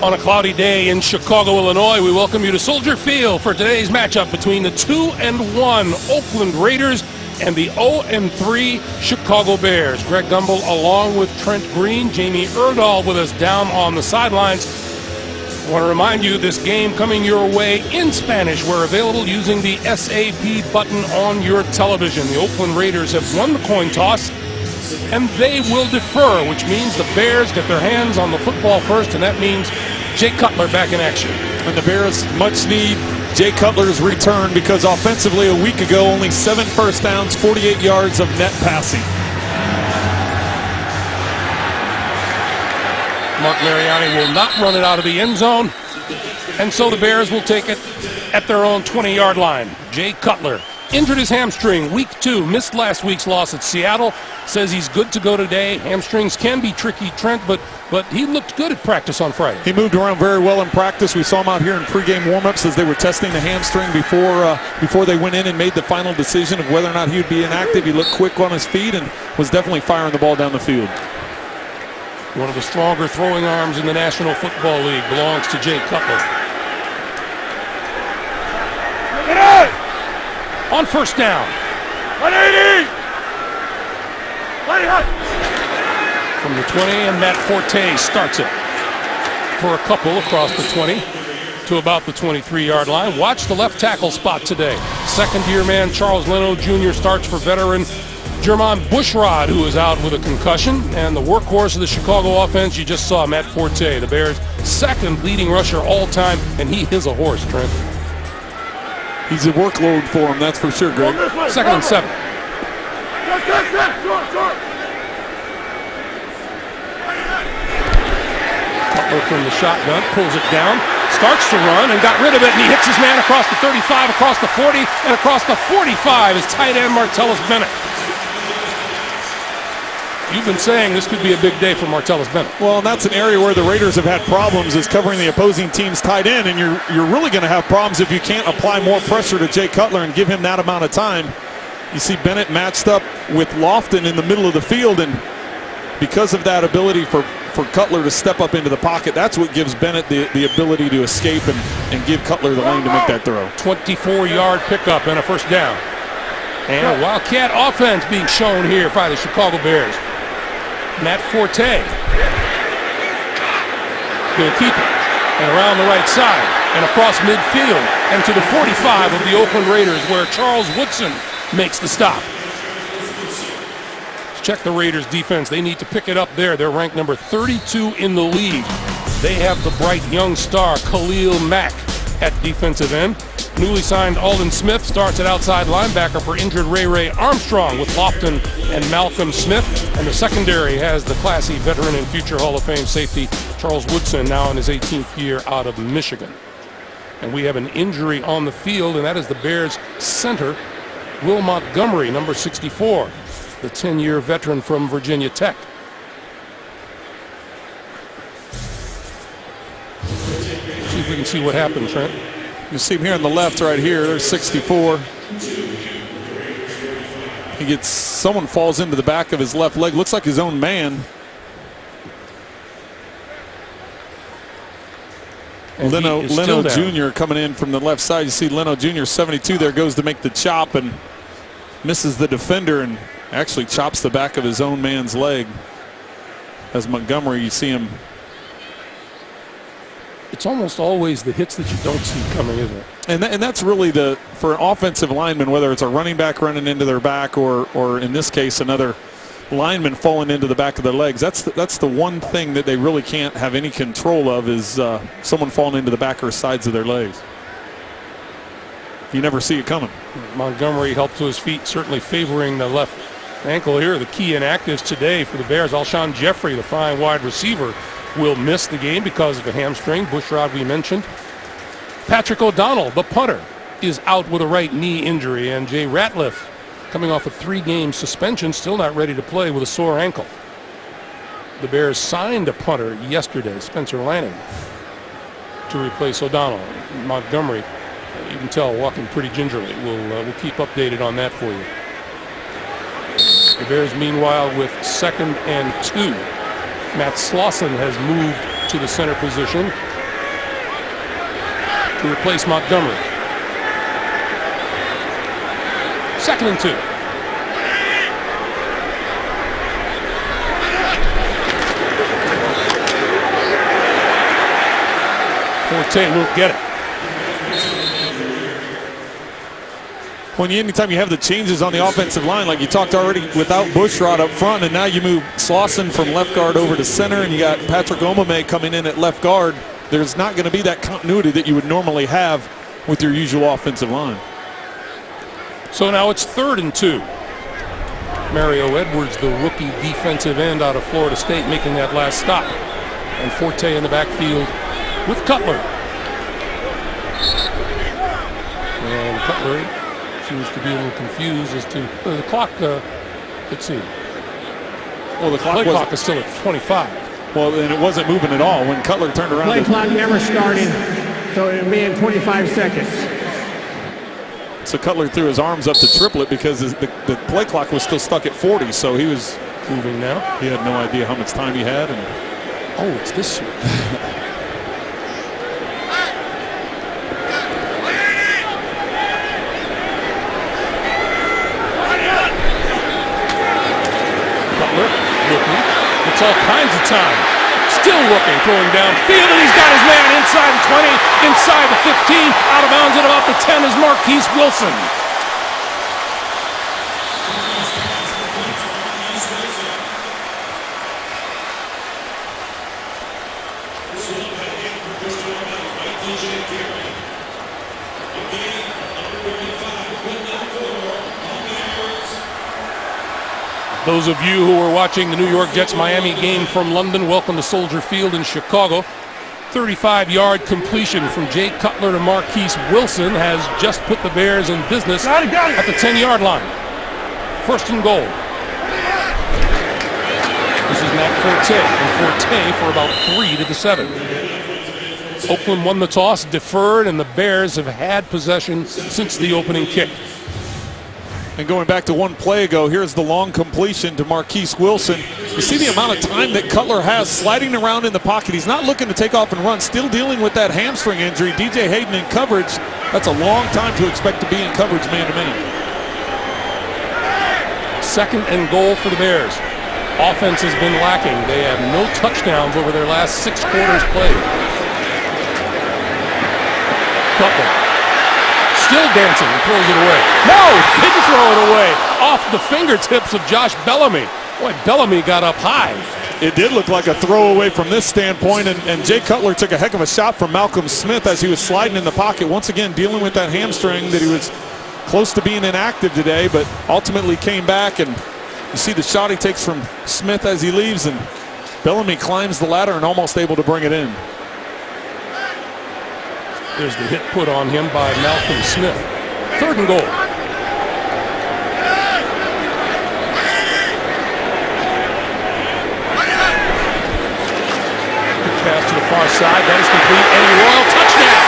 On a cloudy day in Chicago, Illinois, we welcome you to Soldier Field for today's matchup between the 2-1 Oakland Raiders and the 0-3 Chicago Bears. Greg Gumbel along with Trent Green, Jamie Erdahl with us down on the sidelines. I want to remind you this game coming your way in Spanish. We're available using the SAP button on your television. The Oakland Raiders have won the coin toss, and they will defer, which means the Bears get their hands on the football first, and that means Jay Cutler back in action. And the Bears much need Jay Cutler's return because offensively a week ago, only 7 first downs, 48 yards of net passing. Mark Mariani will not run it out of the end zone, and so the Bears will take it at their own 20-yard line. Jay Cutler injured his hamstring week 2, missed last week's loss at Seattle, says he's good to go today. Hamstrings can be tricky, Trent, but he looked good at practice on Friday. He moved around very well in practice. We saw him out here in pregame warmups as they were testing the hamstring before they went in and made the final decision of whether or not he would be inactive. He looked quick on his feet and was definitely firing the ball down the field. One of the stronger throwing arms in the National Football League belongs to Jay Cutler. On first down. 180! From the 20, and Matt Forte starts it for a couple across the 20 to about the 23-yard line. Watch the left tackle spot today. Second-year man Charles Leno Jr. starts for veteran Jermon Bushrod, who is out with a concussion. And the workhorse of the Chicago offense, you just saw Matt Forte, the Bears' second leading rusher all time, and he is a horse, Trent. He's a workload for him, that's for sure, Greg. Second and 7. Cutler from the shotgun, pulls it down, starts to run, and got rid of it, and he hits his man across the 35, across the 40, and across the 45 is tight end Martellus Bennett. You've been saying this could be a big day for Martellus Bennett. Well, and that's an area where the Raiders have had problems, is covering the opposing team's tight end, and you're really going to have problems if you can't apply more pressure to Jay Cutler and give him that amount of time. You see Bennett matched up with Lofton in the middle of the field, and because of that ability for Cutler to step up into the pocket, that's what gives Bennett the ability to escape and give Cutler the lane to make that throw. 24-yard pickup and a first down. And a Wildcat offense being shown here by the Chicago Bears. Matt Forte will keep it, and around the right side and across midfield and to the 45 of the Oakland Raiders, where Charles Woodson makes the stop. Let's check the Raiders defense. They need to pick it up there. They're ranked number 32 in the league. They have the bright young star Khalil Mack at defensive end. Newly signed Aldon Smith starts at outside linebacker for injured Ray Armstrong with Lofton and Malcolm Smith. And the secondary has the classy veteran and future Hall of Fame safety Charles Woodson, now in his 18th year out of Michigan. And we have an injury on the field, and that is the Bears center, Will Montgomery, number 64, the 10-year veteran from Virginia Tech. See if we can see what happened, Trent. You see him here on the left right here. There's 64. Someone falls into the back of his left leg. Looks like his own man. And Leno Jr. coming in from the left side. You see Leno Jr. 72 there, goes to make the chop and misses the defender and actually chops the back of his own man's leg. As Montgomery, you see him. It's almost always the hits that you don't see coming, isn't it? And that's really for an offensive lineman, whether it's a running back running into their back or in this case another lineman falling into the back of their legs. That's the one thing that they really can't have any control of, is someone falling into the back or sides of their legs. You never see it coming. Montgomery helped to his feet, certainly favoring the left ankle here. The key inactives today for the Bears, Alshon Jeffrey, the fine wide receiver, will miss the game because of a hamstring. Bushrod, we mentioned. Patrick O'Donnell, the punter, is out with a right knee injury. And Jay Ratliff, coming off a 3-game suspension, still not ready to play with a sore ankle. The Bears signed a punter yesterday, Spencer Lanning, to replace O'Donnell. Montgomery, you can tell, walking pretty gingerly. We'll keep updated on that for you. The Bears, meanwhile, with 2nd and 2. Matt Slauson has moved to the center position. to replace Montgomery. 2nd and 2. Forte won't get it. Anytime you have the changes on the offensive line, like you talked already, without Bushrod up front, and now you move Slauson from left guard over to center, and you got Patrick Omame coming in at left guard, there's not going to be that continuity that you would normally have with your usual offensive line. So now it's 3rd and 2. Mario Edwards, the rookie defensive end out of Florida State, making that last stop. And Forte in the backfield with Cutler. And Cutler seems to be a little confused as to the clock. Let's see. Well, the Play clock is still at 25. Well, and it wasn't moving at all when Cutler turned around. Play clock never started, so it'll be in 25 seconds. So Cutler threw his arms up to triplet because the play clock was still stuck at 40. So he was moving now. He had no idea how much time he had. And oh, it's this switch. It's all kinds of time. Still looking, throwing downfield, and he's got his man inside the 20, inside the 15, out of bounds at about the 10 is Marquise Wilson. Those of you who are watching the New York Jets-Miami game from London, welcome to Soldier Field in Chicago. 35-yard completion from Jay Cutler to Marquise Wilson has just put the Bears in business at the 10-yard line. 1st and goal. This is Matt Forte, and Forte for about 3 to the 7. Oakland won the toss, deferred, and the Bears have had possession since the opening kick. And going back to one play ago, here's the long completion to Marquise Wilson. You see the amount of time that Cutler has sliding around in the pocket. He's not looking to take off and run, still dealing with that hamstring injury. DJ Hayden in coverage, that's a long time to expect to be in coverage man-to-man. 2nd and goal for the Bears. Offense has been lacking. They have no touchdowns over their last 6 quarters played. Cutler. Still dancing and throws it away. No, didn't throw it away. Off the fingertips of Josh Bellamy. Boy, Bellamy got up high. It did look like a throwaway from this standpoint, and Jay Cutler took a heck of a shot from Malcolm Smith as he was sliding in the pocket. Once again, dealing with that hamstring that he was close to being inactive today, but ultimately came back, and you see the shot he takes from Smith as he leaves, and Bellamy climbs the ladder and almost able to bring it in. There's the hit put on him by Malcolm Smith. 3rd and goal. Good pass to the far side. That is complete. Eddie Royal, touchdown.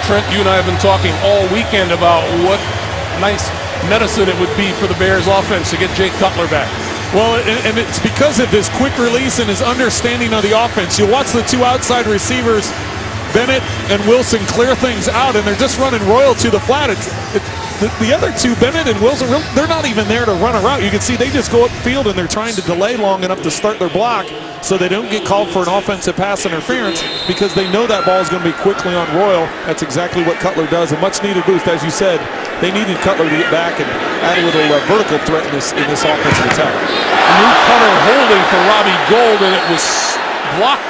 Trent, you and I have been talking all weekend about what nice medicine it would be for the Bears offense to get Jay Cutler back. Well, and it's because of his quick release and his understanding of the offense. You'll watch the 2 outside receivers, Bennett and Wilson, clear things out, and they're just running Royal to the flat. The other 2, Bennett and Wilson, they're not even there to run a route. You can see they just go upfield, and they're trying to delay long enough to start their block so they don't get called for an offensive pass interference because they know that ball is going to be quickly on Royal. That's exactly what Cutler does. A much-needed boost, as you said. They needed Cutler to get back and add a little vertical threat in this offensive attack. New Cutler holding for Robbie Gould, and it was blocked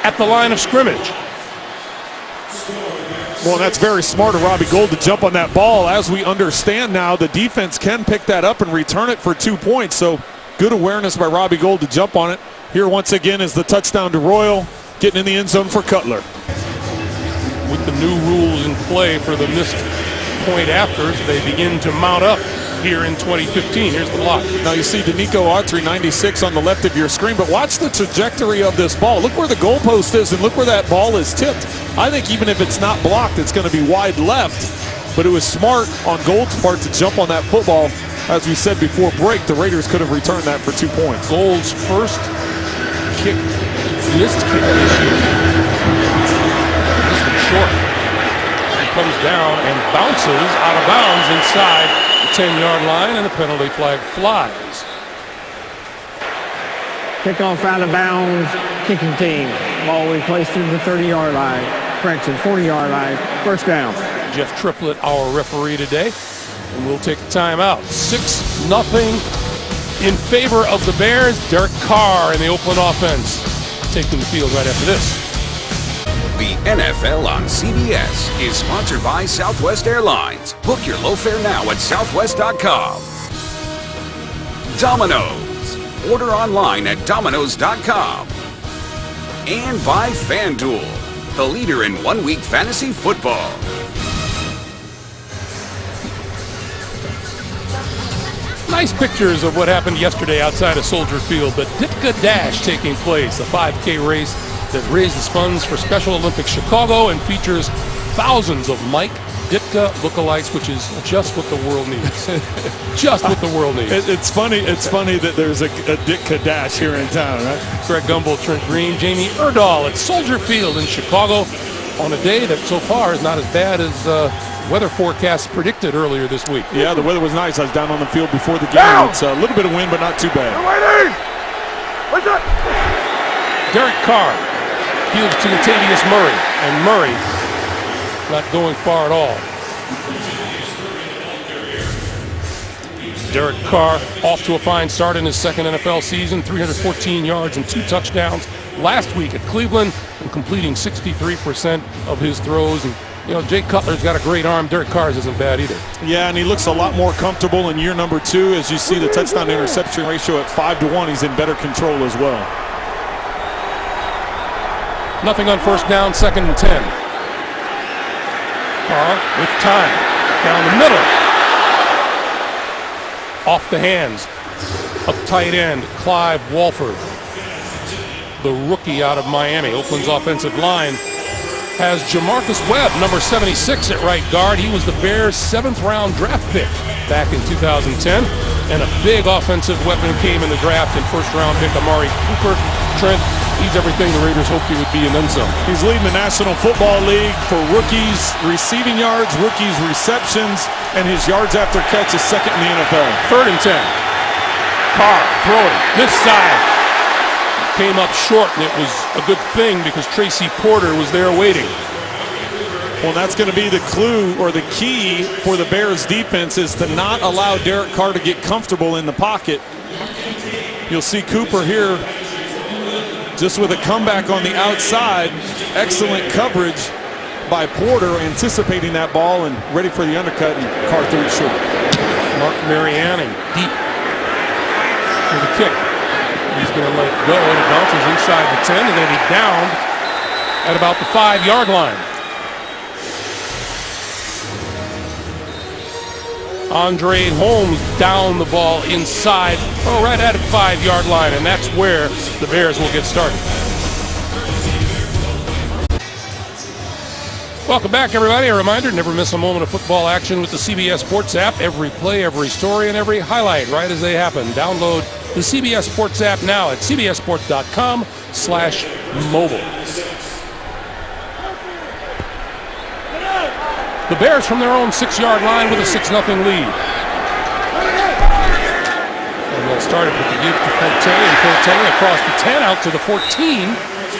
at the line of scrimmage. Well, that's very smart of Robbie Gould to jump on that ball. As we understand now, the defense can pick that up and return it for 2 points. So good awareness by Robbie Gould to jump on it. Here once again is the touchdown to Royal, getting in the end zone for Cutler. With the new rules in play for the missed point afters, they begin to mount up here in 2015. Here's the block. Now you see Danico Autry, 96 on the left of your screen, but watch the trajectory of this ball. Look where the goalpost is and look where that ball is tipped. I think even if it's not blocked, it's going to be wide left, but it was smart on Gould's part to jump on that football as we said before break, the Raiders could have returned that for 2 points. Gold's first missed kick this year. This one's short. He comes down and bounces out of bounds inside the 10-yard line, and the penalty flag flies. Kickoff out of bounds, kicking team. Ball will be placed to the 30-yard line. Correction, 40-yard line. First down. Jeff Triplett, our referee today, and we'll take a timeout. 6-0 in favor of the Bears. Derek Carr in the Oakland offense taking the field right after this. The NFL on CBS is sponsored by Southwest Airlines. Book your low fare now at southwest.com. Domino's. Order online at domino's.com. And by FanDuel, the leader in one-week fantasy football. Nice pictures of what happened yesterday outside of Soldier Field. The Ditka Dash taking place, a 5K race that raises funds for Special Olympics Chicago and features thousands of Mike Ditka lookalikes, which is just what the world needs. Just what the world needs. It's funny that there's a Ditka Dash here in town, right? Greg Gumbel, Trent Green, Jamie Erdahl at Soldier Field in Chicago on a day that so far is not as bad as weather forecasts predicted earlier this week. Yeah, the weather was nice. I was down on the field before the game. It's a little bit of wind, but not too bad. Derek Carr gives to Latavius Murray, and Murray not going far at all. Derek Carr off to a fine start in his second NFL season, 314 yards and 2 touchdowns last week at Cleveland, and completing 63% of his throws. And you know, Jay Cutler's got a great arm. Derek Carr's isn't bad either. Yeah, and he looks a lot more comfortable in year number 2. As you see the touchdown interception ratio at 5-1, he's in better control as well. Nothing on first down, 2nd and 10. Carr with time, down the middle. Off the hands of tight end Clive Walford. The rookie out of Miami. Oakland's offensive line has Jamarcus Webb, number 76 at right guard. He was the Bears' 7th-round draft pick back in 2010. And a big offensive weapon came in the draft in first-round pick Amari Cooper. Trent, he's everything the Raiders hoped he would be and then some. He's leading the National Football League for rookies receiving yards, rookies receptions, and his yards after catch is 2nd in the NFL. 3rd and 10. Carr throwing this side. Came up short, and it was a good thing because Tracy Porter was there waiting. Well, that's going to be the clue or the key for the Bears defense, is to not allow Derek Carr to get comfortable in the pocket. You'll see Cooper here just with a comeback on the outside. Excellent coverage by Porter, anticipating that ball and ready for the undercut, and Carr threw it short. Mark Mariani deep for the kick. He's going to let it go, and it bounces inside the 10, and then he's down at about the 5-yard line. Andre Holmes down the ball inside, right at the 5-yard line, and that's where the Bears will get started. Welcome back, everybody. A reminder, never miss a moment of football action with the CBS Sports app. Every play, every story, and every highlight right as they happen. Download the CBS Sports app now at cbssports.com/mobile. The Bears from their own 6-yard line with a 6-0 lead. And they'll start it with the give to Forte, and Forte across the 10 out to the 14,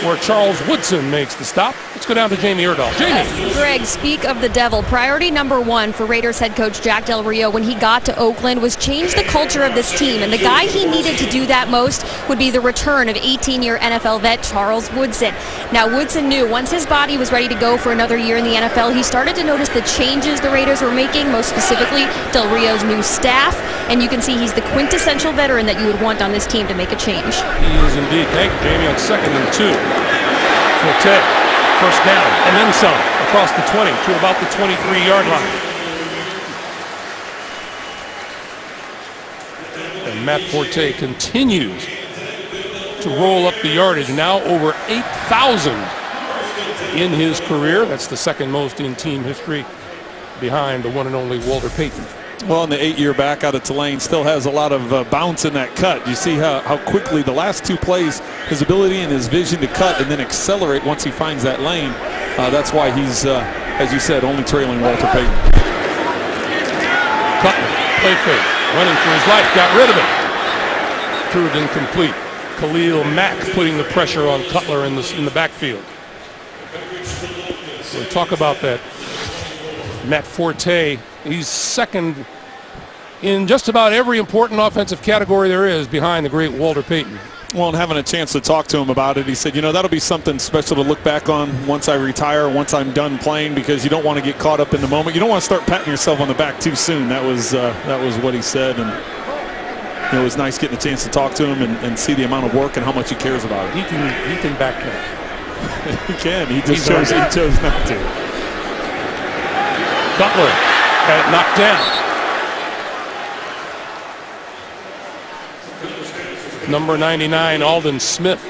where Charles Woodson makes the stop. Let's go down to Jamie Erdahl. Jamie. Greg, speak of the devil. Priority number 1 for Raiders head coach Jack Del Rio when he got to Oakland was change the culture of this team. And the guy he needed to do that most would be the return of 18-year NFL vet Charles Woodson. Now, Woodson knew once his body was ready to go for another year in the NFL, he started to notice the changes the Raiders were making, most specifically Del Rio's new staff. And you can see he's the quintessential veteran that you would want on this team to make a change. He is indeed. Thank you, Jamie. On 2nd and 2. Forte, first down, and then some, across the 20 to about the 23-yard line. And Matt Forte continues to roll up the yardage, now over 8,000 in his career. That's the 2nd most in team history, behind the one and only Walter Payton. Well, and the 8-year back out of Tulane still has a lot of bounce in that cut. You see how quickly the last 2 plays, his ability and his vision to cut and then accelerate once he finds that lane. That's why he's, as you said, only trailing Walter Payton. Cutler, play fake, running for his life, got rid of it. Threw it incomplete. Khalil Mack putting the pressure on Cutler in the backfield. We'll talk about that. Matt Forte, he's second in just about every important offensive category there is behind the great Walter Payton. Well, and having a chance to talk to him about it, he said, you know, that'll be something special to look back on once I retire, once I'm done playing, because you don't want to get caught up in the moment. You don't want to start patting yourself on the back too soon. That was what he said, and you know, it was nice getting a chance to talk to him and see the amount of work and how much he cares about it. He can back that. He can. He chose not to. Cutler had it knocked down. Number 99, Alden Smith.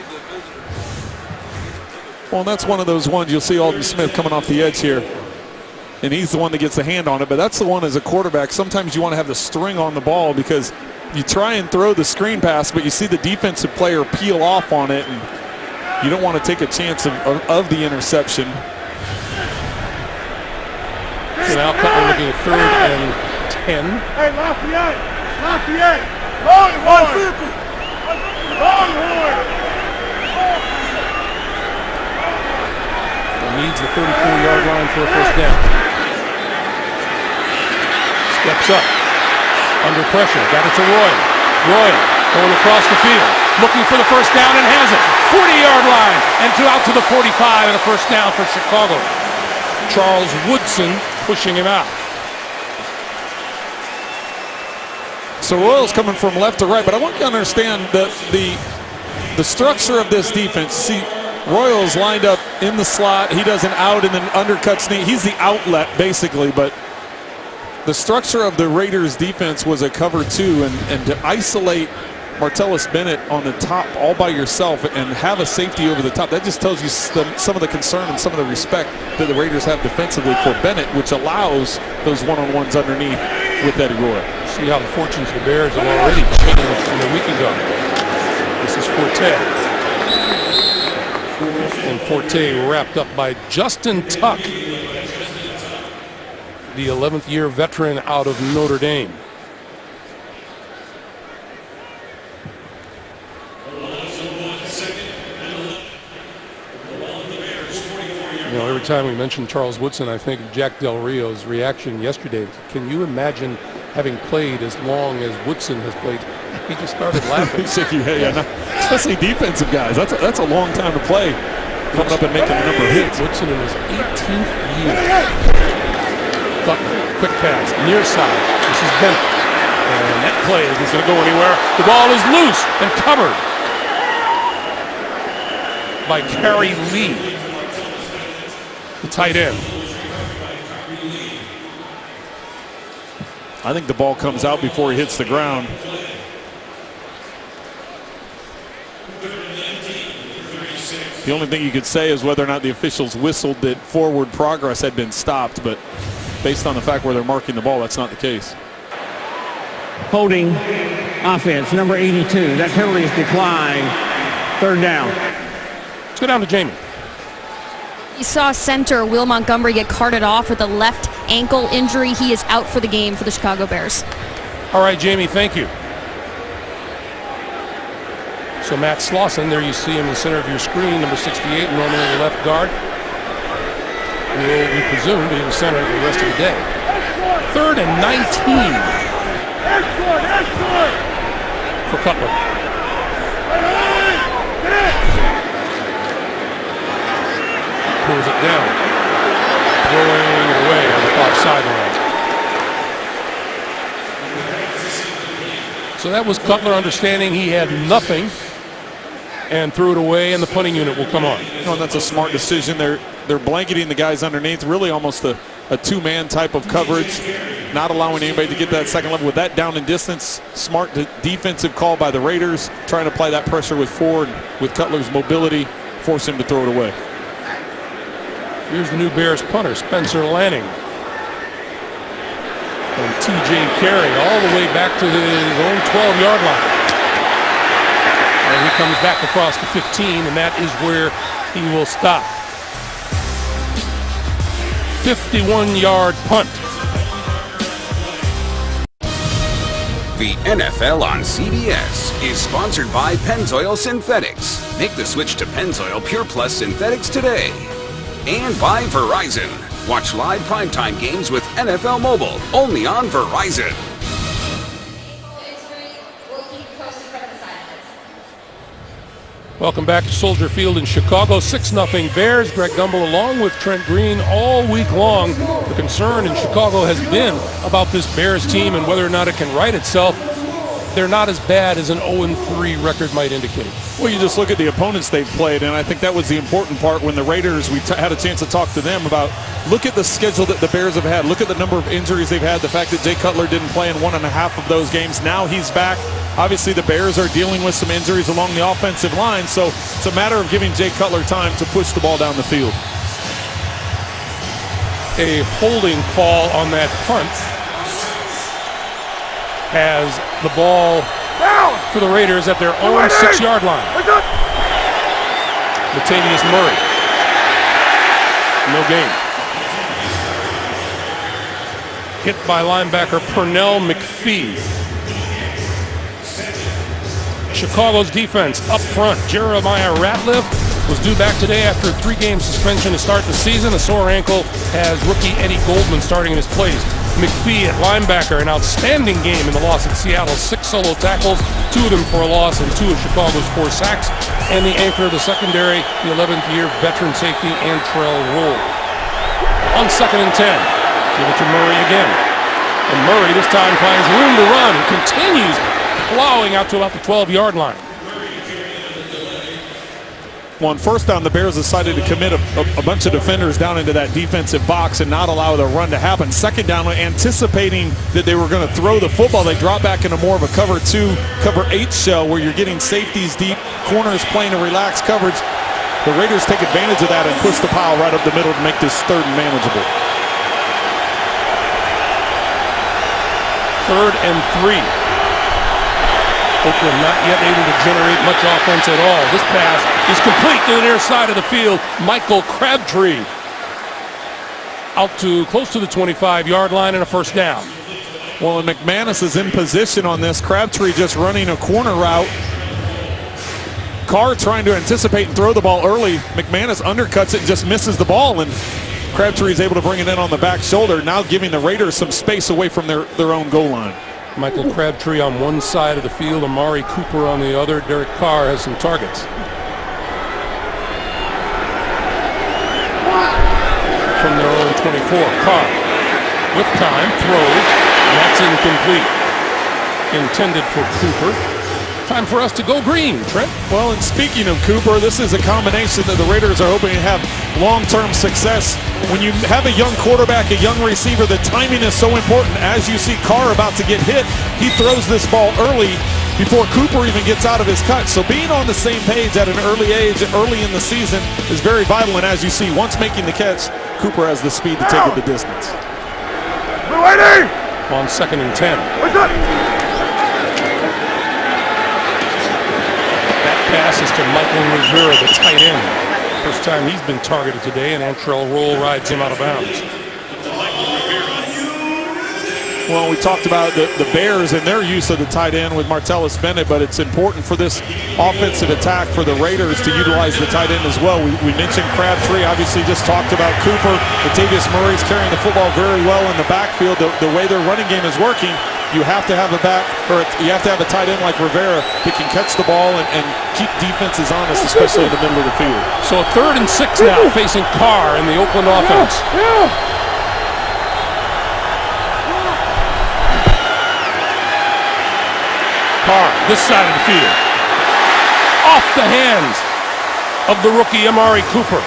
Well, that's one of those ones you'll see Alden Smith coming off the edge here. And he's the one that gets the hand on it. But that's the one as a quarterback. Sometimes you want to have the string on the ball because you try and throw the screen pass, but you see the defensive player peel off on it, and you don't want to take a chance of the interception. So now Cutler looking at 3rd and 10. Hey, Lafayette! Longhorn! Needs the 34-yard line for a first down. Steps up. Under pressure. Got it to Royal. Royal going across the field. Looking for the first down and has it. 40-yard line. And out to the 45 and a first down for Chicago. Charles Woodson pushing him out. So Royal's coming from left to right, but I want you to understand the structure of this defense. See, Royal's lined up in the slot. He does an out and then undercuts knee. He's the outlet, basically, but the structure of the Raiders defense was a cover 2, and to isolate Martellus Bennett on the top all by yourself and have a safety over the top, that just tells you some of the concern and some of the respect that the Raiders have defensively for Bennett, which allows those one-on-ones underneath with Eddie Royal. See how the fortunes of the Bears have already changed from a week ago. This is Forte. And Forte wrapped up by Justin Tuck, the 11th-year veteran out of Notre Dame. You know, every time we mention Charles Woodson, I think of Jack Del Rio's reaction yesterday. Can you imagine having played as long as Woodson has played? He just started laughing. Especially defensive guys. That's a long time to play. Coming up and making a number of hits. Woodson in his 18th year. Butler, quick pass, near side. This is Bennett. And that play isn't going to go anywhere. The ball is loose and covered by Kerry Lee, the tight end. I think the ball comes out before he hits the ground. The only thing you could say is whether or not the officials whistled that forward progress had been stopped, but based on the fact where they're marking the ball, that's not the case. Holding offense, number 82. That penalty is declined. 3rd down. Let's go down to Jamie. You saw center Will Montgomery get carted off with a left ankle injury. He is out for the game for the Chicago Bears. All right, Jamie, thank you. So Matt Slauson, there you see him in the center of your screen, number 68, normally the left guard. We presume be in the center the rest of the day. 3rd and 19. For Cutler. Pulls it down. Throwing it away on the far sideline. So that was Cutler understanding he had nothing and threw it away, and the punting unit will come on. You know, and that's a smart decision. They're blanketing the guys underneath, really almost a two-man type of coverage, not allowing anybody to get that second level. With that down and distance, smart defensive call by the Raiders, trying to apply that pressure with Ford, with Cutler's mobility, force him to throw it away. Here's the new Bears punter, Spencer Lanning. And T.J. Carey all the way back to his own 12-yard line. And he comes back across the 15, and that is where he will stop. 51-yard punt. The NFL on CBS is sponsored by Pennzoil Synthetics. Make the switch to Pennzoil Pure Plus Synthetics today. And by Verizon. Watch live primetime games with NFL Mobile, only on Verizon. Welcome back to Soldier Field in Chicago. 6-0 Bears. Greg Gumbel along with Trent Green all week long. The concern in Chicago has been about this Bears team and whether or not it can right itself. They're not as bad as an 0-3 record might indicate. Well, you just look at the opponents they've played, and I think that was the important part when the Raiders, we had a chance to talk to them about, look at the schedule that the Bears have had. Look at the number of injuries they've had, the fact that Jay Cutler didn't play in 1.5 of those games. Now he's back. Obviously, the Bears are dealing with some injuries along the offensive line, so it's a matter of giving Jay Cutler time to push the ball down the field. A holding call on that punt has the ball for the Raiders at their own 6-yard line. Latavius Murray. No gain. Hit by linebacker Pernell McPhee. Chicago's defense up front. Jeremiah Ratliff was due back today after a 3-game suspension to start the season. A sore ankle has rookie Eddie Goldman starting in his place. McPhee at linebacker, an outstanding game in the loss at Seattle. 6 solo tackles, 2 of them for a loss, and 2 of Chicago's 4 sacks. And the anchor of the secondary, the 11th-year veteran safety, Antrell Roll. On 2nd and 10, give it to Murray again. And Murray this time finds room to run and continues plowing out to about the 12-yard line. Well, on first down, the Bears decided to commit a bunch of defenders down into that defensive box and not allow the run to happen. Second down, anticipating that they were going to throw the football, they drop back into more of a cover 2, cover 8 shell where you're getting safeties deep, corners playing a relaxed coverage. The Raiders take advantage of that and push the pile right up the middle to make this 3rd and manageable. 3rd and 3. Oakland not yet able to generate much offense at all. This pass is complete to the near side of the field. Michael Crabtree out to close to the 25-yard line and a first down. Well, and McManus is in position on this. Crabtree just running a corner route. Carr trying to anticipate and throw the ball early. McManus undercuts it and just misses the ball, and Crabtree is able to bring it in on the back shoulder, now giving the Raiders some space away from their own goal line. Michael Crabtree on one side of the field, Amari Cooper on the other. Derek Carr has some targets. From their own 24, Carr with time, throws, and that's incomplete. Intended for Cooper. Time for us to go green, Trent. Well, and speaking of Cooper, this is a combination that the Raiders are hoping to have long-term success. When you have a young quarterback, a young receiver, the timing is so important. As you see Carr about to get hit, he throws this ball early before Cooper even gets out of his cut. So being on the same page at an early age, early in the season, is very vital. And as you see, once making the catch, Cooper has the speed to take it the distance. On 2nd and 10. Passes to Michael Rivera, the tight end. First time he's been targeted today, and Antrell Roll rides him out of bounds. Well, we talked about the Bears and their use of the tight end with Martellus Bennett, but it's important for this offensive attack for the Raiders to utilize the tight end as well. We mentioned Crabtree, obviously just talked about Cooper. Latavius Murray's carrying the football very well in the backfield. The way their running game is working, you have to have you have to have a tight end like Rivera that can catch the ball and keep defenses honest, especially in the middle of the field. So 3rd and 6 now, facing Carr in the Oakland offense. Carr, this side of the field. Off the hands of the rookie Amari Cooper.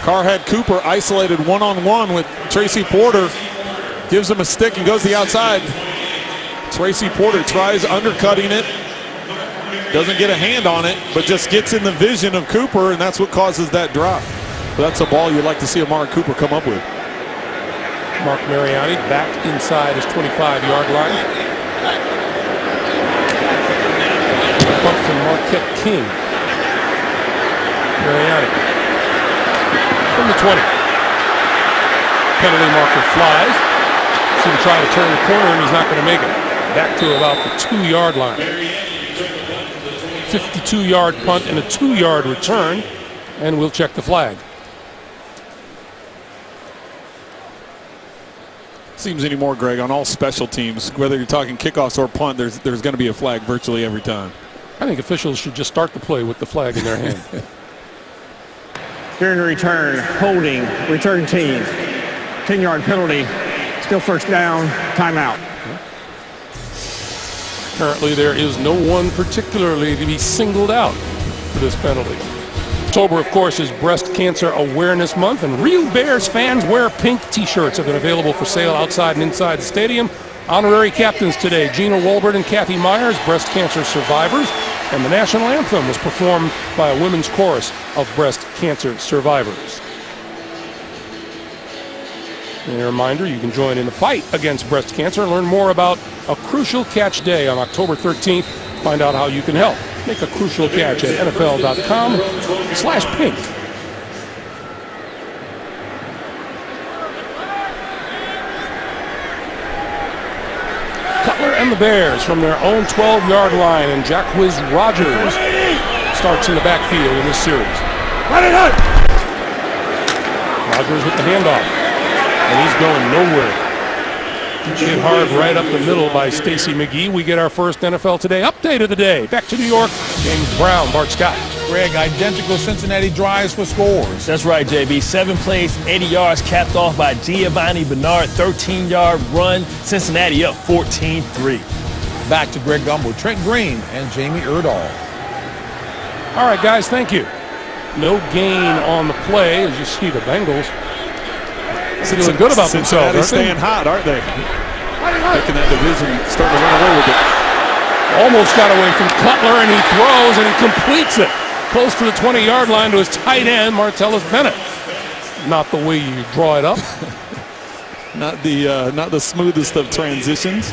Carr had Cooper isolated one-on-one with Tracy Porter. Gives him a stick and goes to the outside. Tracy Porter tries undercutting it. Doesn't get a hand on it, but just gets in the vision of Cooper, and that's what causes that drop. But that's a ball you'd like to see Amari Cooper come up with. Mark Mariani back inside his 25-yard line. Punt from Marquette King. Mariani from the 20. Penalty marker flies. He's going to try to turn the corner, and he's not going to make it. Back to about the 2-yard line. 52-yard punt and a 2-yard return, and we'll check the flag. Seems anymore, Greg, on all special teams, whether you're talking kickoffs or punt, there's going to be a flag virtually every time. I think officials should just start the play with the flag in their hand. During the return, holding, return team. 10-yard penalty, still first down, timeout. Currently, there is no one particularly to be singled out for this penalty. October, of course, is Breast Cancer Awareness Month, and Real Bears fans wear pink T-shirts have been available for sale outside and inside the stadium. Honorary captains today, Gina Wolbert and Kathy Myers, breast cancer survivors, and the national anthem was performed by a women's chorus of breast cancer survivors. And a reminder, you can join in the fight against breast cancer and learn more about a Crucial Catch Day on October 13th. Find out how you can help. Make a crucial catch at NFL.com/pink. Cutler and the Bears from their own 12-yard line, and Jacquizz Rodgers starts in the backfield in this series. Rodgers with the handoff, and he's going nowhere. Hit hard right up the middle by Stacy McGee. We get our first NFL Today update of the day. Back to New York, James Brown, Bart Scott. Greg, identical Cincinnati drives for scores. That's right, JB. 7 plays, 80 yards, capped off by Giovanni Bernard. 13-yard run. Cincinnati up 14-3. Back to Greg Gumbel, Trent Green, and Jamie Erdahl. All right, guys, thank you. No gain on the play, as you see the Bengals feeling good about themselves. They're staying hot, aren't they? Making that division, starting to run away with it. Almost got away from Cutler, and he throws, and he completes it. Close to the 20-yard line to his tight end, Martellus Bennett. Not the way you draw it up. Not the smoothest of transitions.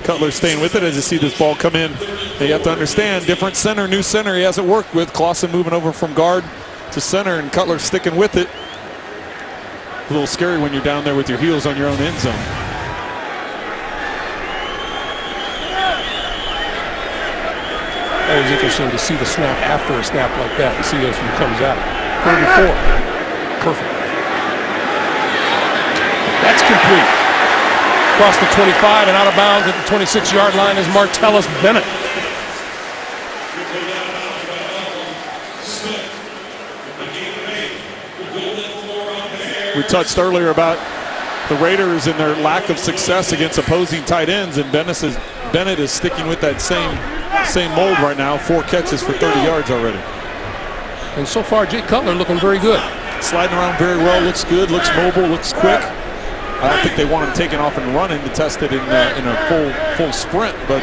Cutler staying with it as you see this ball come in. You have to understand, different center, new center he hasn't worked with. Clausen moving over from guard to center, and Cutler sticking with it. A little scary when you're down there with your heels on your own end zone. Always interesting to see the snap after a snap like that and see those when it comes out. 3rd and 4. Perfect. That's complete. Across the 25 and out of bounds at the 26-yard line is Martellus Bennett. We touched earlier about the Raiders and their lack of success against opposing tight ends, and Bennett is sticking with that same mold right now. 4 catches for 30 yards already. And so far, Jay Cutler looking very good. Sliding around very well, looks good, looks mobile, looks quick. I don't think they want him taking off and running to test it in a full sprint, but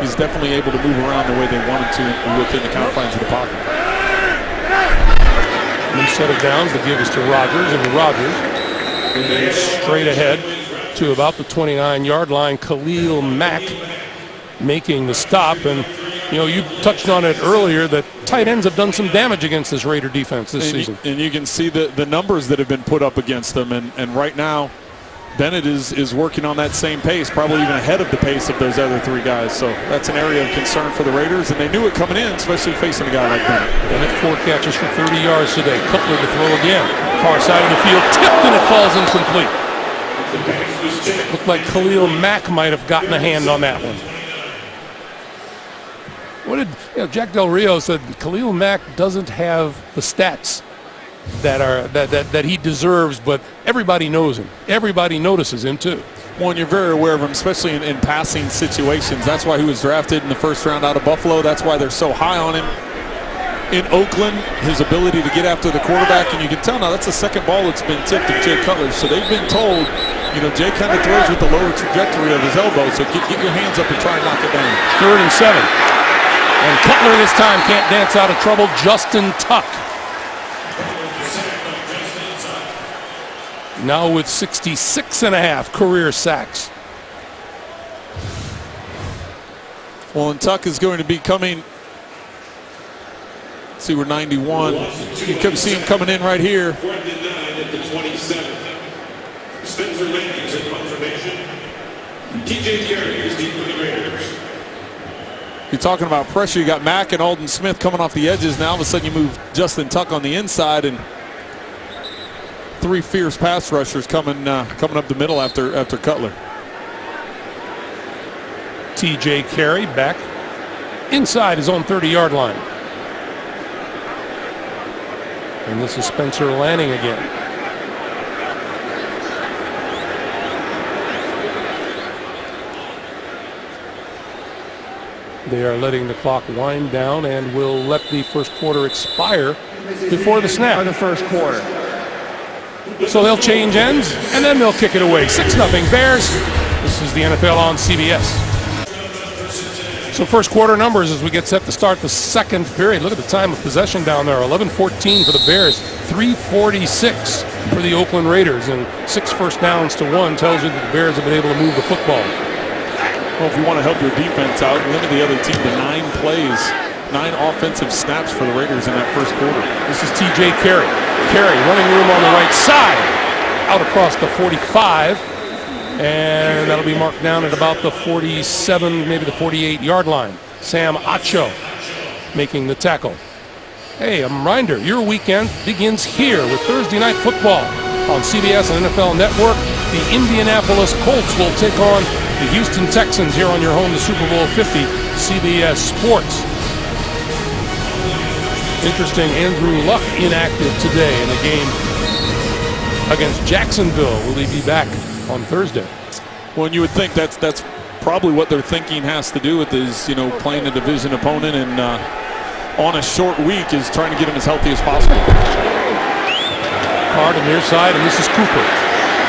he's definitely able to move around the way they wanted to within the confines of the pocket. New set of downs. The give is to Rodgers, and Rodgers straight ahead to about the 29-yard line. Khalil Mack making the stop, and you touched on it earlier that tight ends have done some damage against this Raider defense this season. And you can see the numbers that have been put up against them, and right now Bennett is working on that same pace, probably even ahead of the pace of those other 3 guys. So that's an area of concern for the Raiders, and they knew it coming in, especially facing a guy like Bennett. Bennett 4 catches for 30 yards today. Cutler to throw again. Far side of the field, tipped, and it falls incomplete. Looked like Khalil Mack might have gotten a hand on that one. Jack Del Rio said Khalil Mack doesn't have the stats that he deserves, but everybody knows him. Everybody notices him too. Well, and you're very aware of him, especially in passing situations. That's why he was drafted in the first round out of Buffalo. That's why they're so high on him. In Oakland, his ability to get after the quarterback, and you can tell now that's the second ball that's been tipped to Jay Cutler. So they've been told, Jay kind of throws with the lower trajectory of his elbow, so get your hands up and try and knock it down. 3rd and 7. And Cutler this time can't dance out of trouble. Justin Tuck now with 66.5 career sacks. Well, and Tuck is going to be coming. Let's see, we're 91. You can see him coming in right here. Spencer Landings in confirmation. TJ Carey is deep for the Raiders. You're talking about pressure. You got Mack and Alden Smith coming off the edges. Now all of a sudden you move Justin Tuck on the inside, and 3 fierce pass rushers coming up the middle after Cutler. TJ Carey back inside his own 30-yard line. And this is Spencer Lanning again. They are letting the clock wind down and will let the first quarter expire before the snap. Of the first quarter. So they'll change ends and then they'll kick it away. 6-0 Bears. This is the NFL on CBS. So first quarter numbers as we get set to start the second period. Look at the time of possession down there. 11:14 for the Bears, 3:46 for the Oakland Raiders, and 6 first downs to 1 tells you that the Bears have been able to move the football. Well, if you want to help your defense out, limit the other team to 9 plays, 9 offensive snaps for the Raiders in that first quarter. This is TJ Carey. Carey running room on the right side, out across the 45. And that'll be marked down at about the 47, maybe the 48-yard line. Sam Acho making the tackle. Hey, a reminder, your weekend begins here with Thursday Night Football on CBS and NFL Network. The Indianapolis Colts will take on the Houston Texans here on your home to Super Bowl 50, CBS Sports. Interesting, Andrew Luck inactive today in the game against Jacksonville. Will he be back on Thursday? Well, and you would think that's probably what they're thinking has to do with is, playing a division opponent and on a short week is trying to get him as healthy as possible. Hard on near side, and this is Cooper.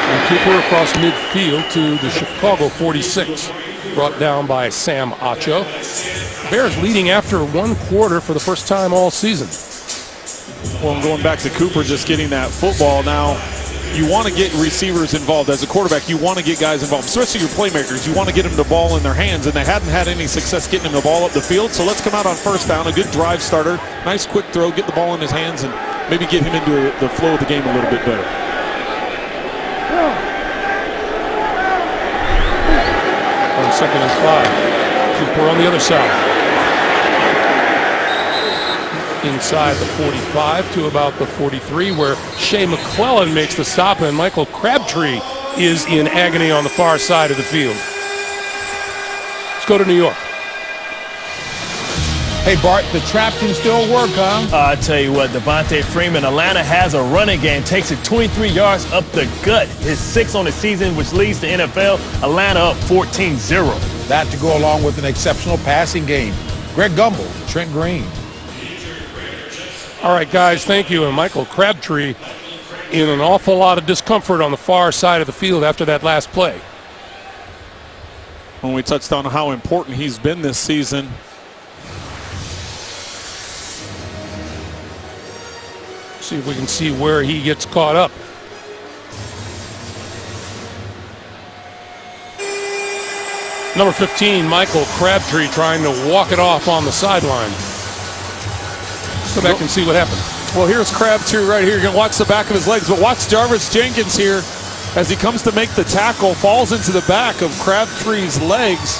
And Cooper across midfield to the Chicago 46, brought down by Sam Acho. Bears leading after 1 quarter for the first time all season. Well, and going back to Cooper just getting that football now, you want to get receivers involved. As a quarterback, you want to get guys involved, especially your playmakers. You want to get them the ball in their hands, and they hadn't had any success getting them the ball up the field. So let's come out on first down, a good drive starter, nice quick throw, get the ball in his hands, and maybe get him into the flow of the game a little bit better. On 2nd and 5, Cooper on the other side. Inside the 45 to about the 43, where Shea McClellan makes the stop, and Michael Crabtree is in agony on the far side of the field. Let's go to New York. Hey, Bart, the trap can still work, huh? I tell you what, Devontae Freeman, Atlanta has a running game, takes it 23 yards up the gut. His 6th on the season, which leads the NFL. Atlanta up 14-0. That to go along with an exceptional passing game. Greg Gumbel, Trent Green. All right, guys, thank you. And Michael Crabtree in an awful lot of discomfort on the far side of the field after that last play. When we touched on how important he's been this season. See if we can see where he gets caught up. Number 15, Michael Crabtree trying to walk it off on the sideline. Go back and see what happened. Well, here's Crabtree right here. You're going to watch the back of his legs, but watch Jarvis Jenkins here as he comes to make the tackle, falls into the back of Crabtree's legs.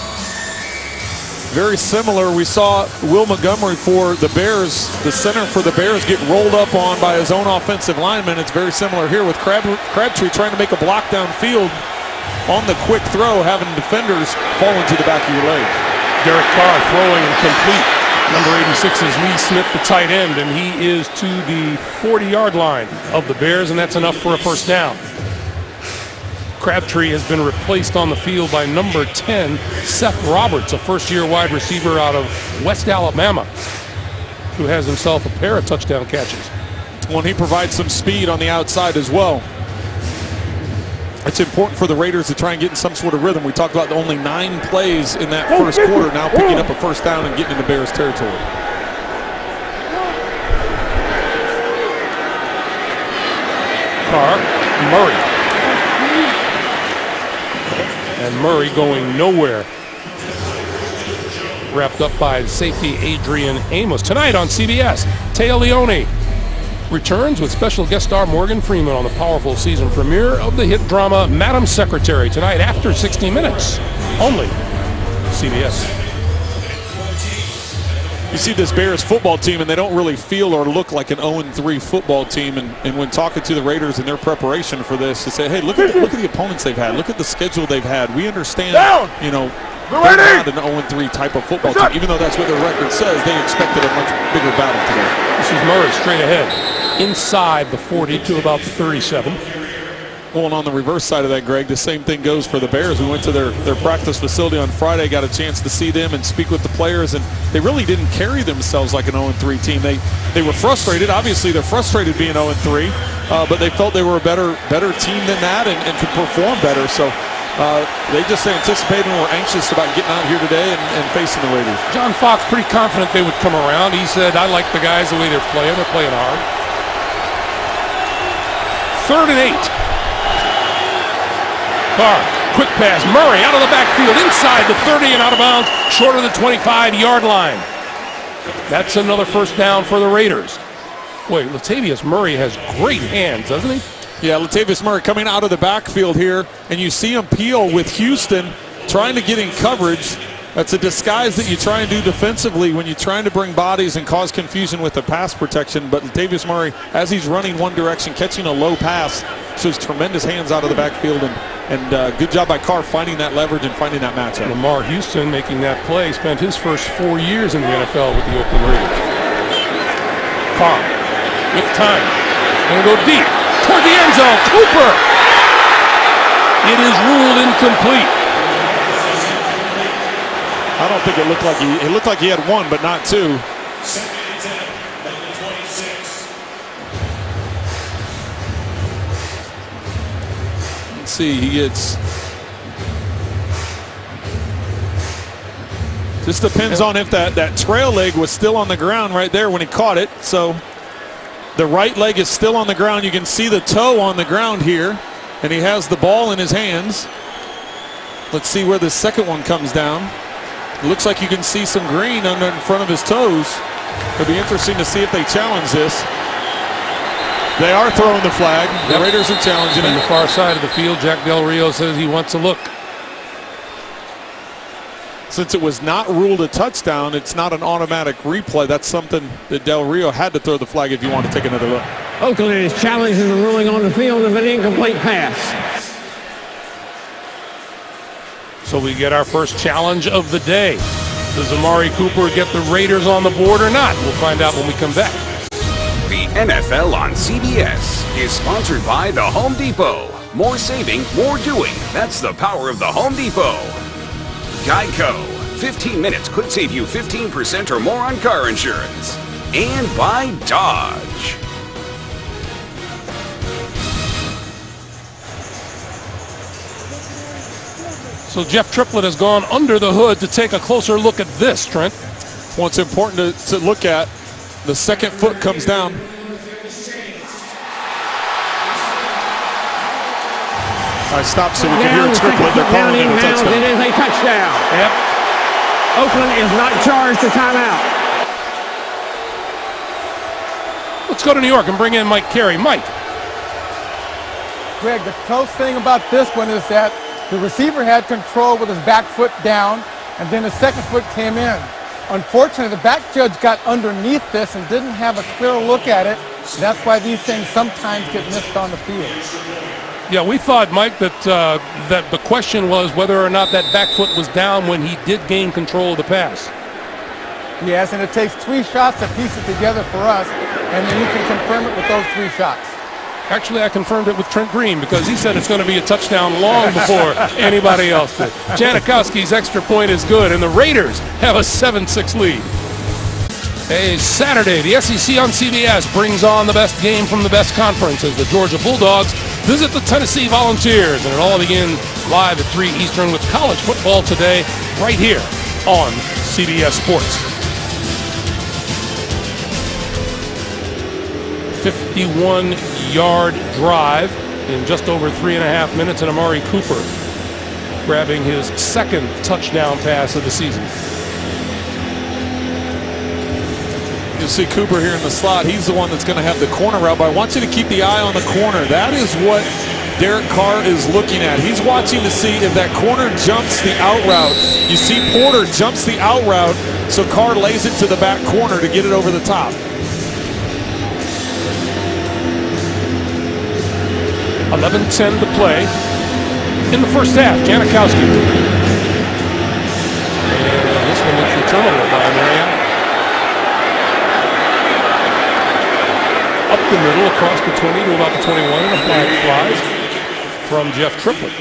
Very similar. We saw Will Montgomery for the Bears, the center for the Bears, get rolled up on by his own offensive lineman. It's very similar here with Crabtree trying to make a block downfield on the quick throw, having defenders fall into the back of your legs. Derek Carr throwing incomplete. Number 86 is Lee Smith, the tight end, and he is to the 40-yard line of the Bears, and that's enough for a first down. Crabtree has been replaced on the field by number 10, Seth Roberts, a first-year wide receiver out of West Alabama, who has himself a pair of touchdown catches. Well, he provides some speed on the outside as well. It's important for the Raiders to try and get in some sort of rhythm. We talked about only 9 plays in that first quarter, now picking up a first down and getting into Bears territory. Carr, Murray. And Murray going nowhere. Wrapped up by safety Adrian Amos. Tonight on CBS, Téa Leoni returns with special guest star Morgan Freeman on the powerful season premiere of the hit drama Madam Secretary tonight after 60 Minutes. Only CBS. You see this Bears football team, and they don't really feel or look like an 0-3 football team. And when talking to the Raiders in their preparation for this, they say, hey, look at the opponents they've had. Look at the schedule they've had. We understand, you know, they're not an 0-3 type of football team. Even though that's what their record says, they expected a much bigger battle today. This is Murray straight ahead. Inside the 40 to about the 37. Well, and on the reverse side of that, Greg, the same thing goes for the Bears. We went to their practice facility on Friday, got a chance to see them and speak with the players, and they really didn't carry themselves like an 0-3 team. They were frustrated. Obviously, they're frustrated being 0-3, but they felt they were a better team than that and could perform better. So they just anticipated and were anxious about getting out here today and facing the Raiders. John Fox pretty confident they would come around. He said, I like the guys the way they're playing. They're playing hard. 3rd and 8. Carr, quick pass. Murray out of the backfield, inside the 30 and out of bounds, short of the 25-yard line. That's another first down for the Raiders. Wait, Latavius Murray has great hands, doesn't he? Yeah, Latavius Murray coming out of the backfield here, and you see him peel with Houston, trying to get in coverage. That's a disguise that you try and do defensively when you're trying to bring bodies and cause confusion with the pass protection. But Latavius Murray, as he's running one direction, catching a low pass, shows tremendous hands out of the backfield, and good job by Carr finding that leverage and finding that matchup. Lamar Houston making that play, spent his first 4 years in the NFL with the Oakland Raiders. Carr with time, gonna go deep toward the end zone. Cooper. It is ruled incomplete. I don't think it looked like he had one, but not two. Let's see, he gets. Just depends on if that trail leg was still on the ground right there when he caught it. So the right leg is still on the ground. You can see the toe on the ground here, and he has the ball in his hands. Let's see where the second one comes down. It looks like you can see some green under in front of his toes. It'll be interesting to see if they challenge this. They are throwing the flag. The Raiders are challenging it. On the far side of the field, Jack Del Rio says he wants a look. Since it was not ruled a touchdown, it's not an automatic replay. That's something that Del Rio had to throw the flag if you want to take another look. Oakland is challenging the ruling on the field of an incomplete pass. So we get our first challenge of the day. Does Amari Cooper get the Raiders on the board or not? We'll find out when we come back. The NFL on CBS is sponsored by the Home Depot. More saving, more doing. That's the power of the Home Depot. Geico. 15 minutes could save you 15% or more on car insurance. And by Dodge. So Jeff Triplett has gone under the hood to take a closer look at this, Trent. Well, it's important to look at. The second foot comes down. I stopped so we can hear Triplett. They're calling it a touchdown. It is a touchdown. Yep. Oakland is not charged a timeout. Let's go to New York and bring in Mike Carey. Mike. Greg, the close thing about this one is that the receiver had control with his back foot down, and then his second foot came in. Unfortunately, the back judge got underneath this and didn't have a clear look at it. That's why these things sometimes get missed on the field. Yeah, we thought, Mike, that that the question was whether or not that back foot was down when he did gain control of the pass. Yes, and it takes 3 shots to piece it together for us, and then you can confirm it with those 3 shots. Actually, I confirmed it with Trent Green because he said it's going to be a touchdown long before anybody else did. Janikowski's extra point is good, and the Raiders have a 7-6 lead. A Saturday, the SEC on CBS brings on the best game from the best conference as the Georgia Bulldogs visit the Tennessee Volunteers, and it all begins live at 3 Eastern with college football today right here on CBS Sports. 51-yard drive in just over 3.5 minutes, and Amari Cooper grabbing his second touchdown pass of the season. You'll see Cooper here in the slot. He's the one that's going to have the corner route, but I want you to keep the eye on the corner. That is what Derek Carr is looking at. He's watching to see if that corner jumps the out route. You see Porter jumps the out route, so Carr lays it to the back corner to get it over the top. 11:10 to play in the first half. Janikowski. And this one looks returnable by Mariano. Up the middle, across the 20 to about the 21, and a flag flies from Jeff Triplett.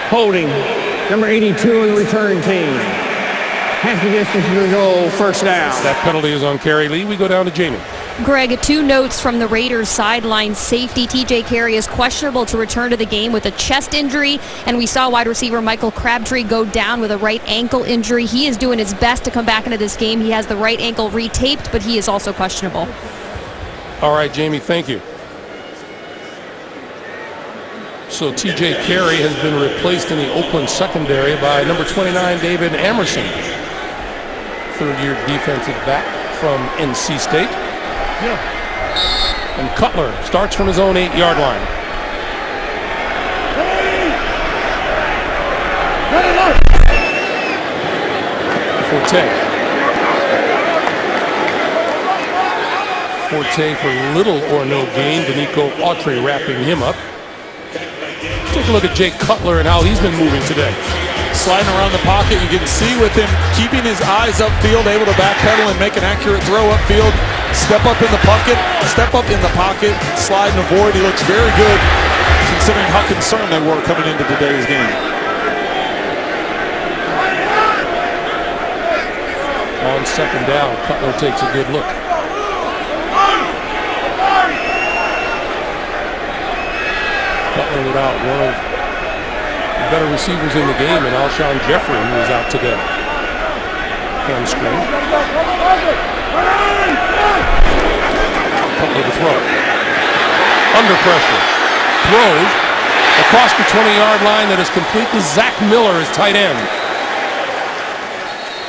Holding, number 82 in the return team. Half the distance to the goal, first down. That penalty is on Kerry Lee. We go down to Jamie. Greg, 2 notes from the Raiders sideline. Safety TJ Carey is questionable to return to the game with a chest injury, and we saw wide receiver Michael Crabtree go down with a right ankle injury. He is doing his best to come back into this game. He has the right ankle retaped, but he is also questionable. All right, Jamie, thank you. So TJ Carey has been replaced in the Oakland secondary by number 29, David Amerson, third-year defensive back from NC State. And Cutler starts from his own 8-yard line. Forte for little or no gain. Danico Autry wrapping him up. Take a look at Jake Cutler and how he's been moving today. Sliding around the pocket, you can see with him keeping his eyes upfield, able to backpedal and make an accurate throw upfield. Step up in the pocket, slide and avoid. He looks very good considering how concerned they were coming into today's game. On second down, Cutler takes a good look. Cutler without one of the better receivers in the game, and Alshon Jeffrey, who is out today. Hamstring. Cutler to throw. Under pressure. Throws across the 20-yard line that is complete to Zach Miller as tight end.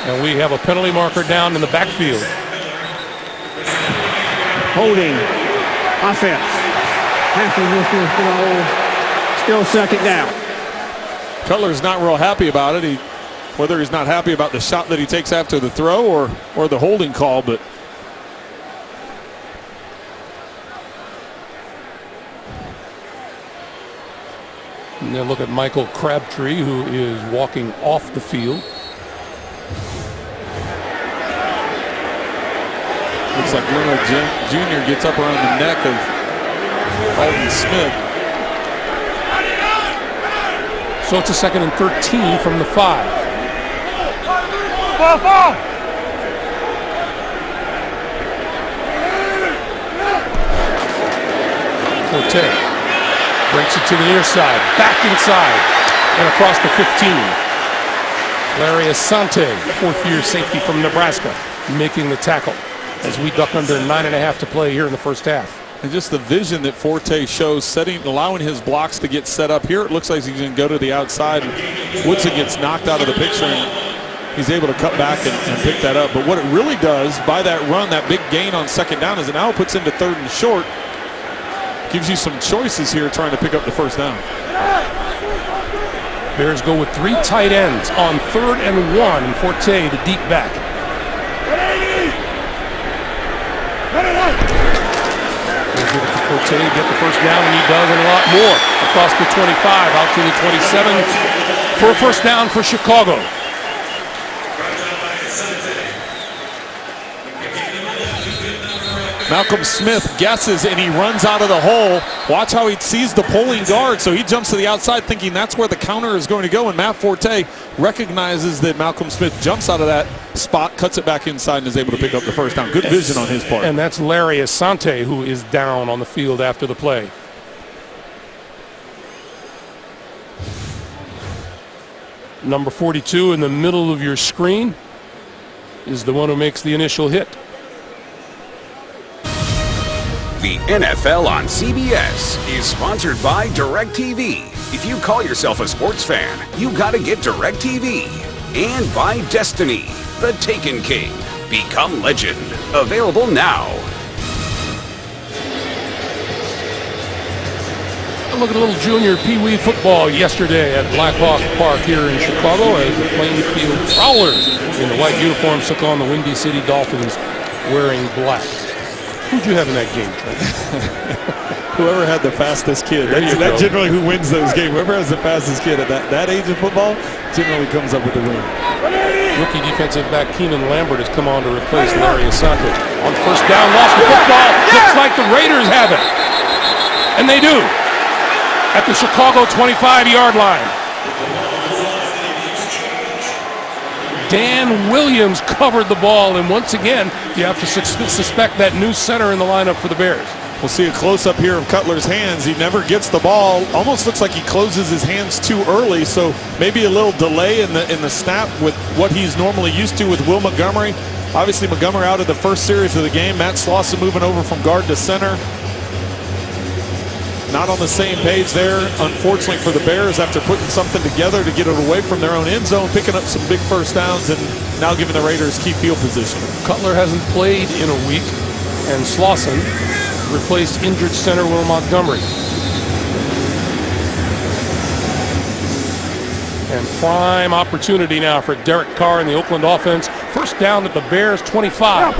And we have a penalty marker down in the backfield. Holding, offense. Half the distance to the hole, still second down. Cutler's not real happy about it. Whether he's not happy about the shot that he takes after the throw or the holding call, but and then look at Michael Crabtree, who is walking off the field. Looks like Leonard Jr. gets up around the neck of Alden Smith. So it's a 2nd and 13 from the 5. Forte breaks it to the near side, back inside, and across the 15. Larry Asante, 4th-year safety from Nebraska, making the tackle as we duck under 9.5 to play here in the first half. And just the vision that Forte shows, allowing his blocks to get set up. Here it looks like he's going to go to the outside. Woodson gets knocked out of the picture, and he's able to cut back and pick that up. But what it really does by that run, that big gain on second down, is it now puts into 3rd and short. Gives you some choices here trying to pick up the first down. Bears go with 3 tight ends on 3rd and 1, and Forte the deep back. Forte get the first down, and he does, and a lot more. Across the 25, out to the 27 for a first down for Chicago. Malcolm Smith guesses, and he runs out of the hole. Watch how he sees the pulling guard, so he jumps to the outside thinking that's where the counter is going to go, and Matt Forte recognizes that Malcolm Smith jumps out of that spot, cuts it back inside, and is able to pick up the first down. Good vision on his part. And that's Larry Asante, who is down on the field after the play. Number 42 in the middle of your screen is the one who makes the initial hit. The NFL on CBS is sponsored by DirecTV. If you call yourself a sports fan, you gotta get DirecTV. And by Destiny, the Taken King. Become legend. Available now. Look at a little junior Pee Wee football yesterday at Blackhawk Park here in Chicago as the Plainfield Prowlers in the white uniforms took on the Windy City Dolphins wearing black. Who'd you have in that game, Trent? Whoever had the fastest kid. That's generally who wins those games. Whoever has the fastest kid at that age of football generally comes up with the win. Rookie defensive back Keenan Lambert has come on to replace Larry Asante. On first down, lost the football. Looks like the Raiders have it. And they do. At the Chicago 25-yard line. Dan Williams covered the ball, and once again, you have to suspect that new center in the lineup for the Bears. We'll see a close-up here of Cutler's hands. He never gets the ball. Almost looks like he closes his hands too early, so maybe a little delay in the snap with what he's normally used to with Will Montgomery. Obviously, Montgomery out of the first series of the game. Matt Slauson moving over from guard to center. Not on the same page there, unfortunately for the Bears, after putting something together to get it away from their own end zone, picking up some big first downs, and now giving the Raiders key field position. Cutler hasn't played in a week, and Slauson replaced injured center Will Montgomery. And prime opportunity now for Derek Carr and the Oakland offense. First down at the Bears 25.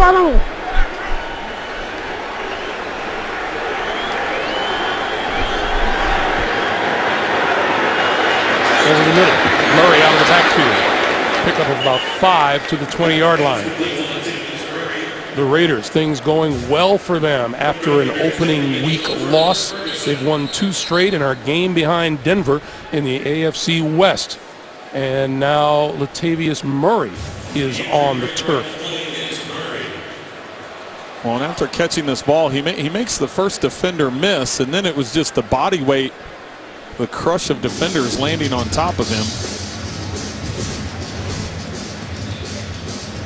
Over the middle, Murray out of the backfield. Pickup of about 5 to the 20-yard line. The Raiders, things going well for them after an opening week loss. They've won 2 straight and are a game behind Denver in the AFC West. And now Latavius Murray is on the turf. Well, and after catching this ball, he makes the first defender miss, and then it was just the body weight, the crush of defenders landing on top of him.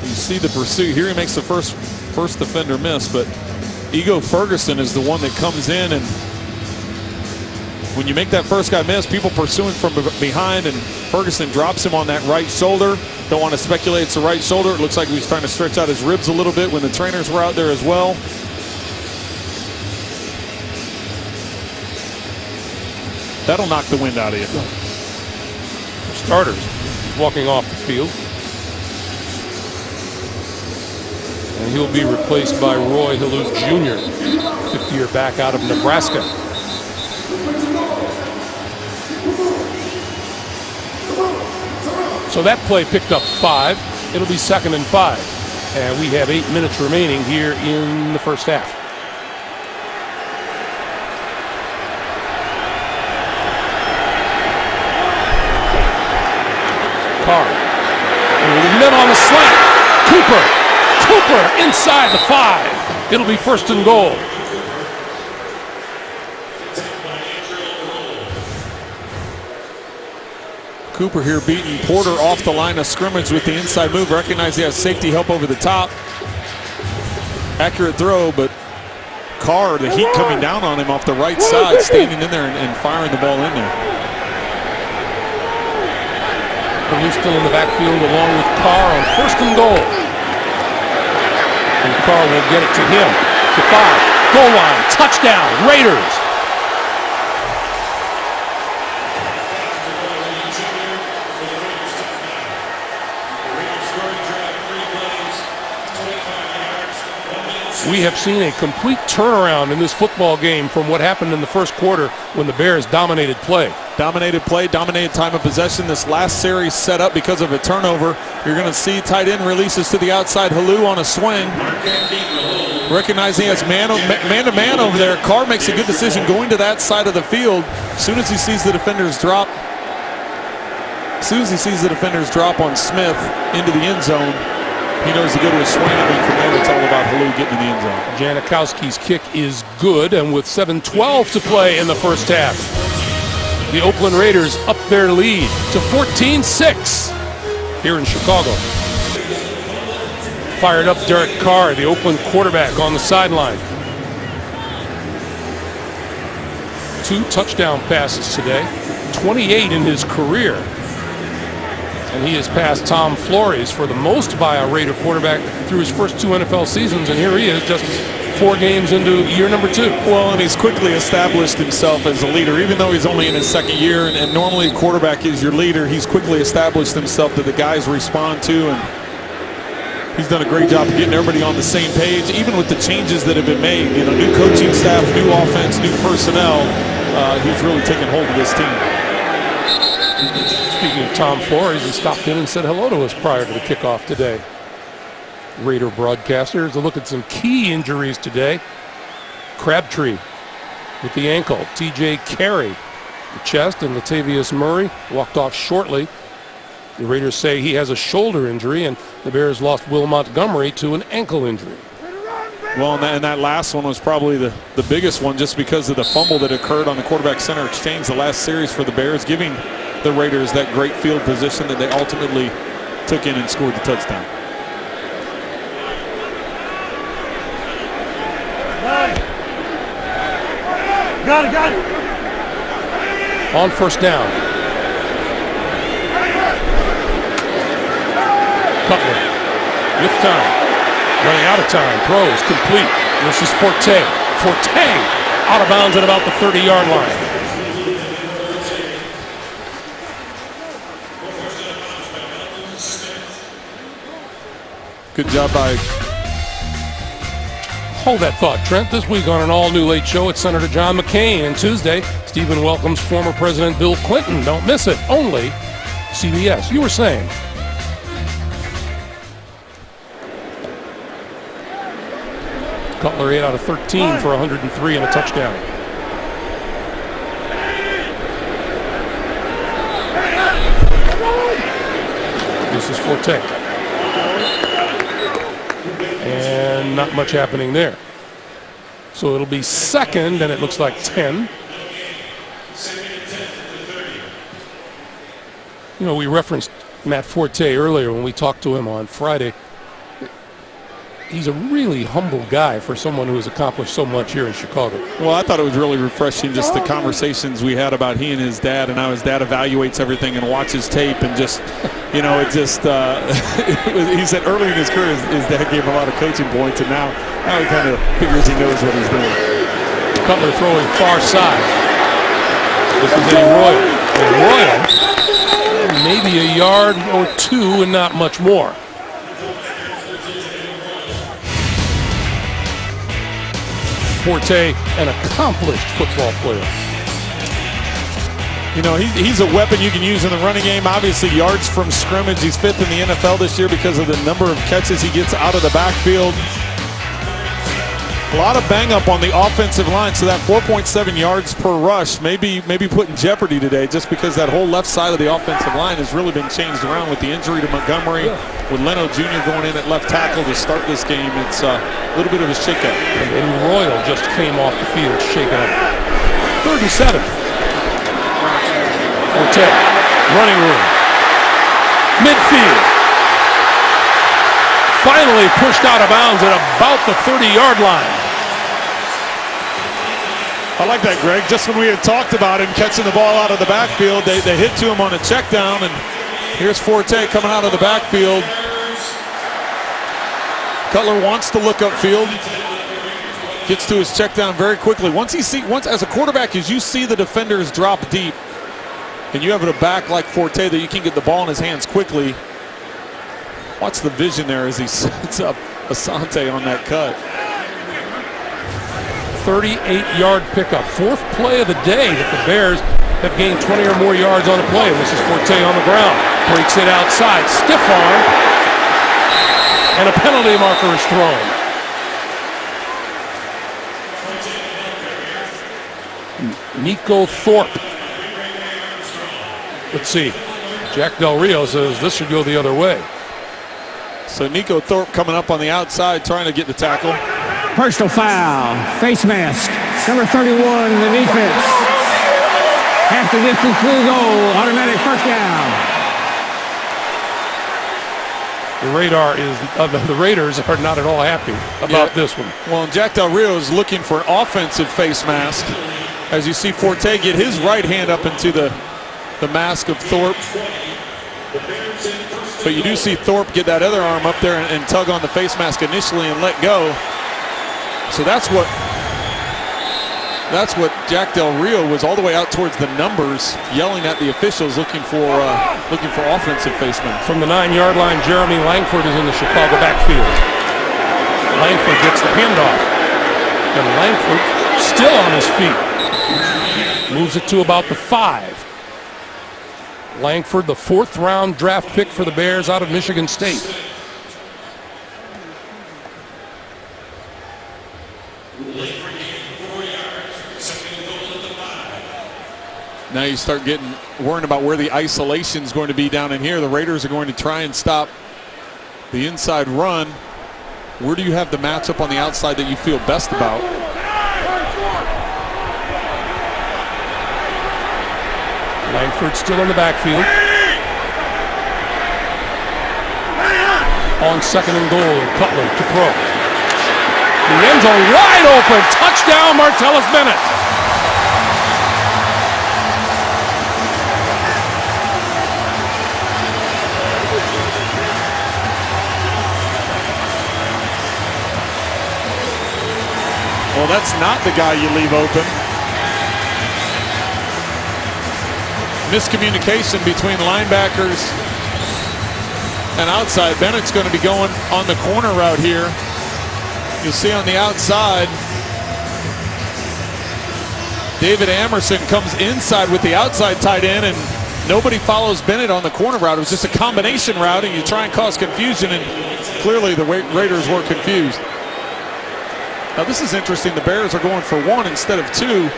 You see the pursuit here. He makes the first defender miss, but Ego Ferguson is the one that comes in, and when you make that first guy miss, people pursuing from behind, and Ferguson drops him on that right shoulder. Don't want to speculate it's the right shoulder. It looks like he was trying to stretch out his ribs a little bit when the trainers were out there as well. That'll knock the wind out of you. For starters, walking off the field. And he'll be replaced by Roy Halute Jr., 50-year back out of Nebraska. So that play picked up 5. It'll be 2nd and 5. And we have 8 minutes remaining here in the first half. Carr. Over the middle on the slant. Cooper inside the 5. It'll be 1st and goal. Cooper here beating Porter off the line of scrimmage with the inside move. Recognize he has safety help over the top. Accurate throw, but Carr, the heat coming down on him off the right side, standing in there and firing the ball in there. He's still in the backfield along with Carr on 1st and goal. And Carr will get it to him. To 5. Goal line. Touchdown. Raiders. We have seen a complete turnaround in this football game from what happened in the first quarter when the Bears dominated play. Dominated play, dominated time of possession. This last series set up because of a turnover. You're going to see tight end releases to the outside. Halou on a swing. Recognizing he has man-to-man over there. Carr makes a good decision going to that side of the field. As soon as he sees the defenders drop, on Smith into the end zone, he knows to go to a swing, and then from there it's all about Halou getting in the end zone. Janikowski's kick is good, and with 7:12 to play in the first half, the Oakland Raiders up their lead to 14-6 here in Chicago. Fired up Derek Carr, the Oakland quarterback, on the sideline. 2 touchdown passes today, 28 in his career. And he has passed Tom Flores for the most by a Raider quarterback through his first 2 NFL seasons, and here he is just 4 games into year number 2. Well, and he's quickly established himself as a leader, even though he's only in his 2nd year, and normally a quarterback is your leader. He's quickly established himself that the guys respond to, and he's done a great job of getting everybody on the same page, even with the changes that have been made. You know, new coaching staff, new offense, new personnel. He's really taken hold of this team. Speaking of Tom Flores, he stopped in and said hello to us prior to the kickoff today. Raider broadcasters, a look at some key injuries today. Crabtree with the ankle. TJ Carey, the chest, and Latavius Murray walked off shortly. The Raiders say he has a shoulder injury, and the Bears lost Will Montgomery to an ankle injury. Well, and that last one was probably the biggest one, just because of the fumble that occurred on the quarterback center exchange the last series for the Bears, giving the Raiders that great field position that they ultimately took in and scored the touchdown. Got it. On first down. Cutler with time. Running out of time. Throws complete. This is Forte. Forte out of bounds at about the 30-yard line. Good job by... Hold that thought, Trent. This week on an all-new Late Show, it's Senator John McCain. And Tuesday, Stephen welcomes former President Bill Clinton. Don't miss it. Only CBS. You were saying. Cutler 8 out of 13 for 103 and a touchdown. This is Forte. And not much happening there. So it'll be second, and it looks like 10. You know, we referenced Matt Forte earlier when we talked to him on Friday. He's a really humble guy for someone who has accomplished so much here in Chicago. Well, I thought it was really refreshing, just the conversations we had about he and his dad, and how his dad evaluates everything and watches tape, and just, you know, it just, he said early in his career his dad gave him a lot of coaching points, and now he kind of figures he knows what he's doing. Cutler throwing far side. This is Eddie Royal. And Royal, maybe a yard or 2 and not much more. Forte, an accomplished football player. You know, he's a weapon you can use in the running game. Obviously, yards from scrimmage. He's 5th in the NFL this year because of the number of catches he gets out of the backfield. A lot of bang up on the offensive line, so that 4.7 yards per rush may be put in jeopardy today, just because that whole left side of the offensive line has really been changed around with the injury to Montgomery, with Leno Jr. going in at left tackle to start this game. It's a little bit of a shakeup. And Eddie Royal just came off the field shaken up. 37. Forte, running room. Midfield. Finally pushed out of bounds at about the 30-yard line. I like that, Greg. Just when we had talked about him catching the ball out of the backfield, they hit to him on a check down, and here's Forte coming out of the backfield. Cutler wants to look upfield. Gets to his check down very quickly. Once as a quarterback, as you see the defenders drop deep, and you have a back like Forte that you can get the ball in his hands quickly. Watch the vision there as he sets up Asante on that cut. 38-yard pickup. 4th play of the day that the Bears have gained 20 or more yards on a play. And this is Forte on the ground. Breaks it outside. Stiff arm. And a penalty marker is thrown. Nico Thorpe. Let's see. Jack Del Rio says this should go the other way. So Nico Thorpe coming up on the outside, trying to get the tackle. Personal foul, face mask, number 31 in the defense. Half the distance to the goal, automatic first down. The Raiders are not at all happy about this one. Well, Jack Del Rio is looking for an offensive face mask. as you see Forte get his right hand up into the mask of Thorpe. But you do see Thorpe get that other arm up there and tug on the face mask initially and let go. So that's what Jack Del Rio was all the way out towards the numbers, yelling at the officials, looking for offensive face mask. From the 9-yard line, Jeremy Langford is in the Chicago backfield. Langford gets the handoff, and Langford still on his feet. Moves it to about the 5. Langford, the 4th-round draft pick for the Bears out of Michigan State. Now you start worrying about where the isolation is going to be down in here. The Raiders are going to try and stop the inside run. Where do you have the matchup on the outside that you feel best about? Langford still in the backfield. On 2nd and goal, Cutler to throw. The end zone wide open. Touchdown, Martellus Bennett. Well, that's not the guy you leave open. Miscommunication between linebackers and outside. Bennett's going to be going on the corner route here. You'll see on the outside, David Amerson comes inside with the outside tight end, and nobody follows Bennett on the corner route. It was just a combination route, and you try and cause confusion, and clearly the Raiders were confused. Now this is interesting. The Bears are going for 1 instead of 2.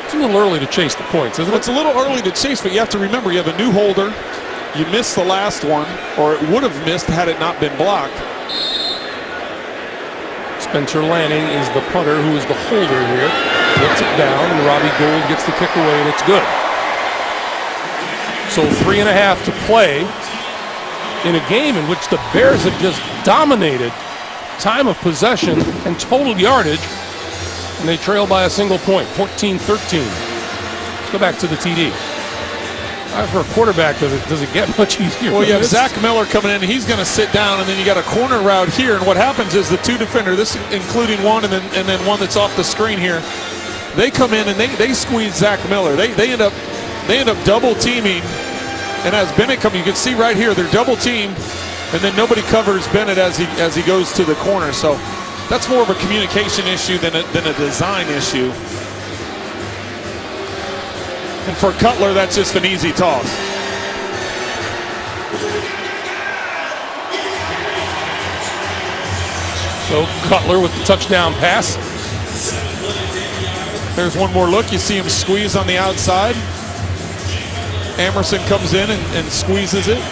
It's a little early to chase the points, isn't it? It's a little early to chase, but you have to remember you have a new holder. You missed the last one, or it would have missed had it not been blocked. Spencer Lanning is the punter who is the holder here. Gets it down, and Robbie Gould gets the kick away, and it's good. So 3.5 to play in a game in which the Bears have just dominated time of possession and total yardage, and they trail by a single point, 14-13. Let's go back to the TD. For a quarterback, does it get much easier? Well, you have Zach Miller coming in. He's going to sit down, and then you got a corner route here. And what happens is the 2 defender, this including one and then one that's off the screen here, they come in and they squeeze Zach Miller. They end up double teaming. And as Bennett comes, you can see right here they're double teamed, and then nobody covers Bennett as he goes to the corner. So that's more of a communication issue than a design issue. And for Cutler, that's just an easy toss. So Cutler with the touchdown pass. There's one more look. You see him squeeze on the outside. Amerson comes in and squeezes it.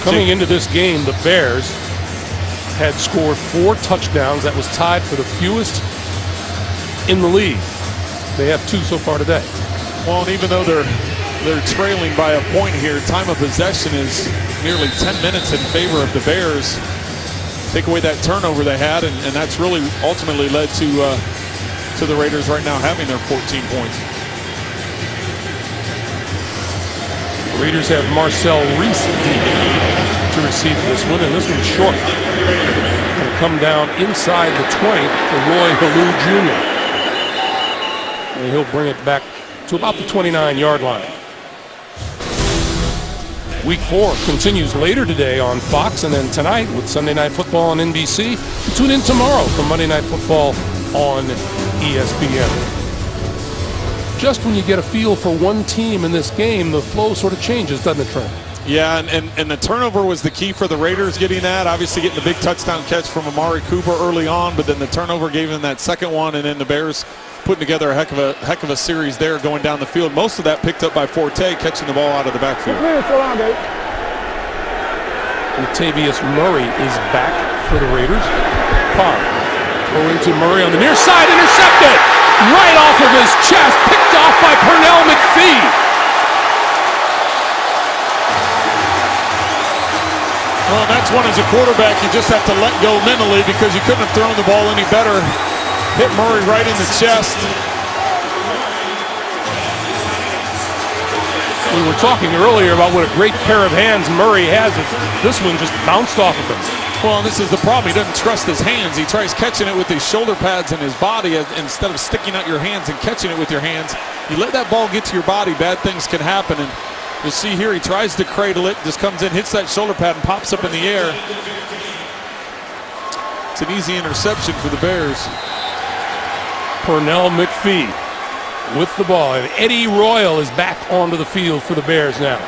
Coming into this game, the Bears had scored 4 touchdowns. That was tied for the fewest in the league. They have 2 so far today. Well, and even though they're trailing by a point here, time of possession is nearly 10 minutes in favor of the Bears. Take away that turnover they had, and that's really ultimately led to the Raiders right now having their 14 points. The Raiders have Marcel Reese to receive this one, and this one's short. It'll come down inside the 20 for Roy Halou Jr. And he'll bring it back to about the 29-yard line. Week 4 continues later today on Fox, and then tonight with Sunday Night Football on NBC. Tune in tomorrow for Monday Night Football on ESPN. Just when you get a feel for one team in this game, the flow sort of changes, doesn't it, Trent? Yeah, and the turnover was the key for the Raiders getting that. Obviously getting the big touchdown catch from Amari Cooper early on, but then the turnover gave them that second one, and then the Bears putting together a heck of a series there going down the field. Most of that picked up by Forte, catching the ball out of the backfield. Latavius Murray is back for the Raiders. Carr throw into Murray on the near side, intercepted right off of his chest, picked off by Pernell McPhee. Well, that's one as a quarterback you just have to let go mentally, because you couldn't have thrown the ball any better Hit Murray right in the chest. We were talking earlier about what a great pair of hands Murray has. This one just bounced off of him. Well, and this is the problem. He doesn't trust his hands. He tries catching it with his shoulder pads and his body instead of sticking out your hands and catching it with your hands. You let that ball get to your body, bad things can happen. And you'll see here, he tries to cradle it, just comes in, hits that shoulder pad, and pops up in the air. It's an easy interception for the Bears. Pernell McPhee with the ball. And Eddie Royal is back onto the field for the Bears now.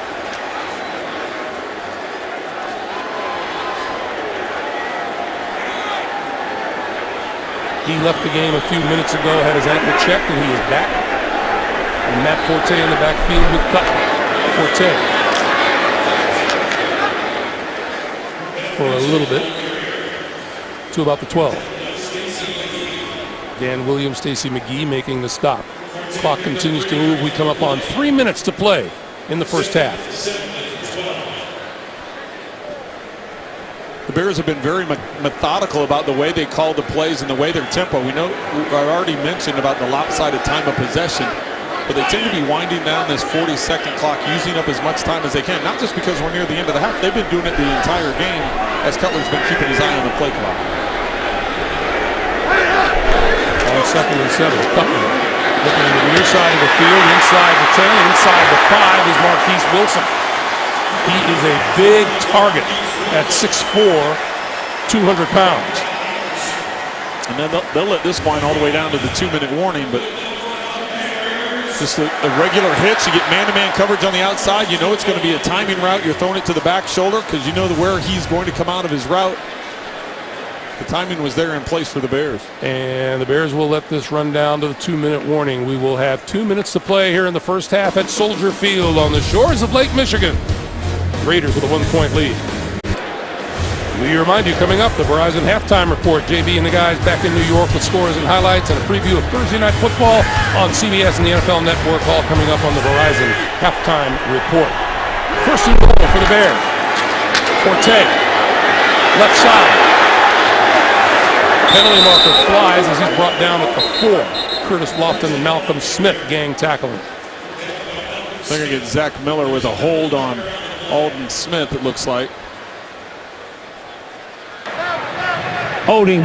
He left the game a few minutes ago, had his ankle checked, and he is back. And Matt Forte in the backfield with Cutler. Forte for a little bit to about the 12. Dan Williams, Stacy McGee making the stop. Clock continues to move. We come up on 3 minutes to play in the first half. The Bears have been very methodical about the way they call the plays and the way their tempo. We know, I already mentioned about the lopsided time of possession, but they tend to be winding down this 40-second clock, using up as much time as they can, not just because we're near the end of the half. They've been doing it the entire game as Cutler's been keeping his eye on the play clock. On 2nd and 7, Cutler looking to the near side of the field, inside the 10, inside the 5 is Marquise Wilson. He is a big target at 6'4", 200 pounds. And then they'll let this wind all the way down to the 2-minute warning, but just a regular hits. You get man-to-man coverage on the outside. You know it's going to be a timing route. You're throwing it to the back shoulder because you know where he's going to come out of his route. The timing was there in place for the Bears. And the Bears will let this run down to the 2-minute warning. We will have 2 minutes to play here in the first half at Soldier Field on the shores of Lake Michigan. Raiders with a 1-point lead. We remind you, coming up, the Verizon Halftime Report. JB and the guys back in New York with scores and highlights and a preview of Thursday Night Football on CBS and the NFL Network, all coming up on the Verizon Halftime Report. First and goal for the Bears. Forte, left side. Penalty marker flies as he's brought down at the 4. Curtis Lofton and Malcolm Smith gang tackling. They're going to get Zach Miller with a hold on Alden Smith, it looks like. Holding,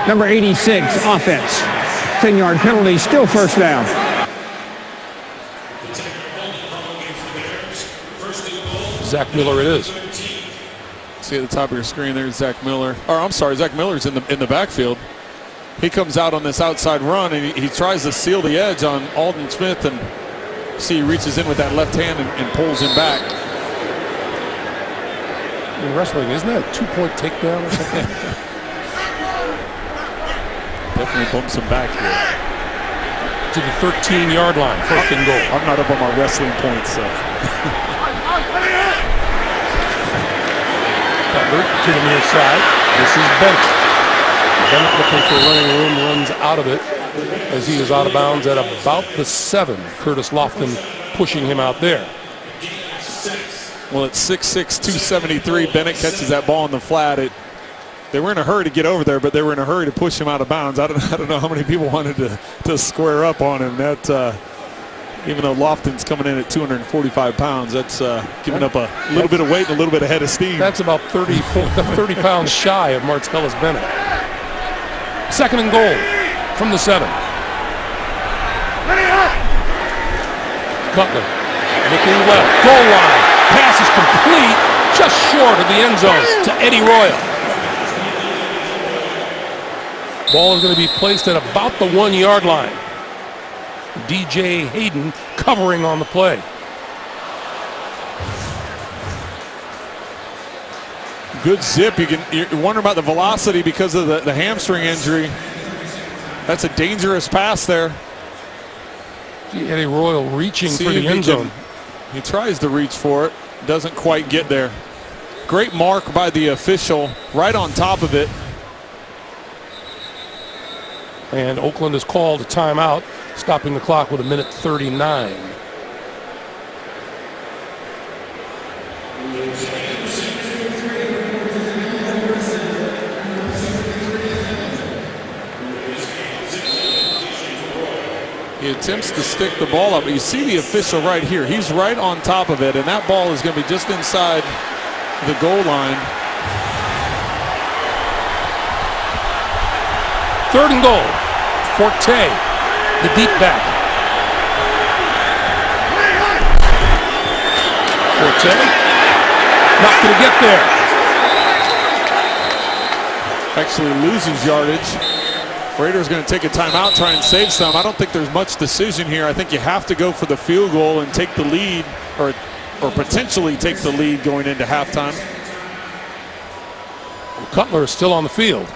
number 86, offense. 10-yard penalty, still first down. Zach Miller it is. See at the top of your screen there's Zach Miller. Or I'm sorry, Zach Miller's in the backfield. He comes out on this outside run and he tries to seal the edge on Alden Smith, and see he reaches in with that left hand and pulls him back. In wrestling, isn't that a 2-point takedown or something? Definitely bumps him back here. To the 13-yard line, first and goal. I'm not up on my wrestling points, so. Cutler to the near side. This is Bennett. Bennett looking for running room, runs out of it as he is out of bounds at about the 7. Curtis Lofton pushing him out there. Well, at 6'6", 273, Bennett catches that ball in the flat. They were in a hurry to get over there, but they were in a hurry to push him out of bounds. I don't know how many people wanted to square up on him. That even though Lofton's coming in at 245 pounds, that's giving up a little bit of weight and a little bit of head of steam. That's about 30 pounds shy of Martellus Bennett. Second and goal from the 7. Cutler looking left, goal line. Pass is complete, just short of the end zone to Eddie Royal. Ball is going to be placed at about the 1-yard line. DJ Hayden covering on the play. Good zip. You're wondering about the velocity because of the hamstring injury. That's a dangerous pass there. Eddie Royal reaching for the end zone. He tries to reach for it, doesn't quite get there. Great mark by the official right on top of it. And Oakland has called a timeout, stopping the clock with 1:39. He attempts to stick the ball up. You see the official right here. He's right on top of it, and that ball is going to be just inside the goal line. 3rd and goal. Forte, the deep back. Forte, not going to get there. Actually loses yardage. Raiders going to take a timeout, try and save some. I don't think there's much decision here. I think you have to go for the field goal and take the lead, or potentially take the lead going into halftime. Cutler is still on the field.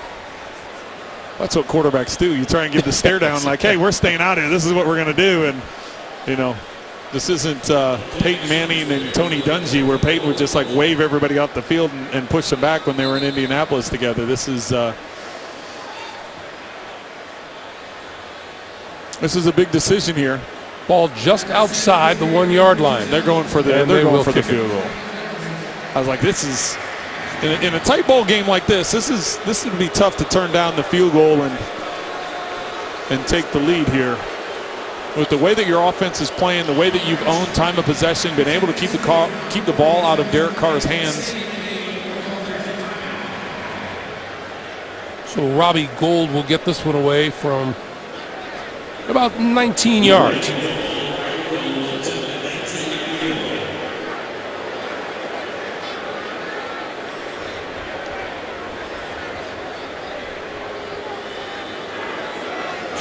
That's what quarterbacks do. You try and give the stare down like, hey, we're staying out here. This is what we're going to do. And, you know, this isn't Peyton Manning and Tony Dungy, where Peyton would just like wave everybody off the field and push them back when they were in Indianapolis together. This is a big decision here. Ball just outside the 1 yard line. They're going for the field goal. I was like, this is in a tight ball game like this. This would be tough to turn down the field goal and take the lead here. With the way that your offense is playing, the way that you've owned time of possession, been able to keep the ball out of Derek Carr's hands. So Robbie Gould will get this one away from about 19 yards.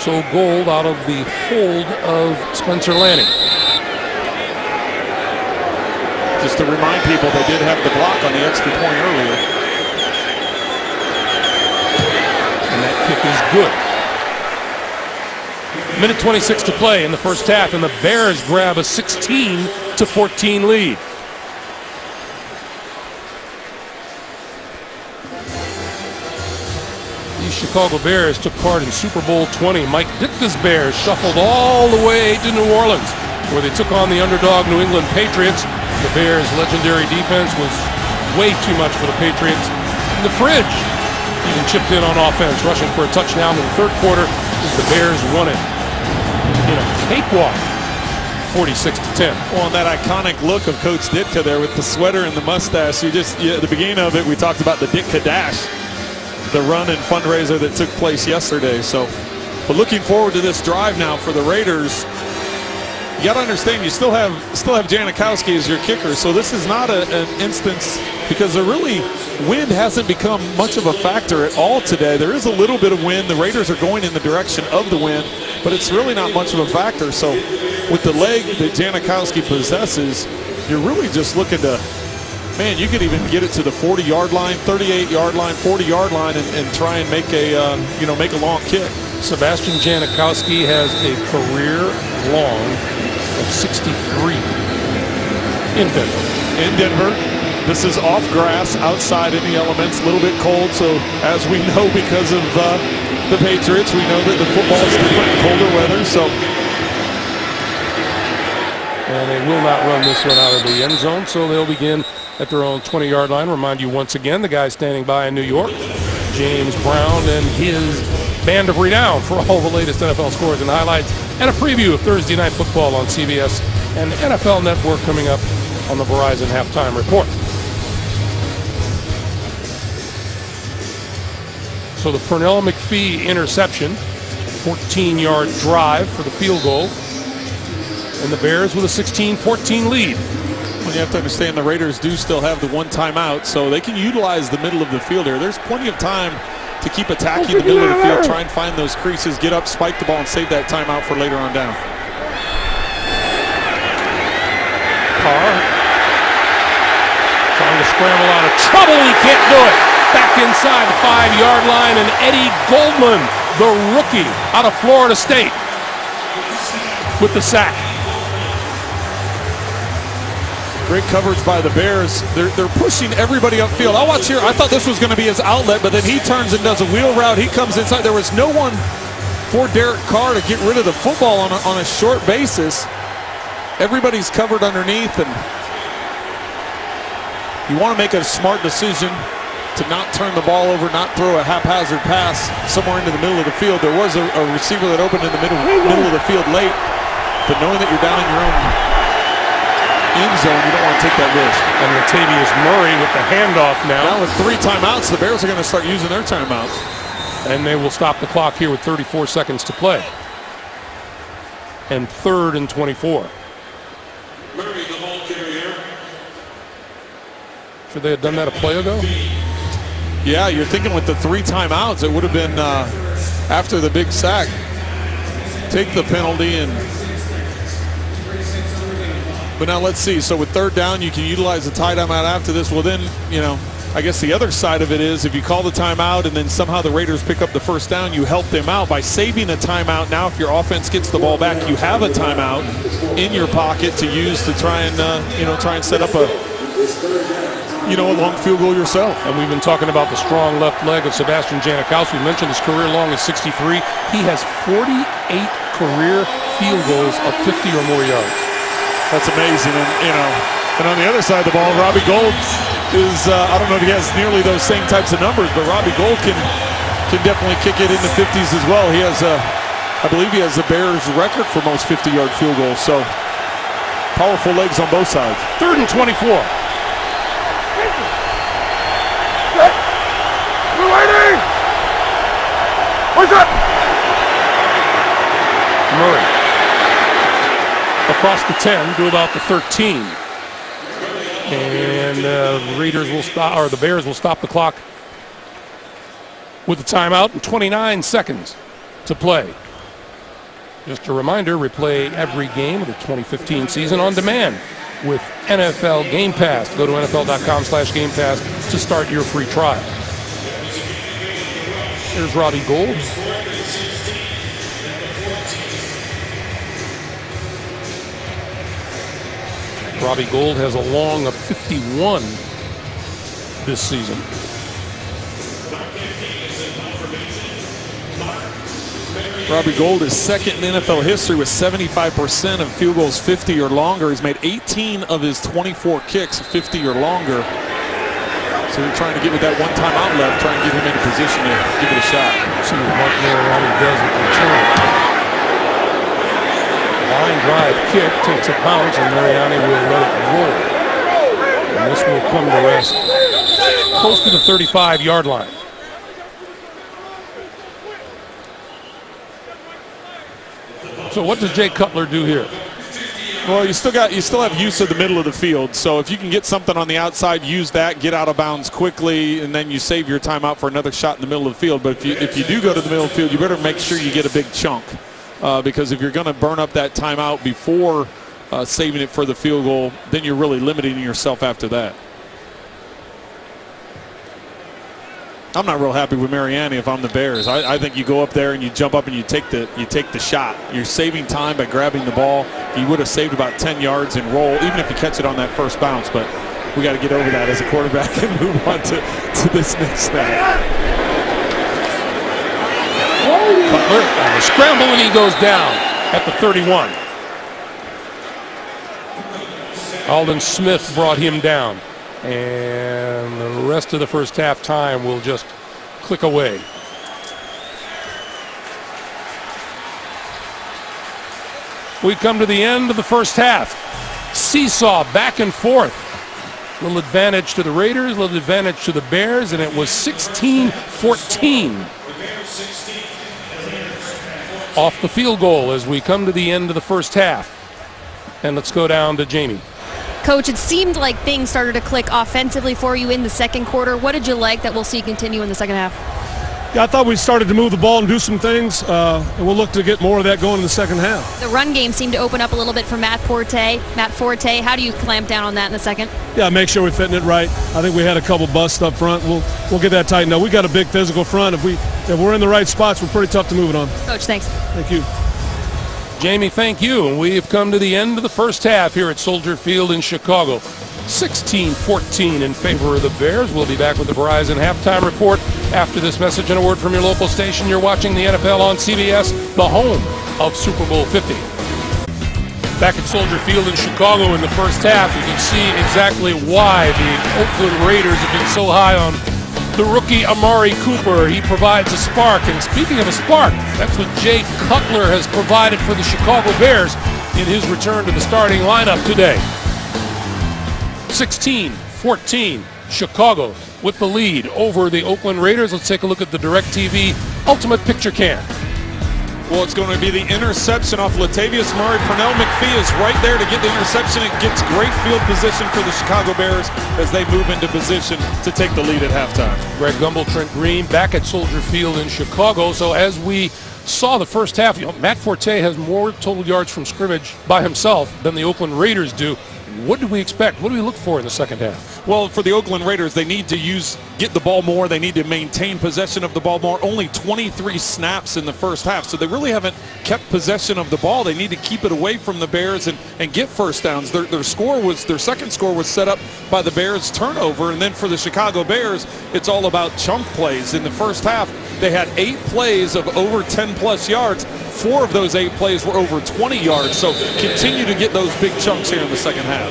So Gould out of the hold of Spencer Lanning. Just to remind people, they did have the block on the extra point earlier. And that kick is good. Minute 26 to play in the first half, and the Bears grab a 16-14 lead. These Chicago Bears took part in Super Bowl 20. Mike Ditka's Bears shuffled all the way to New Orleans, where they took on the underdog New England Patriots. The Bears' legendary defense was way too much for the Patriots. And the Fridge even chipped in on offense, rushing for a touchdown in the third quarter as the Bears won it in a cakewalk, 46-10. Well, and that iconic look of Coach Ditka there with the sweater and the mustache. At the beginning of it, we talked about the Ditka Dash, the run and fundraiser that took place yesterday. So, but looking forward to this drive now for the Raiders. You got to understand, you still have Janikowski as your kicker, so this is not an instance, because wind hasn't become much of a factor at all today. There is a little bit of wind. The Raiders are going in the direction of the wind, but it's really not much of a factor. So with the leg that Janikowski possesses, you're really just looking to, man, you could even get it to the 40-yard line, 38-yard line, 40-yard line, and try and make a make a long kick. Sebastian Janikowski has a career long of 63 in Denver. This is off grass, outside in the elements, a little bit cold. So as we know, because of the Patriots, we know that the football is different in colder weather. So, and they will not run this one out of the end zone, so they'll begin at their own 20-yard line. Remind you once again, the guy standing by in New York, James Brown, and his band of renown for all the latest NFL scores and highlights, and a preview of Thursday Night Football on CBS and NFL Network coming up on the Verizon Halftime Report. So the Pernell McPhee interception, 14-yard drive for the field goal, and the Bears with a 16-14 lead. Well, you have to understand the Raiders do still have the one timeout, so they can utilize the middle of the field here. There's plenty of time to keep attacking the middle of the field, try and find those creases, get up, spike the ball, and save that timeout for later on down. Carr trying to scramble out of trouble. He can't do it. Back inside the 5-yard line, and Eddie Goldman, the rookie out of Florida State, with the sack. Great coverage by the Bears. They're pushing everybody upfield. I'll watch here. I thought this was going to be his outlet, but then he turns and does a wheel route. He comes inside. There was no one for Derek Carr to get rid of the football on a short basis. Everybody's covered underneath, and you want to make a smart decision to not turn the ball over, not throw a haphazard pass somewhere into the middle of the field. There was a receiver that opened in the middle of the field late, but knowing that you're down in your own end zone, you don't want to take that risk. And Latavius Murray with the handoff now. Now with 3 timeouts, the Bears are going to start using their timeouts. And they will stop the clock here with 34 seconds to play. And 3rd and 24. Murray, the ball carrier. Should they have done that a play ago? Yeah, you're thinking with the 3 timeouts, it would have been after the big sack. Take the penalty and... But now let's see. So with 3rd down, you can utilize the timeout after this. Well, then, you know, I guess the other side of it is if you call the timeout and then somehow the Raiders pick up the 1st down, you help them out by saving a timeout. Now, if your offense gets the ball back, you have a timeout in your pocket to use to try and try and set up a long field goal yourself. And we've been talking about the strong left leg of Sebastian Janikowski. We mentioned his career long is 63. He has 48 career field goals of 50 or more yards. That's amazing. And on the other side of the ball, Robbie Gould is, I don't know if he has nearly those same types of numbers, but Robbie Gould can definitely kick it in the 50s as well. He has, I believe he has the Bears record for most 50-yard field goals. So powerful legs on both sides. 3rd and 24. We're waiting! What's up? Murray across the 10 to about the 13. And the Raiders will stop, or the Bears will stop the clock with the timeout and 29 seconds to play. Just a reminder, replay every game of the 2015 season on demand with NFL Game Pass. Go to NFL.com/Game Pass to start your free trial. Here's Robbie Gould. Robbie Gould has a long of 51 this season. Robbie Gould is 2nd in NFL history with 75% of field goals 50 or longer. He's made 18 of his 24 kicks 50 or longer. So they're trying to get with that 1 timeout left, trying to get him in a position to give it a shot. See what Mark Mariani does with the return. Line drive kick takes a bounce, and Mariani will let it roll. And this will come to rest close to the 35-yard line. So what does Jay Cutler do here? Well, you still have use of the middle of the field. So if you can get something on the outside, use that, get out of bounds quickly, and then you save your timeout for another shot in the middle of the field. But if you do go to the middle of the field, you better make sure you get a big chunk. Because if you're going to burn up that timeout before saving it for the field goal, then you're really limiting yourself after that. I'm not real happy with Mariani if I'm the Bears. I think you go up there and you jump up and you take the shot. You're saving time by grabbing the ball. You would have saved about 10 yards and roll, even if you catch it on that first bounce. But we got to get over that as a quarterback and move on to this next snap. Cutler on the scramble, and he goes down at the 31. Aldon Smith brought him down. And the rest of the first half time will just click away. We come to the end of the first half. Seesaw back and forth. Little advantage to the Raiders, little advantage to the Bears, and it was 16-14. Off the field goal as we come to the end of the first half. And let's go down to Jamie. Coach, it seemed like things started to click offensively for you in the second quarter. What did you like that we'll see continue in the second half? Yeah, I thought we started to move the ball and do some things, and we'll look to get more of that going in the second half. The run game seemed to open up a little bit for Matt Forte. How do you clamp down on that in the second? Yeah, make sure we're fitting it right. I think we had a couple busts up front. We'll get that tightened up. We got a big physical front. If we're in the right spots, we're pretty tough to move it on. Coach, thanks. Thank you. Jamie, thank you. And we have come to the end of the first half here at Soldier Field in Chicago. 16-14 in favor of the Bears. We'll be back with the Verizon halftime report after this message and a word from your local station. You're watching the NFL on CBS, the home of Super Bowl 50. Back at Soldier Field in Chicago in the first half, you can see exactly why the Oakland Raiders have been so high on the rookie Amari Cooper. He provides a spark. And speaking of a spark, that's what Jay Cutler has provided for the Chicago Bears in his return to the starting lineup today. 16-14, Chicago with the lead over the Oakland Raiders. Let's take a look at the DirecTV Ultimate Picture Cam. Well, it's going to be the interception off Latavius Murray. Pernell McPhee is right there to get the interception. It gets great field position for the Chicago Bears as they move into position to take the lead at halftime. Greg Gumbel, Trent Green back at Soldier Field in Chicago. So as we saw the first half, Matt Forte has more total yards from scrimmage by himself than the Oakland Raiders do. What do we expect? What do we look for in the second half? Well, for the Oakland Raiders, they need to get the ball more. They need to maintain possession of the ball more. Only 23 snaps in the first half, so they really haven't kept possession of the ball. They need to keep it away from the Bears and get first downs. Their second score was set up by the Bears' turnover, and then for the Chicago Bears, it's all about chunk plays. In the first half, they had 8 plays of over 10-plus yards. 4 of those 8 plays were over 20 yards, so continue to get those big chunks here in the second half.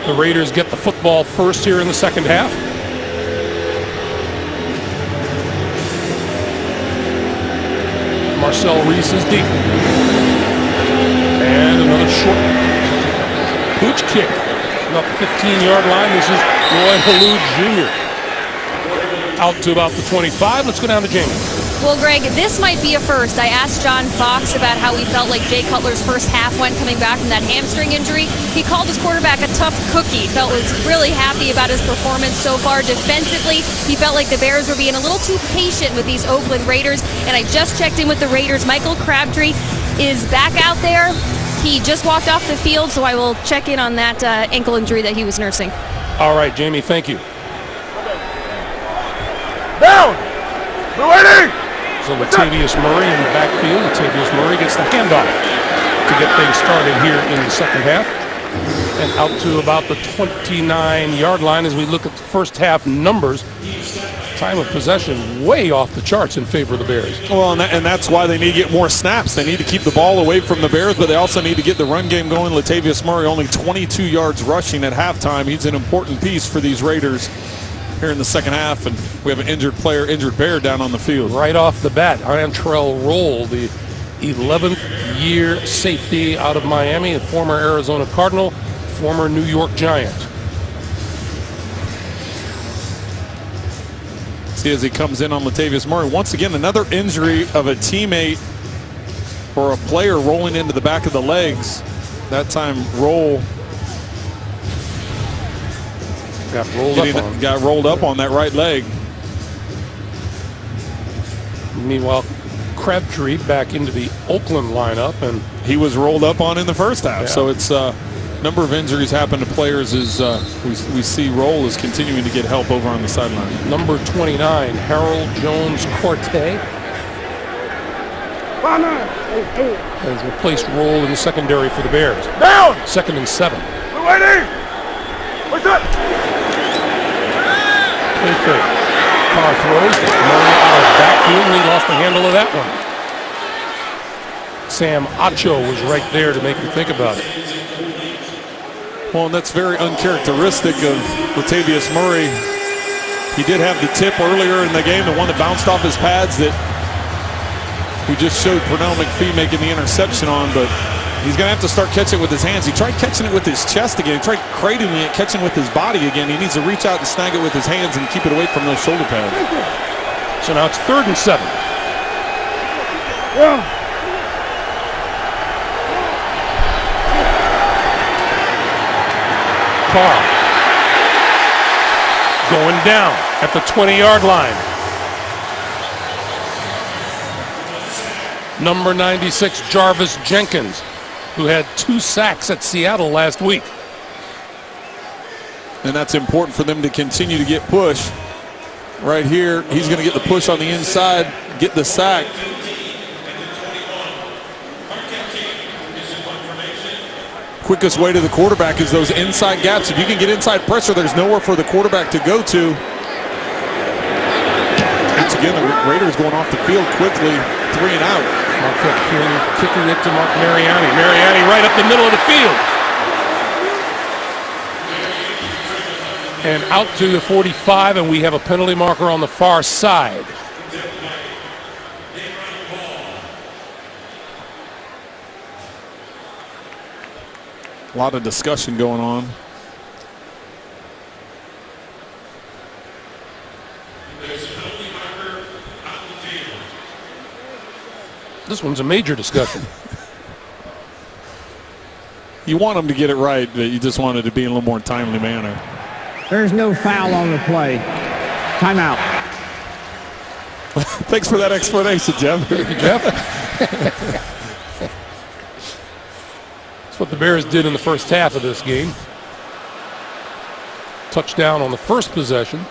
The Raiders get the football first here in the second half. Marcel Reese is deep. And another short pooch kick. About the 15-yard line. This is Roy Halou Jr. Out to about the 25. Let's go down to Jamie. Well, Greg, this might be a first. I asked John Fox about how he felt like Jay Cutler's first half went coming back from that hamstring injury. He called his quarterback a tough cookie. Felt was really happy about his performance so far. Defensively, he felt like the Bears were being a little too patient with these Oakland Raiders. And I just checked in with the Raiders. Michael Crabtree is back out there. He just walked off the field, so I will check in on that ankle injury that he was nursing. All right, Jamie, thank you. Down! We're waiting! So Latavius Murray in the backfield. Latavius Murray gets the handoff to get things started here in the second half. And out to about the 29-yard line as we look at the first half numbers. Time of possession way off the charts in favor of the Bears. Well, and that's why they need to get more snaps. They need to keep the ball away from the Bears, but they also need to get the run game going. Latavius Murray only 22 yards rushing at halftime. He's an important piece for these Raiders here in the second half, and we have an injured Bear down on the field. Right off the bat, Antrell Roll, the 11th-year safety out of Miami, a former Arizona Cardinal, former New York Giant. See as he comes in on Latavius Murray. Once again, another injury of a teammate or a player rolling into the back of the legs. That time, Roll got rolled up on that right leg. Meanwhile, Crabtree back into the Oakland lineup, and he was rolled up on in the first half. Yeah. So it's number of injuries happen to players as we see Roll is continuing to get help over on the sideline. Number 29, Harold Jones-Corte, has replaced Roll in the secondary for the Bears. Down! 2nd and 7. We're waiting! What's up? Play fake. Carr throws. Murray out of backfield, and he lost the handle of that one. Sam Acho was right there to make you think about it. Well, and that's very uncharacteristic of Latavius Murray. He did have the tip earlier in the game, the one that bounced off his pads that we just showed Pernell McPhee making the interception on, but he's going to have to start catching it with his hands. He tried catching it with his chest again. He tried cradling it, catching with his body again. He needs to reach out and snag it with his hands and keep it away from those shoulder pads. So now it's 3rd and 7. Yeah. Carr going down at the 20-yard line. Number 96, Jarvis Jenkins, who had 2 sacks at Seattle last week. And that's important for them to continue to get push. Right here, he's going to get the push on the inside, get the sack. Quickest way to the quarterback is those inside gaps. If you can get inside pressure, there's nowhere for the quarterback to go to. Once again, the Raiders going off the field quickly, 3 and out. Marquette King kicking it to Mark Mariani. Mariani right up the middle of the field. and out to the 45, and we have a penalty marker on the far side. A lot of discussion going on. This one's a major discussion. You want them to get it right, but you just want it to be in a little more timely manner. There's no foul on the play. Timeout. Thanks for that explanation, Jeff. Thank you, Jeff. That's what the Bears did in the first half of this game. Touchdown on the first possession.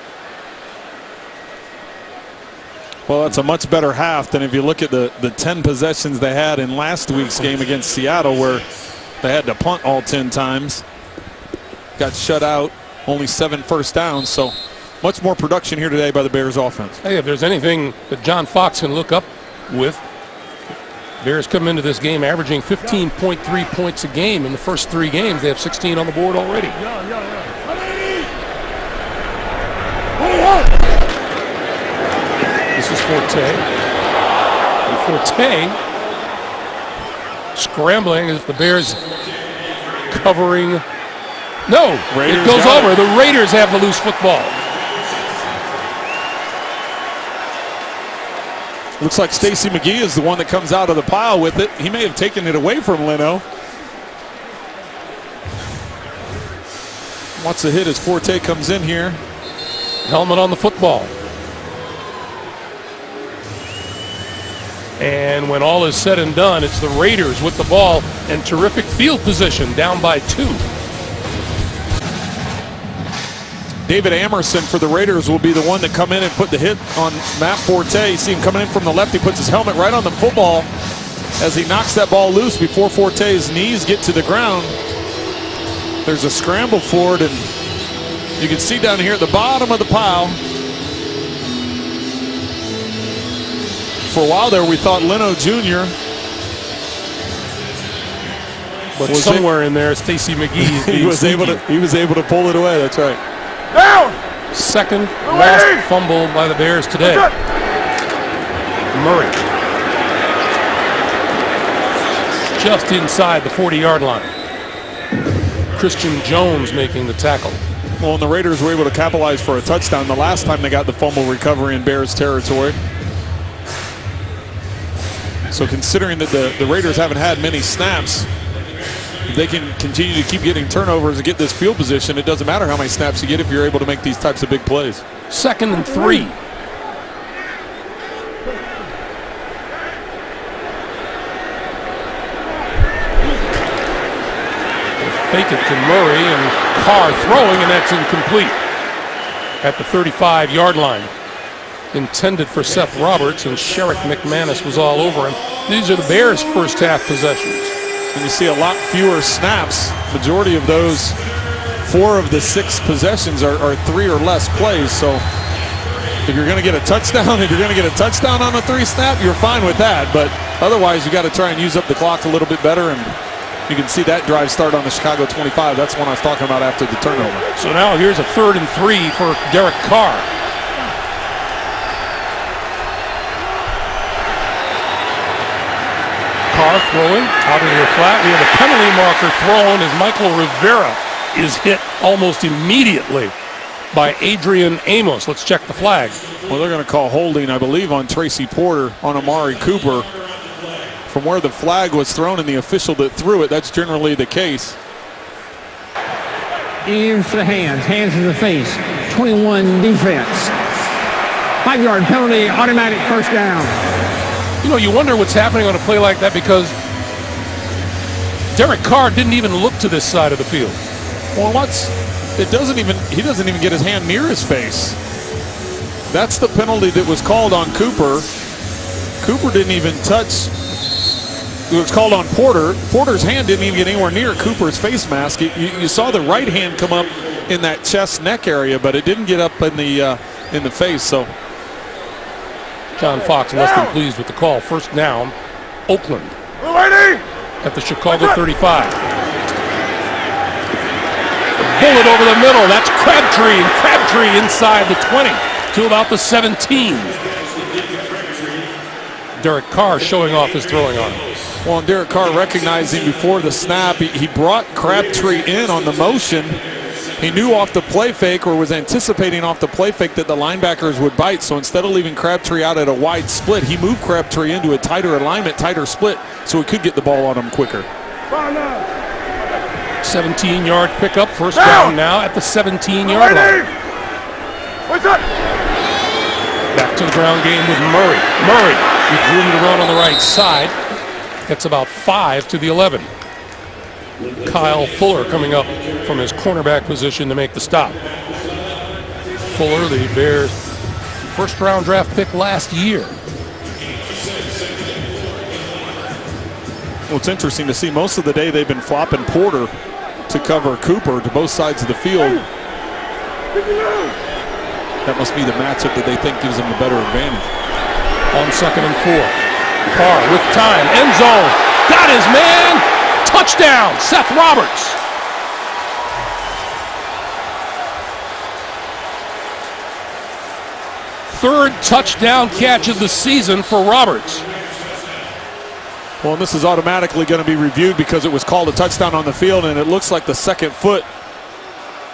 Well, that's a much better half than if you look at the 10 possessions they had in last week's game against Seattle, where they had to punt all 10 times. Got shut out, only 7 first downs, so much more production here today by the Bears offense. Hey, if there's anything that John Fox can look up with, Bears come into this game averaging 15.3 points a game in the first 3 games. They have 16 on the board already. This is Forte. And Forte scrambling as the Bears covering. No, Raiders it goes got over. it. The Raiders have the loose football. Looks like Stacy McGee is the one that comes out of the pile with it. He may have taken it away from Leno. Wants a hit as Forte comes in here. Helmet on the football. And when all is said and done, it's the Raiders with the ball and terrific field position, down by 2. David Amerson for the Raiders will be the one that come in and put the hit on Matt Forte. You see him coming in from the left. He puts his helmet right on the football as he knocks that ball loose before Forte's knees get to the ground. There's a scramble for it, and you can see down here at the bottom of the pile. For a while there, we thought Leno Jr. But somewhere in there, Stacy McGee is being he was able to pull it away. That's right. Down! Second lost fumble by the Bears today. Murray. Just inside the 40-yard line. Christian Jones making the tackle. Well, and the Raiders were able to capitalize for a touchdown the last time they got the fumble recovery in Bears territory. So considering that the Raiders haven't had many snaps, if they can continue to keep getting turnovers and get this field position, it doesn't matter how many snaps you get if you're able to make these types of big plays. 2nd and 3. Fake it to Murray, and Carr throwing, and that's incomplete at the 35-yard line. Intended for Seth Roberts, and Sherrick McManus was all over him. These are the Bears' first half possessions. And you see a lot fewer snaps. Majority of those, 4 of the 6 possessions are 3 or less plays. So if you're going to get a touchdown, on a 3 snap, you're fine with that. But otherwise, you got to try and use up the clock a little bit better. And you can see that drive start on the Chicago 25. That's one I was talking about after the turnover. So now here's a 3rd and 3 for Derek Carr. Carr throwing out into the flat. We have a penalty marker thrown as Michael Rivera is hit almost immediately by Adrian Amos. Let's check the flag. Well, they're going to call holding, I believe, on Tracy Porter on Amari Cooper. From where the flag was thrown and the official that threw it, that's generally the case. Hands to the hands to the face. 21 defense. 5-yard penalty, automatic first down. You know, you wonder what's happening on a play like that because Derek Carr didn't even look to this side of the field. Well, he doesn't even get his hand near his face. That's the penalty that was called on Cooper. Cooper didn't even touch. It was called on Porter. Porter's hand didn't even get anywhere near Cooper's face mask. You saw the right hand come up in that chest neck area, but it didn't get up in the face. So John Fox less than pleased with the call. First down, Oakland at the Chicago 35. Bullet over the middle. That's Crabtree. And Crabtree inside the 20 to about the 17. Derek Carr showing off his throwing arm. Well, and Derek Carr recognizing before the snap, he brought Crabtree in on the motion. He knew off the play fake, or was anticipating off the play fake, that the linebackers would bite. So instead of leaving Crabtree out at a wide split, he moved Crabtree into a tighter alignment, tighter split, so he could get the ball on him quicker. 17-yard pickup, first down now at the 17-yard line. Back to the ground game with Murray. Murray with room to run on the right side. Gets about 5 to the 11. Kyle Fuller coming up from his cornerback position to make the stop. Fuller, the Bears' first-round draft pick last year. Well, it's interesting to see most of the day they've been flopping Porter to cover Cooper to both sides of the field. That must be the matchup that they think gives them a better advantage. On 2nd and 4. Carr with time. End zone. Got his man. Touchdown, Seth Roberts. Third touchdown catch of the season for Roberts. Well, and this is automatically going to be reviewed because it was called a touchdown on the field, and it looks like the second foot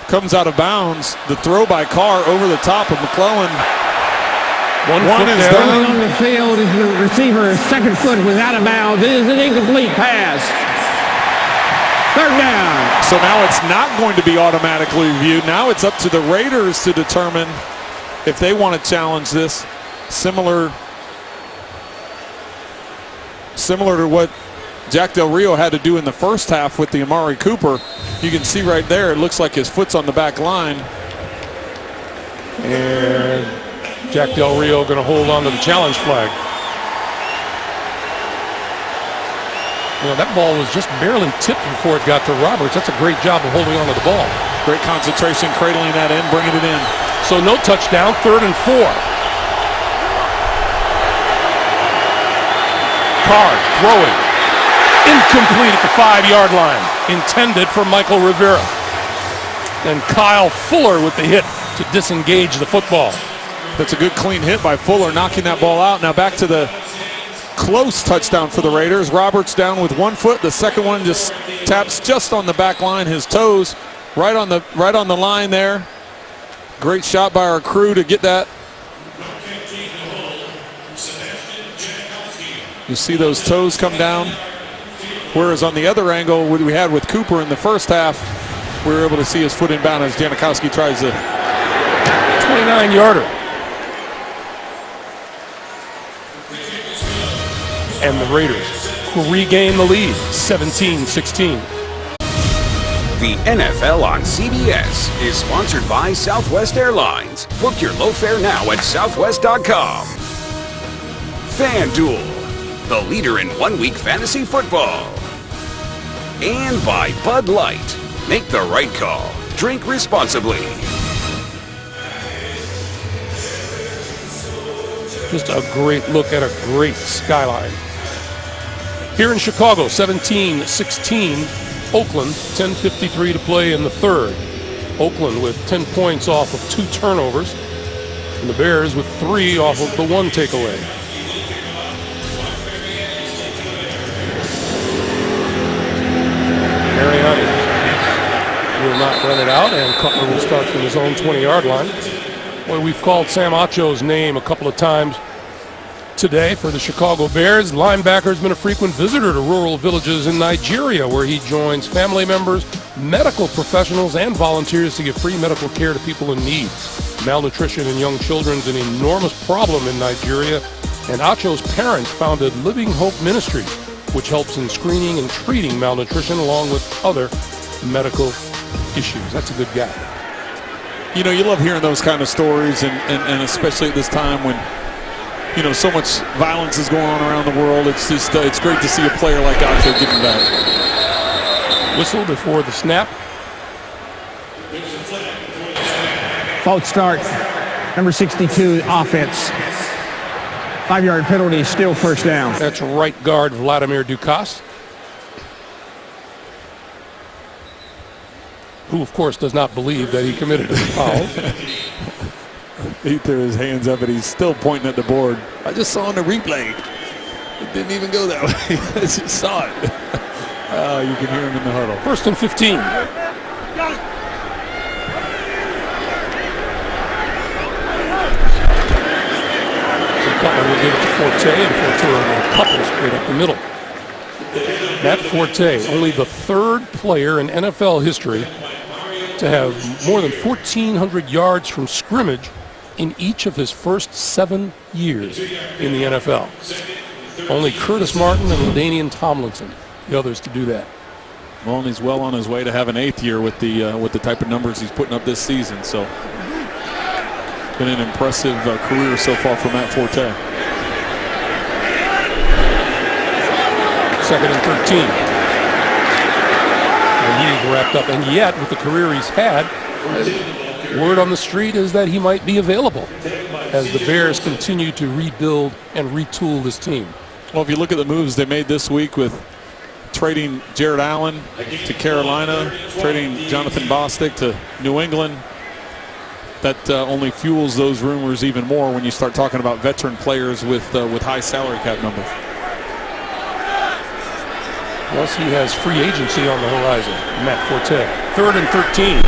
comes out of bounds. The throw by Carr over the top of McClellan. One is down. On the field is the receiver. Second foot was out of bounds. It is an incomplete pass. Third down. So now it's not going to be automatically reviewed. Now it's up to the Raiders to determine if they want to challenge this. Similar to what Jack Del Rio had to do in the first half with the Amari Cooper. You can see right there, it looks like his foot's on the back line. And Jack Del Rio going to hold on to the challenge flag. You know, that ball was just barely tipped before it got to Roberts. That's a great job of holding on to the ball. Great concentration, cradling that in, bringing it in. So no touchdown, 3rd and 4. Carr throwing. Incomplete at the 5-yard line. Intended for Michael Rivera. And Kyle Fuller with the hit to disengage the football. That's a good clean hit by Fuller, knocking that ball out. Now back to the close touchdown for the Raiders. Roberts down with 1 foot. The second one just taps just on the back line, his toes, right on the line there. Great shot by our crew to get that. You see those toes come down. Whereas on the other angle, what we had with Cooper in the first half, we were able to see his foot inbound as Janikowski tries to 29-yarder. And the Raiders regain the lead, 17-16. The NFL on CBS is sponsored by Southwest Airlines. Book your low fare now at southwest.com. FanDuel, the leader in one-week fantasy football. And by Bud Light. Make the right call. Drink responsibly. Just a great look at a great skyline. Here in Chicago, 17-16. Oakland, 10:53 to play in the third. Oakland with 10 points off of 2 turnovers. And the Bears with 3 off of the 1 takeaway. Mariani will not run it out, and Cutler will start from his own 20-yard line. Well, we've called Sam Acho's name a couple of times today for the Chicago Bears. Linebacker has been a frequent visitor to rural villages in Nigeria, where he joins family members, medical professionals, and volunteers to give free medical care to people in need. Malnutrition in young children is an enormous problem in Nigeria, and Acho's parents founded Living Hope Ministry, which helps in screening and treating malnutrition along with other medical issues. That's a good guy. You know, you love hearing those kind of stories, and especially at this time when, you know, so much violence is going on around the world. It's just it's great to see a player like Acho giving back. Whistle before the snap. False start. Number 62, offense. 5-yard penalty, still first down. That's right guard Vladimir Dukas, who who, of course, does not believe that he committed a foul. He threw his hands up, and he's still pointing at the board. I just saw on the replay. It didn't even go that way. I just saw it. You can hear him in the huddle. 1st and 15. Cutler will give it to Forte, and Forte will get a couple straight up the middle. Matt Forte, only the 3rd player in NFL history to have more than 1,400 yards from scrimmage in each of his first 7 years in the NFL. Only Curtis Martin and LaDainian Tomlinson, the others to do that. Well, and he's well on his way to have an 8th year with the type of numbers he's putting up this season. So, been an impressive career so far for Matt Forte. 2nd and 13. The league wrapped up, and yet with the career he's had, word on the street is that he might be available as the Bears continue to rebuild and retool this team. Well, if you look at the moves they made this week with trading Jared Allen to Carolina, trading Jonathan Bostic to New England, that only fuels those rumors even more when you start talking about veteran players with high salary cap numbers. Plus, he has free agency on the horizon. Matt Forte. 3rd and 13.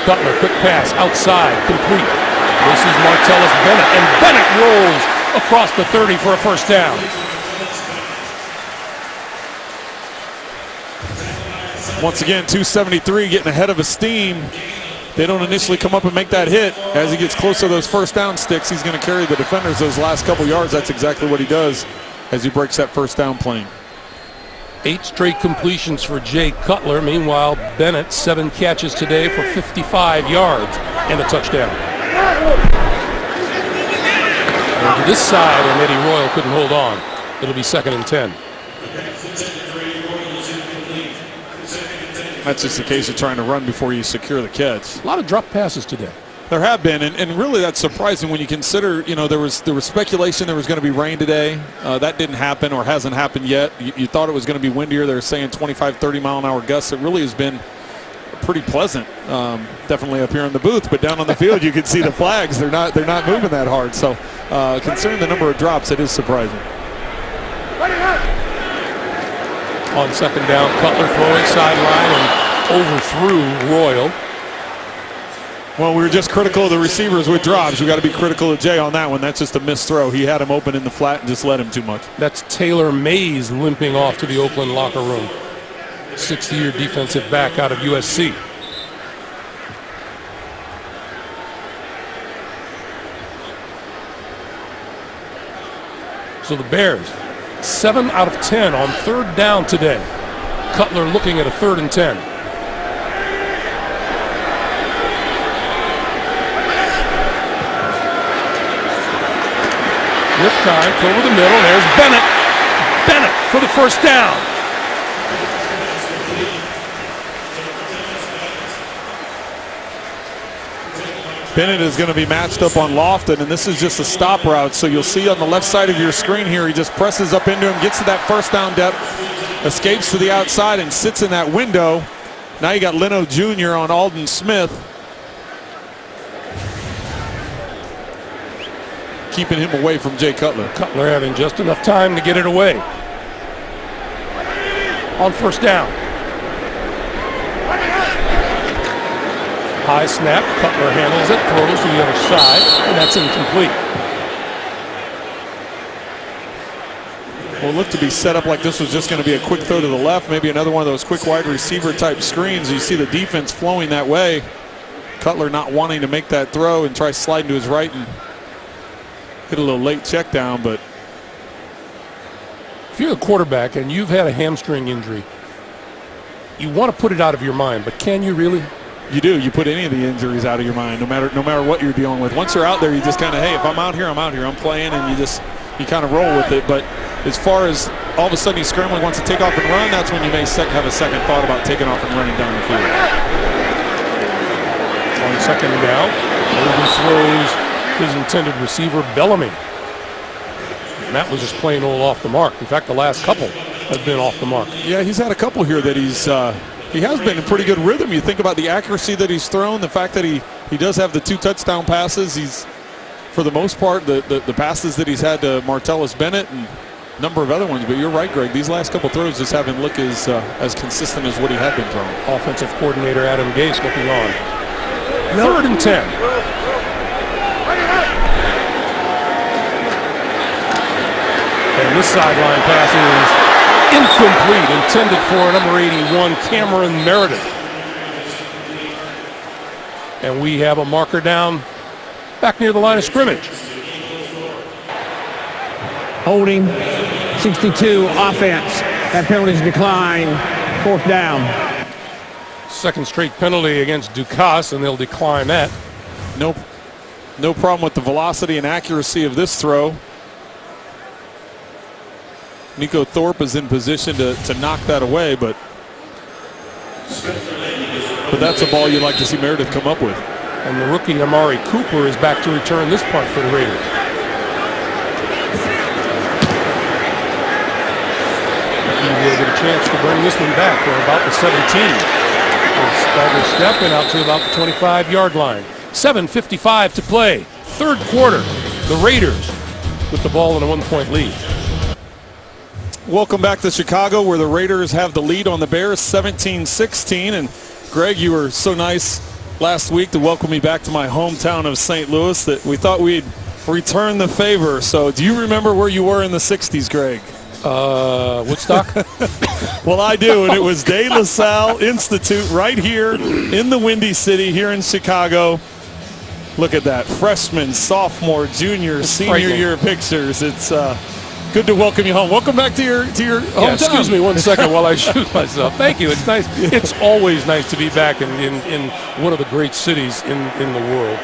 Cutler, quick pass outside, complete. This is Martellus Bennett, and Bennett rolls across the 30 for a first down. Once again, 273 getting ahead of his steam. They don't initially come up and make that hit. As he gets closer to those first down sticks, he's going to carry the defenders those last couple yards. That's exactly what he does as he breaks that first down plane. 8 straight completions for Jay Cutler. Meanwhile, Bennett, 7 catches today for 55 yards and a touchdown. And to this side, and Eddie Royal couldn't hold on. It'll be 2nd and 10. That's just a case of trying to run before you secure the catch. A lot of drop passes today. There have been, and really that's surprising when you consider, there was speculation there was going to be rain today. That didn't happen or hasn't happened yet. You thought it was going to be windier. They're saying 25, 30-mile-an-hour gusts. It really has been pretty pleasant, definitely up here in the booth. But down on the field, you can see the flags. They're not moving that hard. So considering the number of drops, it is surprising. On 2nd down, Cutler throwing sideline and overthrew Royal. Well, we were just critical of the receivers with drops. We got to be critical of Jay on that one. That's just a missed throw. He had him open in the flat and just let him too much. That's Taylor Mays limping off to the Oakland locker room. 60-year defensive back out of USC. So the Bears, 7 out of 10 on 3rd down today. Cutler looking at a 3rd and 10. This time, over the middle, there's Bennett. Bennett for the first down. Bennett is going to be matched up on Lofton, and this is just a stop route. So you'll see on the left side of your screen here, he just presses up into him, gets to that first down depth, escapes to the outside, and sits in that window. Now you got Leno Jr. on Alden Smith, keeping him away from Jay Cutler. Cutler having just enough time to get it away. On first down. High snap, Cutler handles it, throws to the other side, and that's incomplete. Well, it looked to be set up like this was just going to be a quick throw to the left, maybe another one of those quick wide receiver type screens. You see the defense flowing that way. Cutler not wanting to make that throw and try sliding to his right and hit a little late check down, but if you're a quarterback and you've had a hamstring injury, you want to put it out of your mind, but can you really? You do. You put any of the injuries out of your mind, no matter what you're dealing with. Once you're out there, you just kind of, hey, if I'm out here, I'm out here. I'm playing, and you kind of roll with it. But as far as all of a sudden he's scrambling, wants to take off and run, that's when you may have a second thought about taking off and running down the field. On 2nd down, overthrows his intended receiver, Bellamy. And that was just plain old off the mark. In fact, the last couple have been off the mark. Yeah, he's had a couple here that he's He has been in pretty good rhythm. You think about the accuracy that he's thrown, the fact that he does have the 2 touchdown passes. He's, for the most part, the passes that he's had to Martellus Bennett and a number of other ones. But you're right, Greg. These last couple throws just haven't looked as consistent as what he had been throwing. Offensive coordinator Adam Gase looking on. 3rd and 10. And this sideline pass is incomplete, intended for number 81, Cameron Meredith. And we have a marker down back near the line of scrimmage. Holding, 62 offense. That penalty's declined. 4th down. Second straight penalty against Ducasse, and they'll decline that. No problem with the velocity and accuracy of this throw. Nico Thorpe is in position to knock that away, but that's a ball you'd like to see Meredith come up with. And the rookie Amari Cooper is back to return this punt for the Raiders. He will get a chance to bring this one back. We're about the 17. Stagger step and out to about the 25-yard line. 7:55 to play. 3rd quarter. The Raiders with the ball in a 1-point lead. Welcome back to Chicago, where the Raiders have the lead on the Bears, 17-16. And Greg, you were so nice last week to welcome me back to my hometown of St. Louis that we thought we'd return the favor. So do you remember where you were in the 60s, Greg? Woodstock? Well, I do, and it was De La Salle Institute right here in the Windy City here in Chicago. Look at that. Freshman, sophomore, junior, senior year pictures. It's good to welcome you home. Welcome back to your hometown. Yeah, excuse me 1 second while I shoot myself. Thank you. It's nice. It's always nice to be back in one of the great cities in the world.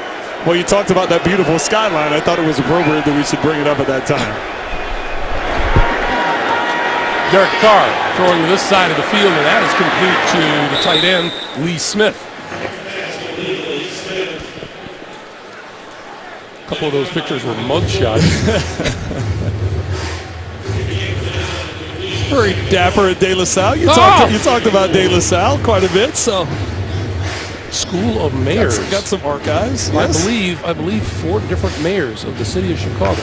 Well, you talked about that beautiful skyline. I thought it was appropriate that we should bring it up at that time. Derek Carr throwing to this side of the field, and that is complete to the tight end, Lee Smith. A couple of those pictures were mug shots. Very dapper at De La Salle. You talked about De La Salle quite a bit, so. School of Mayors. Got some archives. Yes. I believe 4 different mayors of the city of Chicago.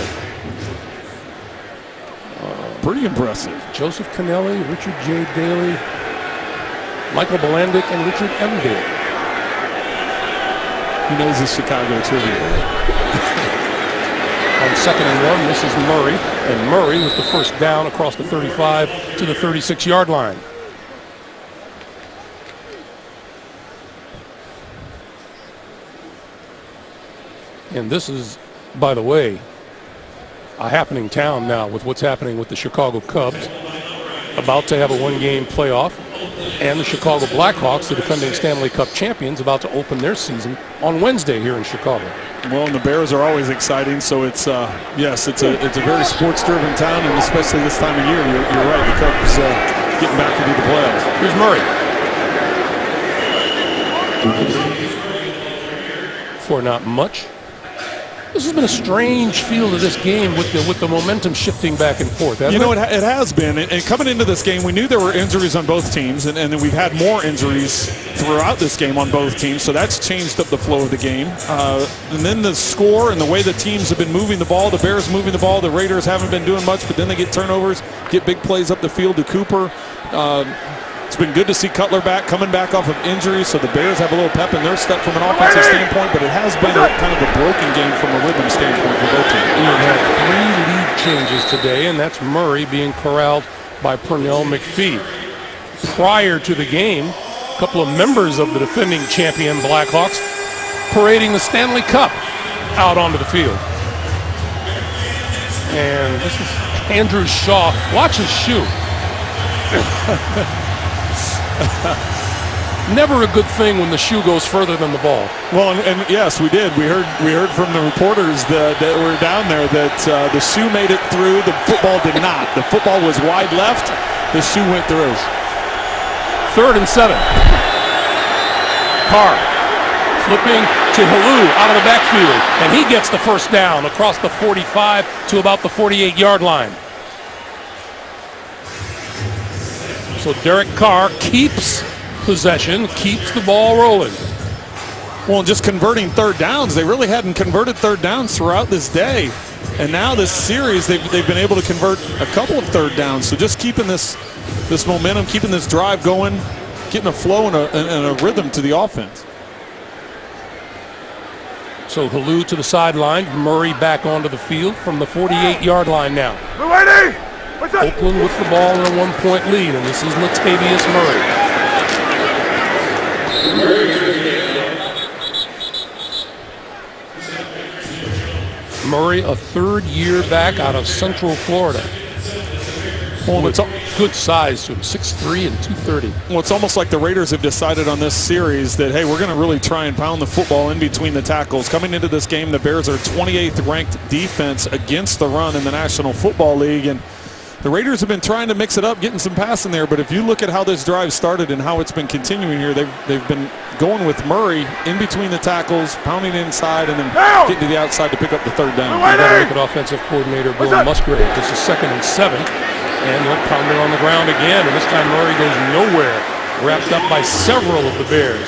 Pretty impressive. Joseph Kennelly, Richard J. Daley, Michael Balandic, and Richard M. Daley. He knows his Chicago trivia. On 2nd and 1, this is Murray. And Murray with the first down across the 35 to the 36-yard line. And this is, by the way, a happening town now with what's happening with the Chicago Cubs. About to have a 1-game playoff. And the Chicago Blackhawks, the defending Stanley Cup champions, about to open their season on Wednesday here in Chicago. Well, and the Bears are always exciting, so it's yes, it's a very sports-driven town, and especially this time of year, you're right. The Cubs getting back into the playoffs. Here's Murray. For not much. This has been a strange feel to this game with the momentum shifting back and forth, hasn't it? It has been. And coming into this game, we knew there were injuries on both teams, and then we've had more injuries throughout this game on both teams, so that's changed up the flow of the game. And then the score and the way the teams have been moving the ball, the Bears moving the ball, the Raiders haven't been doing much, but then they get turnovers, get big plays up the field to Cooper. It's been good to see Cutler coming back off of injury, so the Bears have a little pep in their step from an offensive standpoint, but it has been kind of a broken game from a rhythm standpoint for both teams. We have had 3 lead changes today, and that's Murray being corralled by Pernell McPhee. Prior to the game, a couple of members of the defending champion Blackhawks parading the Stanley Cup out onto the field. And this is Andrew Shaw. Watch his shoe. Never a good thing when the shoe goes further than the ball. Well, and yes, we did. We heard from the reporters that were down there that the shoe made it through. The football did not. The football was wide left. The shoe went through. 3rd and 7. Carr flipping to Halou out of the backfield, and he gets the first down across the 45 to about the 48-yard line. So Derek Carr keeps possession, keeps the ball rolling. Well, just converting third downs. They really hadn't converted third downs throughout this day. And now this series, they've been able to convert a couple of third downs. So just keeping this momentum, keeping this drive going, getting a flow and a rhythm to the offense. So Halou to the sideline, Murray back onto the field from the 48-yard line now. Oakland with the ball in a 1-point lead, and this is Latavius Murray. Murray, a third-year back out of Central Florida. Well, it's good size to him, 6'3" and 230. Well, it's almost like the Raiders have decided on this series that, hey, we're going to really try and pound the football in between the tackles. Coming into this game, the Bears are 28th ranked defense against the run in the National Football League, and the Raiders have been trying to mix it up, getting some passing there. But if you look at how this drive started and how it's been continuing here, they've been going with Murray in between the tackles, pounding inside, and then getting to the outside to pick up the third down. You got to look at offensive coordinator Bill Musgrave. This is 2nd and 7. And they'll pound it on the ground again, and this time Murray goes nowhere, wrapped up by several of the Bears.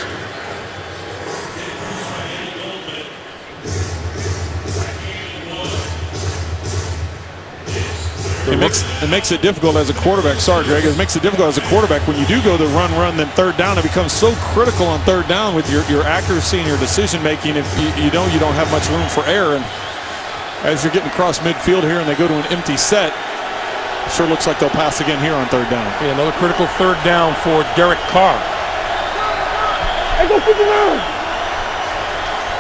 It makes it difficult as a quarterback. Sorry, Greg. It makes it difficult as a quarterback when you do go the run, then third down. It becomes so critical on third down with your accuracy and your decision making. If you don't have much room for error, and as you're getting across midfield here, and they go to an empty set. Sure looks like they'll pass again here on third down. Yeah, another critical third down for Derek Carr.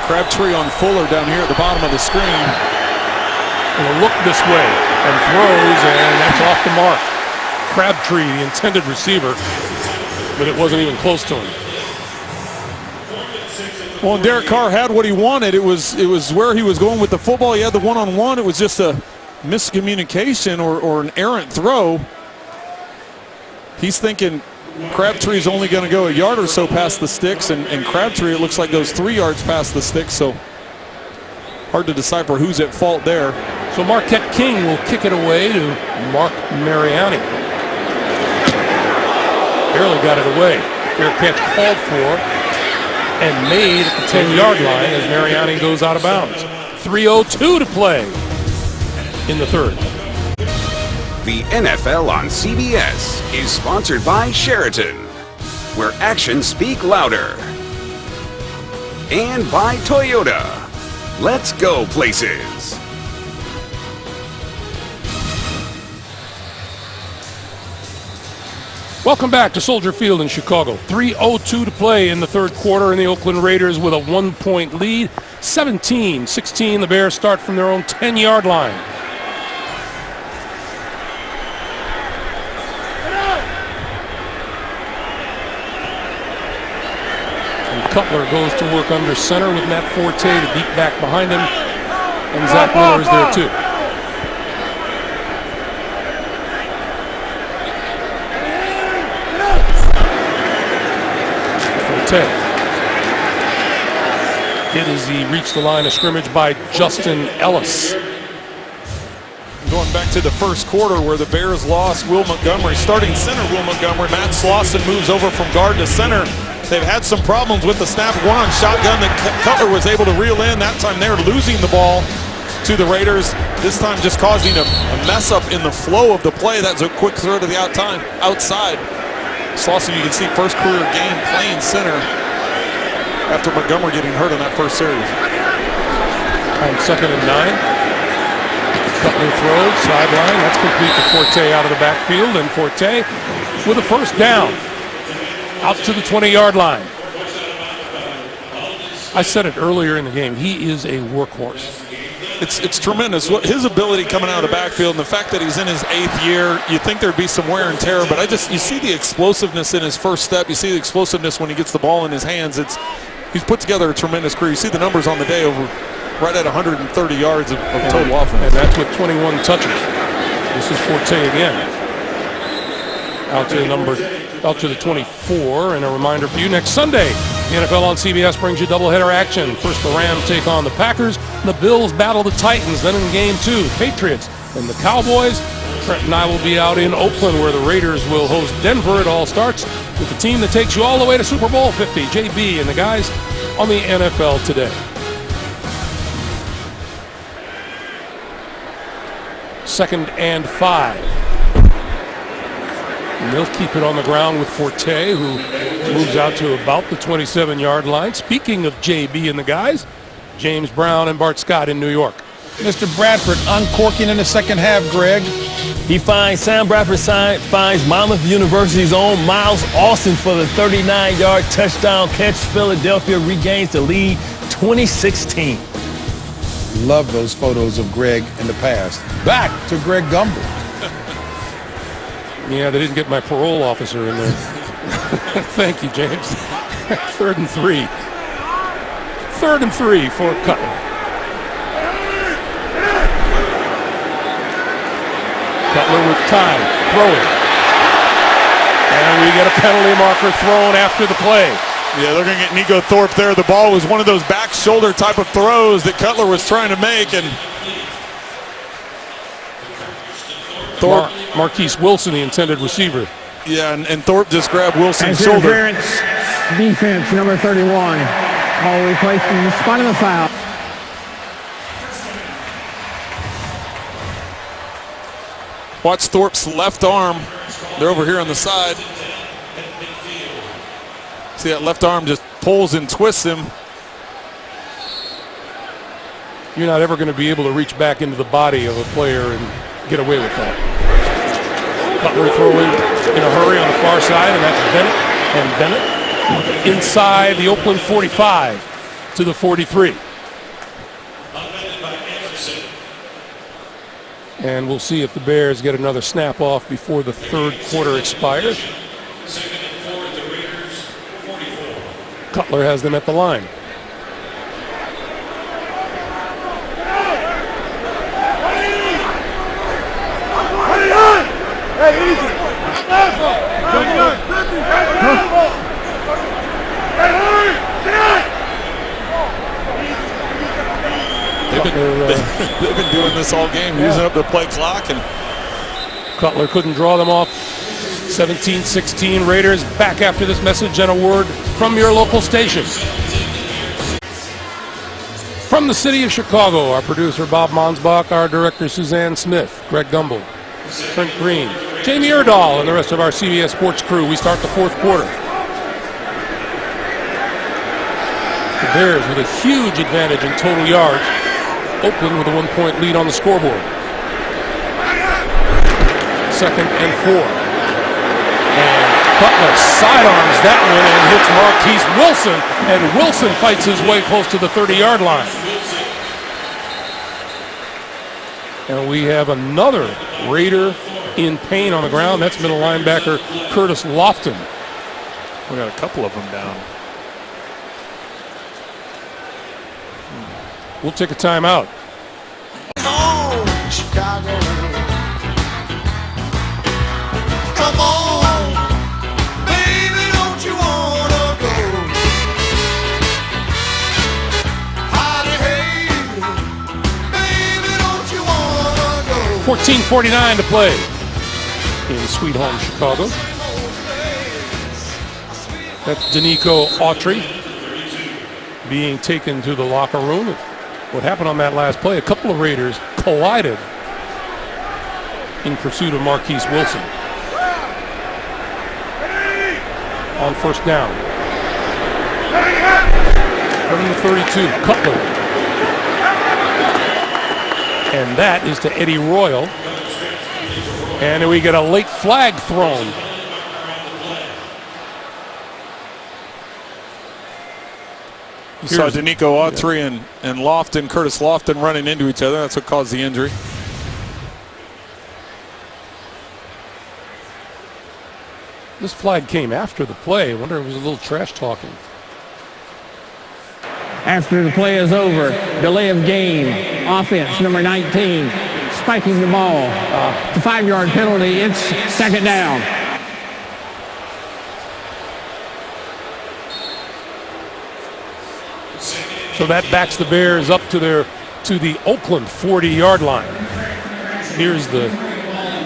Crabtree on Fuller down here at the bottom of the screen. And a look this way and throws, and that's off the mark. Crabtree, the intended receiver, but it wasn't even close to him. Well, and Derek Carr had what he wanted. It was where he was going with the football. He had the one-on-one. It was just a miscommunication or an errant throw. He's thinking Crabtree's only going to go a yard or so past the sticks, and Crabtree, it looks like, goes 3 yards past the sticks, so hard to decipher who's at fault there. So Marquette King will kick it away to Mark Mariani. Barely got it away. Fair catch called for and made at the 10-yard line as Mariani goes out of bounds. 3:02 to play in the third. The NFL on CBS is sponsored by Sheraton, where actions speak louder. And by Toyota. Let's go places. Welcome back to Soldier Field in Chicago. 3:02 to play in the third quarter, and the Oakland Raiders with a 1-point lead. 17-16, the Bears start from their own 10-yard line. Cutler goes to work under center with Matt Forte, the deep back behind him, and Zach Miller is there too. Forte hit as he reached the line of scrimmage by Justin Ellis. Going back to the first quarter where the Bears lost Will Montgomery, starting center Will Montgomery. Matt Slauson moves over from guard to center. They've had some problems with the snap. One on shotgun that Cutler was able to reel in. That time they're losing the ball to the Raiders. This time just causing a mess up in the flow of the play. That's a quick throw to the outside. Slauson, you can see, first career game playing center after Montgomery getting hurt in that first series. On 2nd and 9. Cutler throws, sideline. That's complete to Forte out of the backfield, and Forte with a first down. Out to the 20-yard line. I said it earlier in the game. He is a workhorse. It's tremendous. His ability coming out of the backfield, and the fact that he's in his 8th year, you'd think there'd be some wear and tear, but you see the explosiveness in his first step. You see the explosiveness when he gets the ball in his hands. He's put together a tremendous career. You see the numbers on the day right at 130 yards of total offense. And that's with 21 touches. This is Forte again. Out to the 24, and a reminder for you, next Sunday, the NFL on CBS brings you doubleheader action. First, the Rams take on the Packers, and the Bills battle the Titans. Then in game 2, Patriots and the Cowboys. Trent and I will be out in Oakland, where the Raiders will host Denver. It all starts with the team that takes you all the way to Super Bowl 50. JB and the guys on the NFL Today. Second and 5. And they'll keep it on the ground with Forte, who moves out to about the 27-yard line. Speaking of JB and the guys, James Brown and Bart Scott in New York. Mr. Bradford uncorking in the second half, Greg. He finds Sam Bradford finds Monmouth University's own Miles Austin for the 39-yard touchdown catch. Philadelphia regains the lead 2016. Love those photos of Greg in the past. Back to Greg Gumbel. Yeah, they didn't get my parole officer in there. Thank you, James. 3rd and 3. 3rd and 3 for Cutler. Cutler with time, throwing. And we get a penalty marker thrown after the play. Yeah, they're going to get Nico Thorpe there. The ball was one of those back shoulder type of throws that Cutler was trying to make, and Thorpe, Marquise Wilson, the intended receiver. Yeah, and Thorpe just grabbed Wilson's shoulder. Interference, defense, number 31. Ball replaced in the spot of the foul. Watch Thorpe's left arm. They're over here on the side. See that left arm just pulls and twists him. You're not ever going to be able to reach back into the body of a player and get away with that. Cutler throwing in a hurry on the far side, and that's Bennett. And Bennett inside the Oakland 45 to the 43. And we'll see if the Bears get another snap off before the third quarter expires. Cutler has them at the line. They've been doing this all game, using up the play clock, and Cutler couldn't draw them off. 17-16 Raiders. Back after this message and a word from your local station. From the city of Chicago, our producer Bob Monsbach, our director Suzanne Smith, Greg Gumbel, Trent Green, Jamie Erdahl, and the rest of our CBS Sports crew. We start the fourth quarter. The Bears with a huge advantage in total yards. Oakland with a 1-point lead on the scoreboard. 2nd and 4. And Cutler sidearms that one and hits Marquise Wilson. And Wilson fights his way close to the 30-yard line. And we have another Raider in pain on the ground. That's middle linebacker Curtis Lofton. we got a couple of them down. We'll take a timeout. Come on, Chicago. Come on, baby, don't you wanna go? Howdy, hey, baby, don't you wanna go? 14:49 to play in Sweet Home Chicago. That's Danico Autry being taken to the locker room. What happened on that last play? A couple of Raiders collided in pursuit of Marquise Wilson. On first down. From the 32, Cutler. And that is to Eddie Royal. And we get a late flag thrown. You saw Danico Autry and Lofton, Curtis Lofton running into each other. That's what caused the injury. This flag came after the play. I wonder if it was a little trash talking. After the play is over, delay of game, offense, number 19, spiking the ball. The 5-yard penalty, it's second down. So that backs the Bears up to the Oakland 40-yard line. Here's the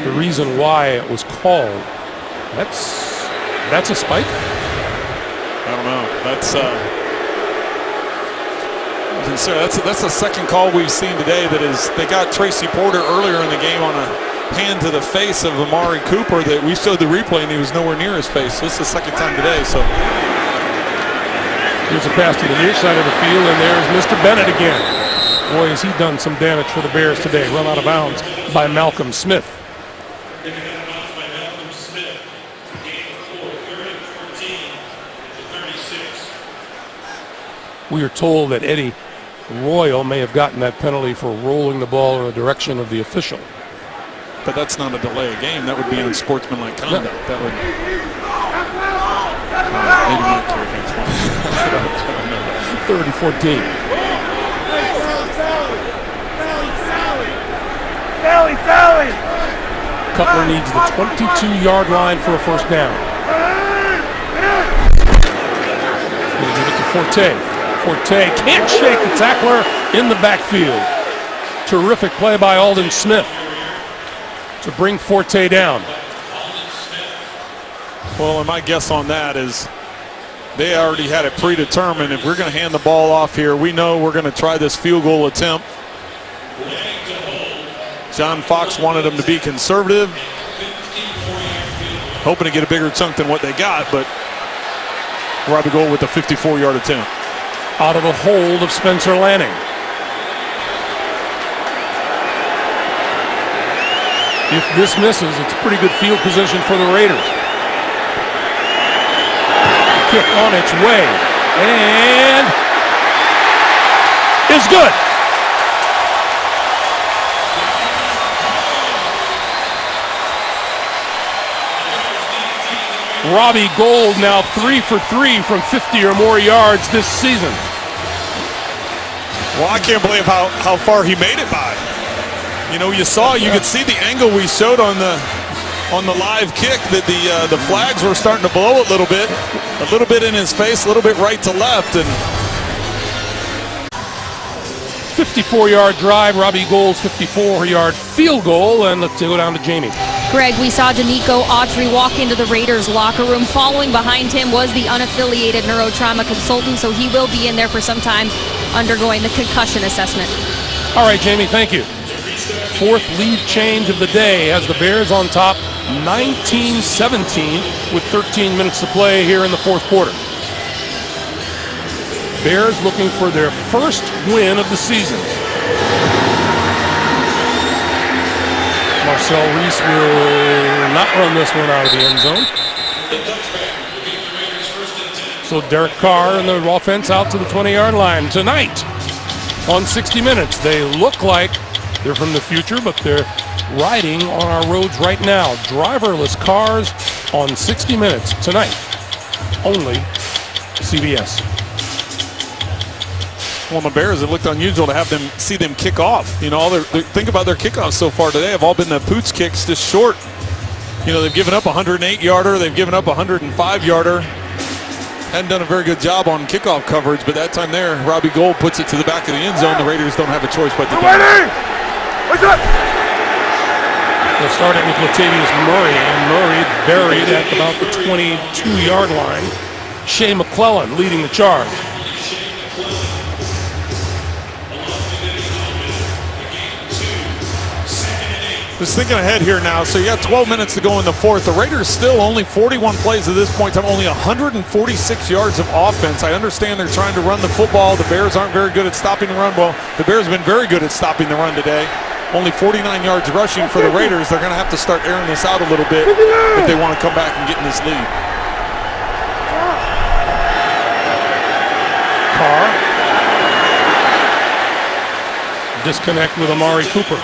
the reason why it was called. That's a spike? I don't know. That's the second call we've seen today. They got Tracy Porter earlier in the game on a hand to the face of Amari Cooper that we showed the replay and he was nowhere near his face. So this is the second time today. So here's a pass to the near side of the field, and there's Mr. Bennett again. Boy, has he done some damage for the Bears today. Run out of bounds by Malcolm Smith. We are told that Eddie Royal may have gotten that penalty for rolling the ball in the direction of the official. But that's not a delay of game. That would be unsportsmanlike conduct. No. That would maybe not 30-14. Cutler needs the 22-yard line for a first down. He'll give it to Forte. Forte can't shake the tackler in the backfield. Terrific play by Aldon Smith to bring Forte down. Well, and my guess on that is they already had it predetermined. If we're going to hand the ball off here, we know we're going to try this field goal attempt. John Fox wanted them to be conservative, hoping to get a bigger chunk than what they got, but Robbie Gould with the 54-yard attempt. Out of the hold of Spencer Lanning. If this misses, it's pretty good field position for the Raiders. Kick on its way, and is good. Robbie Gould now 3 for 3 from 50 or more yards this season. Well, I can't believe how far he made it by. You know, you could see the angle we showed on the live kick that the flags were starting to blow a little bit in his face, a little bit right to left, and 54-yard drive, Robbie Gould's 54-yard field goal, and let's go down to Jamie. Greg, we saw Danico Autry walk into the Raiders locker room. Following behind him was the unaffiliated neurotrauma consultant, so he will be in there for some time undergoing the concussion assessment. All right, Jamie, thank you. Fourth lead change of the day has the Bears on top 19-17 with 13 minutes to play here in the fourth quarter. Bears looking for their first win of the season. Marcel Reese will not run this one out of the end zone. So Derek Carr and the offense out to the 20-yard line. Tonight on 60 Minutes, they look like they're from the future, but they're riding on our roads right now. Driverless cars on 60 Minutes tonight. Only CBS. Well, the Bears, it looked unusual to see them kick off. You know, think about their kickoffs so far today have all been the pooch kicks just short. You know, they've given up a 108-yarder. They've given up a 105-yarder. Hadn't done a very good job on kickoff coverage, but that time there, Robbie Gould puts it to the back of the end zone. The Raiders don't have a choice but to go. They'll start it with Latavius Murray, and Murray buried at about the 22-yard line. Shea McClellan leading the charge. Just thinking ahead here now, so you got 12 minutes to go in the fourth. The Raiders still only 41 plays at this point in time, only 146 yards of offense. I understand they're trying to run the football. The Bears aren't very good at stopping the run. Well, the Bears have been very good at stopping the run today. Only 49 yards rushing for the Raiders. They're going to have to start airing this out a little bit if they want to come back and get in this lead. Carr. Disconnect with Amari Cooper.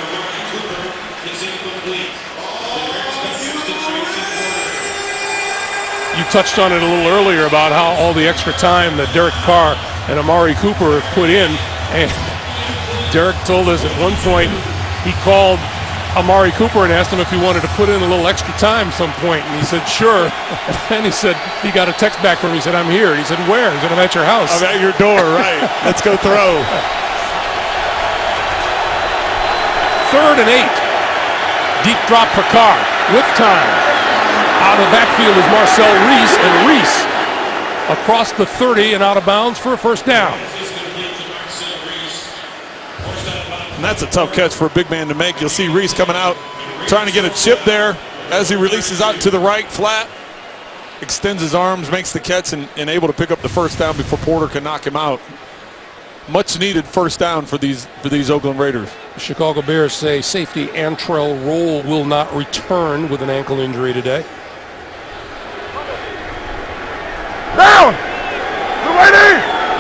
You touched on it a little earlier about how all the extra time that Derek Carr and Amari Cooper have put in. And Derek told us at one point he called Amari Cooper and asked him if he wanted to put in a little extra time some point. And he said, sure. And he said, he got a text back from him. He said, I'm here. He said, where? He said, I'm at your house. I'm at your door, right. Let's go throw. 3rd and 8. Deep drop for Carr with time. Out of the backfield is Marcel Reese, and Reese across the 30 and out of bounds for a first down. And that's a tough catch for a big man to make. You'll see Reese coming out, trying to get a chip there as he releases out to the right flat. Extends his arms, makes the catch, and able to pick up the first down before Porter can knock him out. Much needed first down for these Oakland Raiders. The Chicago Bears say safety Antrell Roll will not return with an ankle injury today. Down!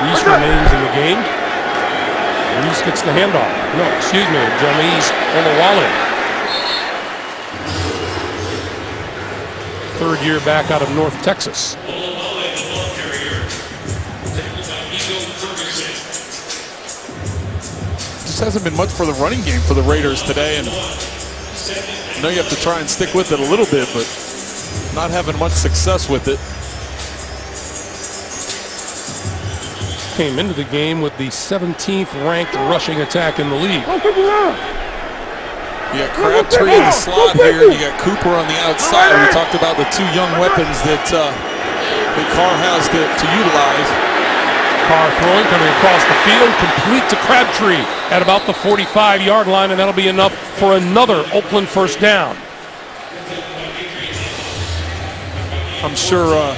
Reese remains in the game. Reese gets the handoff. No, excuse me, Jamise Olawale. Third year back out of North Texas. Just hasn't been much for the running game for the Raiders today, and I know you have to try and stick with it a little bit, but not having much success with it. Came into the game with the 17th ranked rushing attack in the league. You got Crabtree in the slot here. You got Cooper on the outside. We talked about the two young weapons that Carr has to utilize. Carr throwing, coming across the field, complete to Crabtree at about the 45-yard line, and that'll be enough for another Oakland first down. I'm sure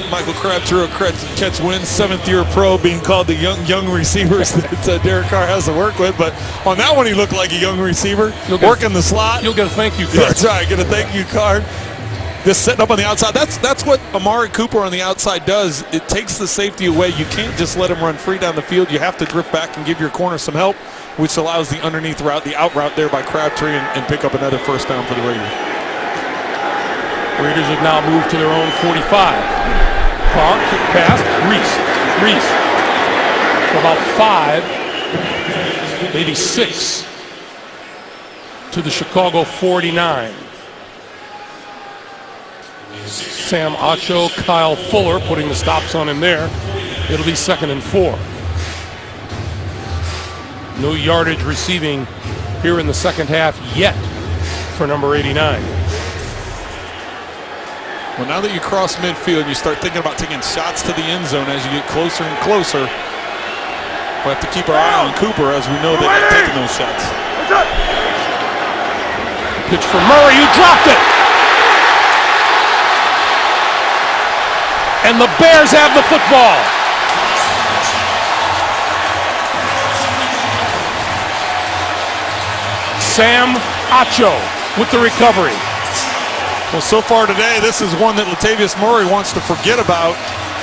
Michael Crabtree will catch wins, 7th-year pro, being called the young receivers that Derek Carr has to work with. But on that one, he looked like a young receiver, working the slot. You'll get a thank you card. That's right, get a thank you card. Just setting up on the outside. That's what Amari Cooper on the outside does. It takes the safety away. You can't just let him run free down the field. You have to drift back and give your corner some help, which allows the underneath route, the out route there by Crabtree, and pick up another first down for the Raiders. Raiders have now moved to their own 45. Carr, kick pass, Reese. For about 5, maybe 6 to the Chicago 49. Sam Acho, Kyle Fuller putting the stops on him there. It'll be 2nd and 4. No yardage receiving here in the second half yet for number 89. Well, now that you cross midfield, you start thinking about taking shots to the end zone as you get closer and closer. We'll have to keep our eye on Cooper, as we know they're taking those shots. Pitch for Murray, who dropped it. And the Bears have the football. Sam Acho with the recovery. Well, so far today, this is one that Latavius Murray wants to forget about.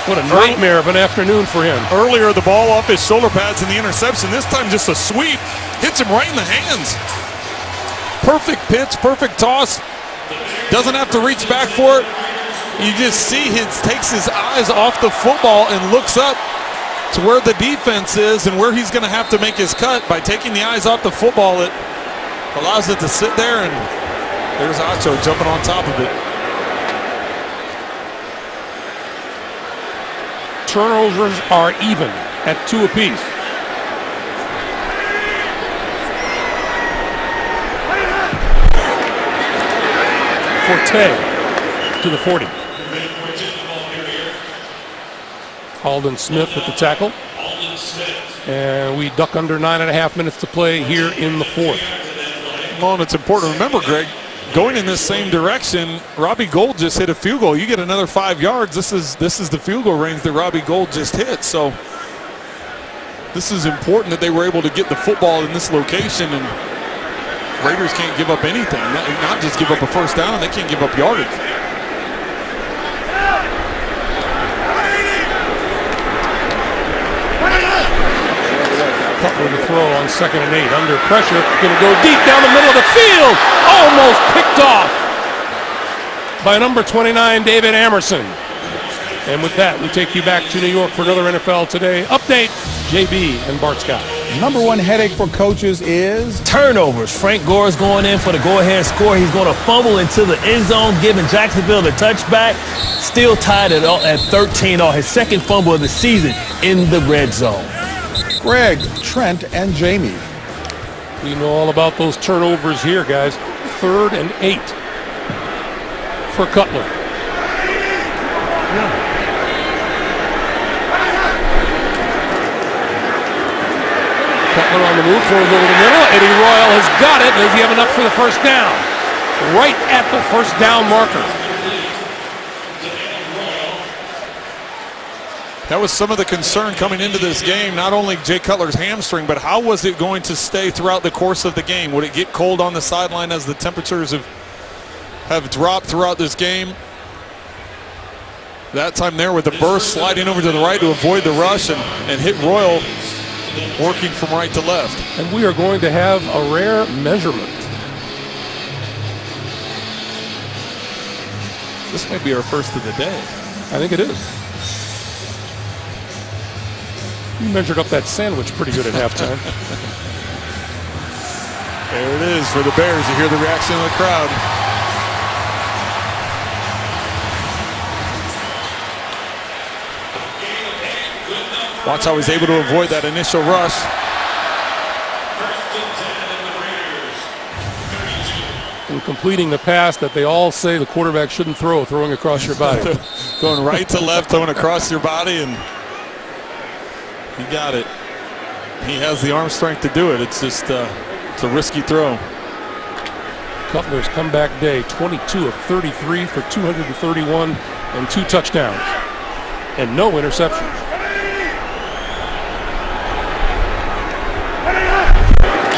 What a nightmare of an afternoon for him. Earlier, the ball off his shoulder pads in the interception. This time, just a sweep. Hits him right in the hands. Perfect pitch, perfect toss. Doesn't have to reach back for it. You just see he takes his eyes off the football and looks up to where the defense is and where he's going to have to make his cut. By taking the eyes off the football, it allows it to sit there, and there's Acho jumping on top of it. Turnovers are even at 2 apiece. Forte to the 40. Alden Smith at the tackle. And we duck under 9.5 minutes to play here in the 4th. Well, and it's important to remember, Greg, going in this same direction, Robbie Gould just hit a field goal. You get another 5 yards. This is the field goal range that Robbie Gould just hit. So this is important that they were able to get the football in this location, and Raiders can't give up anything. Not just give up a first down, they can't give up yardage. Cutler to throw on 2nd and 8. Under pressure. Going to go deep down the middle of the field. Almost picked off by number 29, David Amerson. And with that, we take you back to New York for another NFL Today update. JB and Bart Scott. Number one headache for coaches is turnovers. Frank Gore is going in for the go-ahead score. He's going to fumble into the end zone, giving Jacksonville the touchback. Still tied at 13 on his second fumble of the season in the red zone. Greg, Trent, and Jamie. We know all about those turnovers here, guys. 3rd and 8 for Cutler. Cutler on the move, throws over the middle. Eddie Royal has got it. Does he have enough for the first down? Right at the first down marker. That was some of the concern coming into this game, not only Jay Cutler's hamstring, but how was it going to stay throughout the course of the game? Would it get cold on the sideline as the temperatures have dropped throughout this game? That time there with the burst sliding over to the right to avoid the rush and hit Royal working from right to left. And we are going to have a rare measurement. This may be our first of the day. I think it is. You measured up that sandwich pretty good at halftime. There it is for the Bears. You hear the reaction of the crowd. Watch how he's able to avoid that initial rush. And completing the pass that they all say the quarterback shouldn't throw, throwing across your body. Going right to left, throwing across your body, and he got it. He has the arm strength to do it. It's just it's a risky throw. Cutler's comeback day, 22 of 33 for 231 and 2 touchdowns and no interceptions.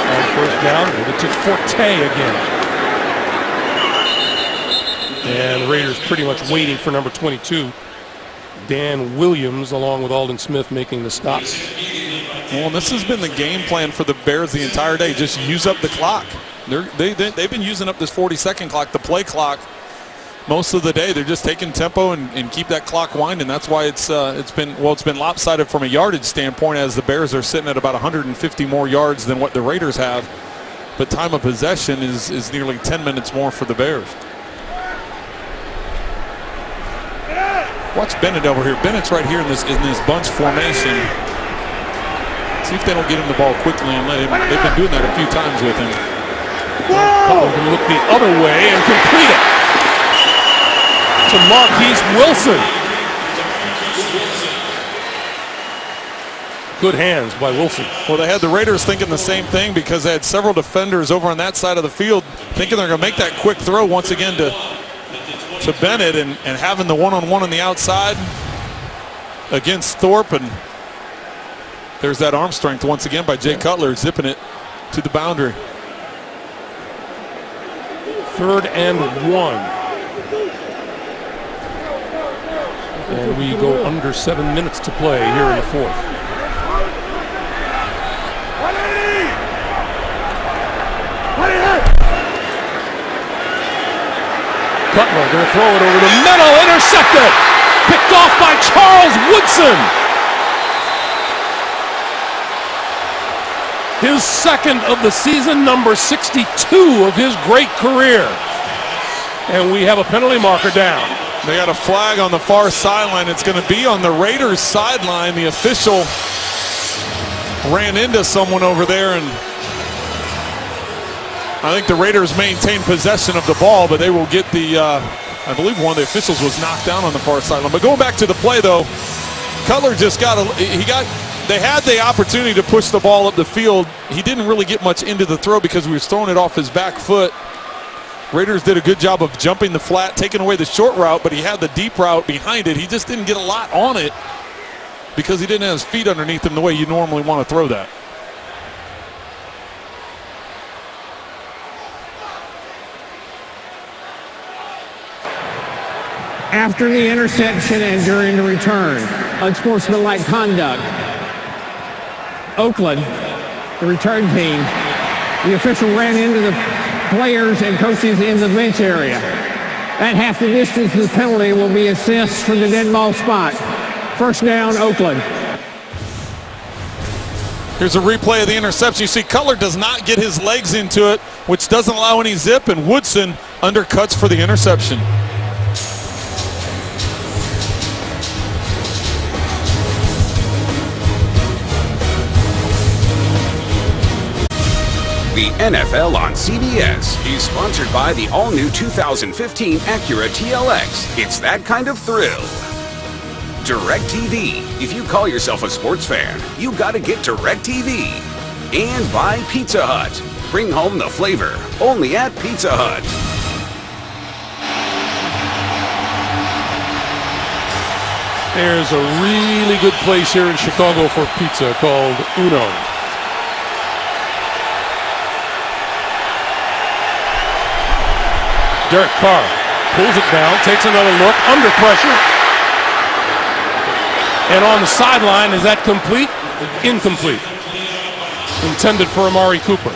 On first down, it took Forte again. And the Raiders pretty much waiting for number 22. Dan Williams, along with Aldon Smith, making the stop. Well, this has been the game plan for the Bears the entire day. Just use up the clock. They've been using up this 40-second clock, the play clock, most of the day. They're just taking tempo and keep that clock winding. That's why it's been lopsided from a yardage standpoint, as the Bears are sitting at about 150 more yards than what the Raiders have. But time of possession is nearly 10 minutes more for the Bears. Watch Bennett over here. Bennett's right here in this bunch formation. See if they don't get him the ball quickly and let him. They've been doing that a few times with him. Cutler can look the other way and complete it to Marquise Wilson. Good hands by Wilson. Well, they had the Raiders thinking the same thing, because they had several defenders over on that side of the field thinking they're going to make that quick throw once again to Bennett, and having the one-on-one on the outside against Thorpe, and there's that arm strength once again by Jay Cutler, zipping it to the boundary. 3rd and 1. And we go under 7 minutes to play here in the 4th. Cutler going to throw it over the middle, intercepted, picked off by Charles Woodson. His second of the season, number 62 of his great career. And we have a penalty marker down. They got a flag on the far sideline. It's going to be on the Raiders sideline. The official ran into someone over there, and I think the Raiders maintain possession of the ball, but they will get the, I believe one of the officials was knocked down on the far sideline. But going back to the play, though, Cutler just they had the opportunity to push the ball up the field. He didn't really get much into the throw because he was throwing it off his back foot. Raiders did a good job of jumping the flat, taking away the short route, but he had the deep route behind it. He just didn't get a lot on it because he didn't have his feet underneath him the way you normally want to throw that. After the interception and during the return, unsportsmanlike conduct. Oakland, the return team, the official ran into the players and coaches in the bench area. At half the distance, the penalty will be assessed for the dead ball spot. First down, Oakland. Here's a replay of the interception. You see Cutler does not get his legs into it, which doesn't allow any zip, and Woodson undercuts for the interception. The The NFL on CBS is sponsored by the all-new 2015 Acura TLX. It's that kind of thrill. DirecTV. If you call yourself a sports fan, you gotta get DirecTV. And by Pizza Hut. Bring home the flavor, only at Pizza Hut. There's a really good place here in Chicago for pizza called Uno. Derek Carr pulls it down, takes another look, under pressure. And on the sideline, is that complete? Incomplete. Intended for Amari Cooper.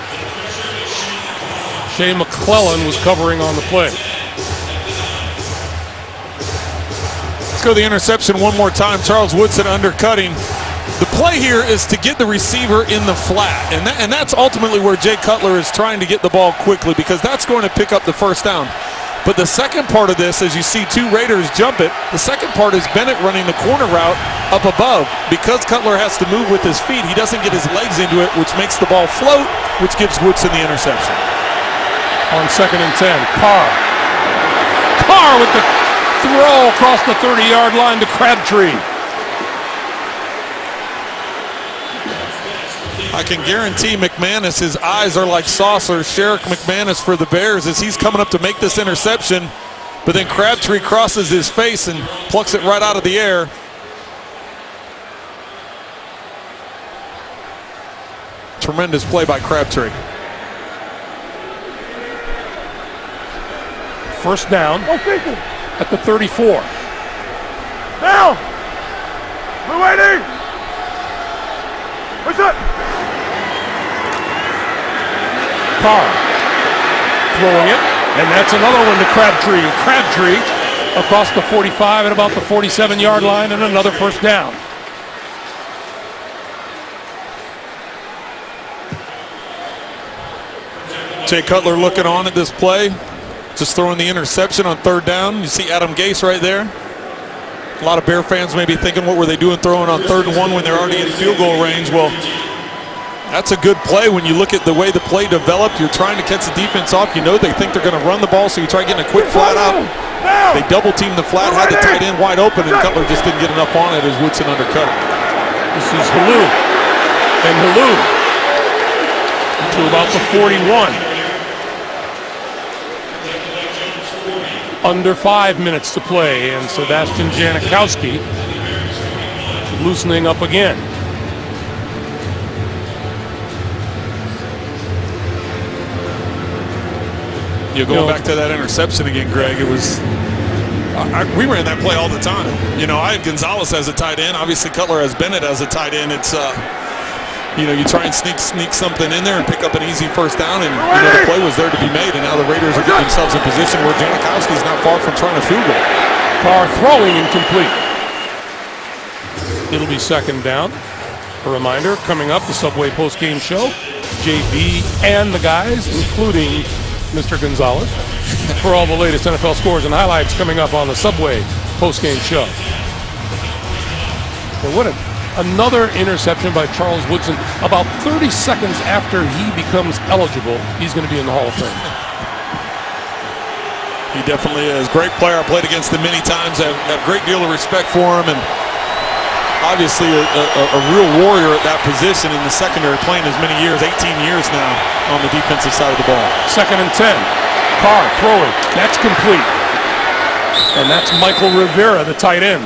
Shea McClellan was covering on the play. Let's go to the interception one more time. Charles Woodson undercutting. The play here is to get the receiver in the flat, and that's ultimately where Jay Cutler is trying to get the ball quickly, because that's going to pick up the first down. But the second part of this, as you see two Raiders jump it, the second part is Bennett running the corner route up above. Because Cutler has to move with his feet, he doesn't get his legs into it, which makes the ball float, which gives Woodson the interception. On 2nd and 10, Carr with the throw across the 30-yard line to Crabtree. I can guarantee McManus, his eyes are like saucers. Sherrick McManus for the Bears as he's coming up to make this interception, but then Crabtree crosses his face and plucks it right out of the air. Tremendous play by Crabtree. First down at the 34. Now! We're waiting! What's up? Carr throwing it, and that's another one to Crabtree. Crabtree across the 45 at about the 47-yard line, and another first down. Jay Cutler looking on at this play, just throwing the interception on 3rd down. You see Adam Gase right there. A lot of Bear fans may be thinking, what were they doing throwing on 3rd and 1 when they're already in field goal range? Well, that's a good play when you look at the way the play developed. You're trying to catch the defense off. You know they think they're going to run the ball, so you try getting a quick flat out. They double-teamed the flat, had the tight end wide open, and Cutler just didn't get enough on it as Woodson undercut it. This is Halou. And Halou to about the 41. Under 5 minutes to play, and Sebastian Janikowski loosening up again. You're going back to that interception again, Greg. It was, we ran that play all the time. You know, I had Gonzalez as a tight end. Obviously, Cutler has Bennett as a tight end. It's, you know, you try and sneak something in there and pick up an easy first down, and you know the play was there to be made, and now the Raiders are getting themselves in position where Janikowski's not far from trying to field goal. Carr throwing incomplete. It'll be 2nd down. A reminder, coming up, the Subway post-game show. JB and the guys, including Mr. Gonzalez, for all the latest NFL scores and highlights coming up on the Subway post-game show. And what another interception by Charles Woodson. About 30 seconds after he becomes eligible, he's going to be in the Hall of Fame. He definitely is. Great player. I played against him many times. I have a great deal of respect for him, and obviously a real warrior at that position in the secondary, playing as many years, 18 years now, on the defensive side of the ball. 2nd and 10. Carr throwing. That's complete. And that's Michael Rivera, the tight end.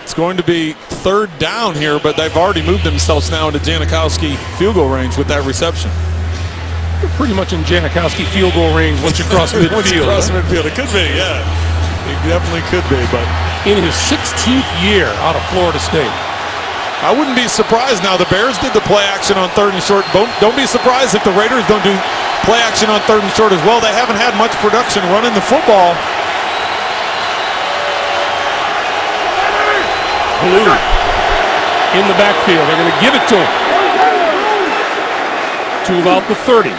It's going to be 3rd down here, but they've already moved themselves now into Janikowski field goal range with that reception. You're pretty much in Janikowski field goal range once you cross midfield. Once you cross midfield, it could be, yeah. It definitely could be, but in his 16th year out of Florida State. I wouldn't be surprised now. The Bears did the play action on 3rd and short. Don't be surprised if the Raiders don't do play action on 3rd and short as well. They haven't had much production running the football. Blue in the backfield. They're going to give it to him. To about the 30.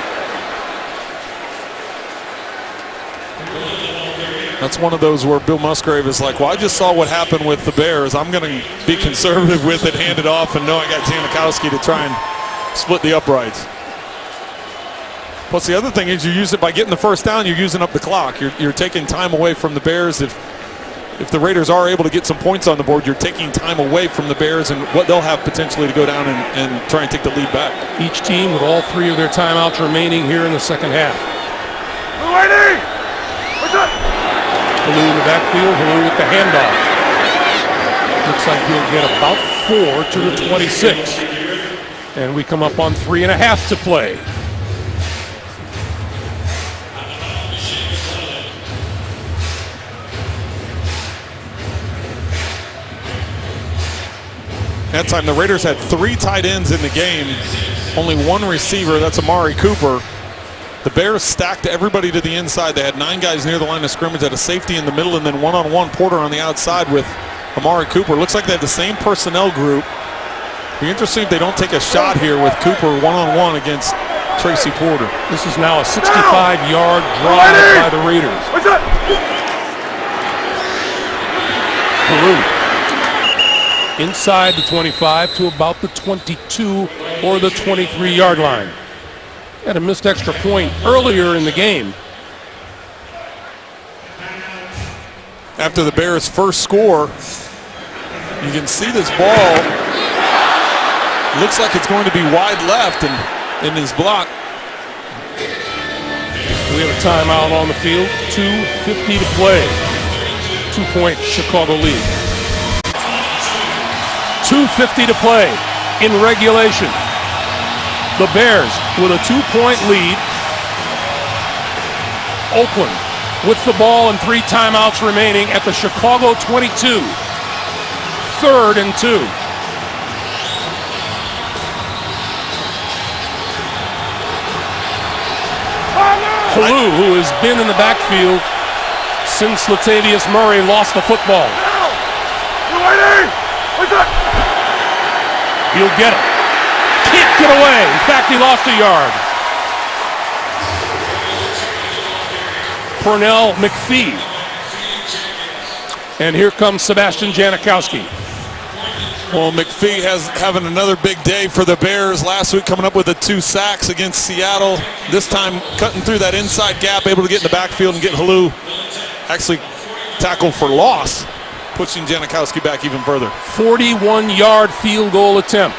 That's one of those where Bill Musgrave is like, well, I just saw what happened with the Bears. I'm going to be conservative with it, hand it off, and know I got Janikowski to try and split the uprights. Plus, the other thing is you use it by getting the first down, you're using up the clock. You're taking time away from the Bears. If the Raiders are able to get some points on the board, you're taking time away from the Bears and what they'll have potentially to go down and try and take the lead back. Each team with all 3 of their timeouts remaining here in the second half. Waiting! What's up? Halou in the backfield, Halou with the handoff. Looks like he'll get about 4 to the 26. And we come up on 3.5 to play. That time the Raiders had 3 tight ends in the game, only 1 receiver, that's Amari Cooper. The Bears stacked everybody to the inside. They had 9 guys near the line of scrimmage, had a safety in the middle, and then one-on-one Porter on the outside with Amari Cooper. Looks like they have the same personnel group. Be interesting if they don't take a shot here with Cooper one-on-one against Tracy Porter. This is now a 65-yard drive by the Raiders. What's up? Halou inside the 25 to about the 22 or the 23-yard line. Had a missed extra point earlier in the game. After the Bears' first score, you can see this ball. Looks like it's going to be wide left and in his block. We have a timeout on the field. 2:50 to play. 2-point Chicago lead. 2:50 to play in regulation. The Bears with a 2-point lead. Oakland with the ball and 3 timeouts remaining at the Chicago 22. 3rd and 2. Halou, who has been in the backfield since Latavius Murray lost the football. He'll get it. Can't get away. In fact, he lost a yard. Pernell McPhee. And here comes Sebastian Janikowski. Well, McPhee having another big day for the Bears. Last week coming up with 2 sacks against Seattle. This time cutting through that inside gap, able to get in the backfield and get Halou actually tackled for loss, pushing Janikowski back even further. 41-yard field goal attempt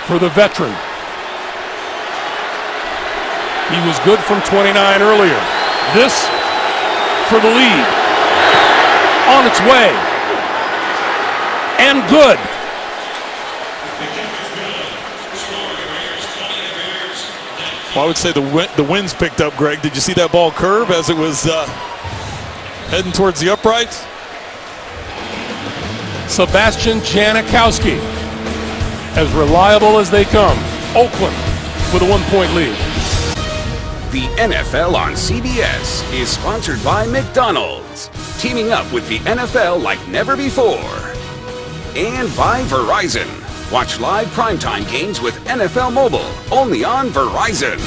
for the veteran. He was good from 29 earlier. This for the lead. On its way. And good. Well, I would say the wind's picked up, Greg. Did you see that ball curve as it was heading towards the uprights? Sebastian Janikowski, as reliable as they come. Oakland with a 1-point lead. The NFL on CBS is sponsored by McDonald's, teaming up with the NFL like never before. And by Verizon. Watch live primetime games with NFL Mobile, only on Verizon.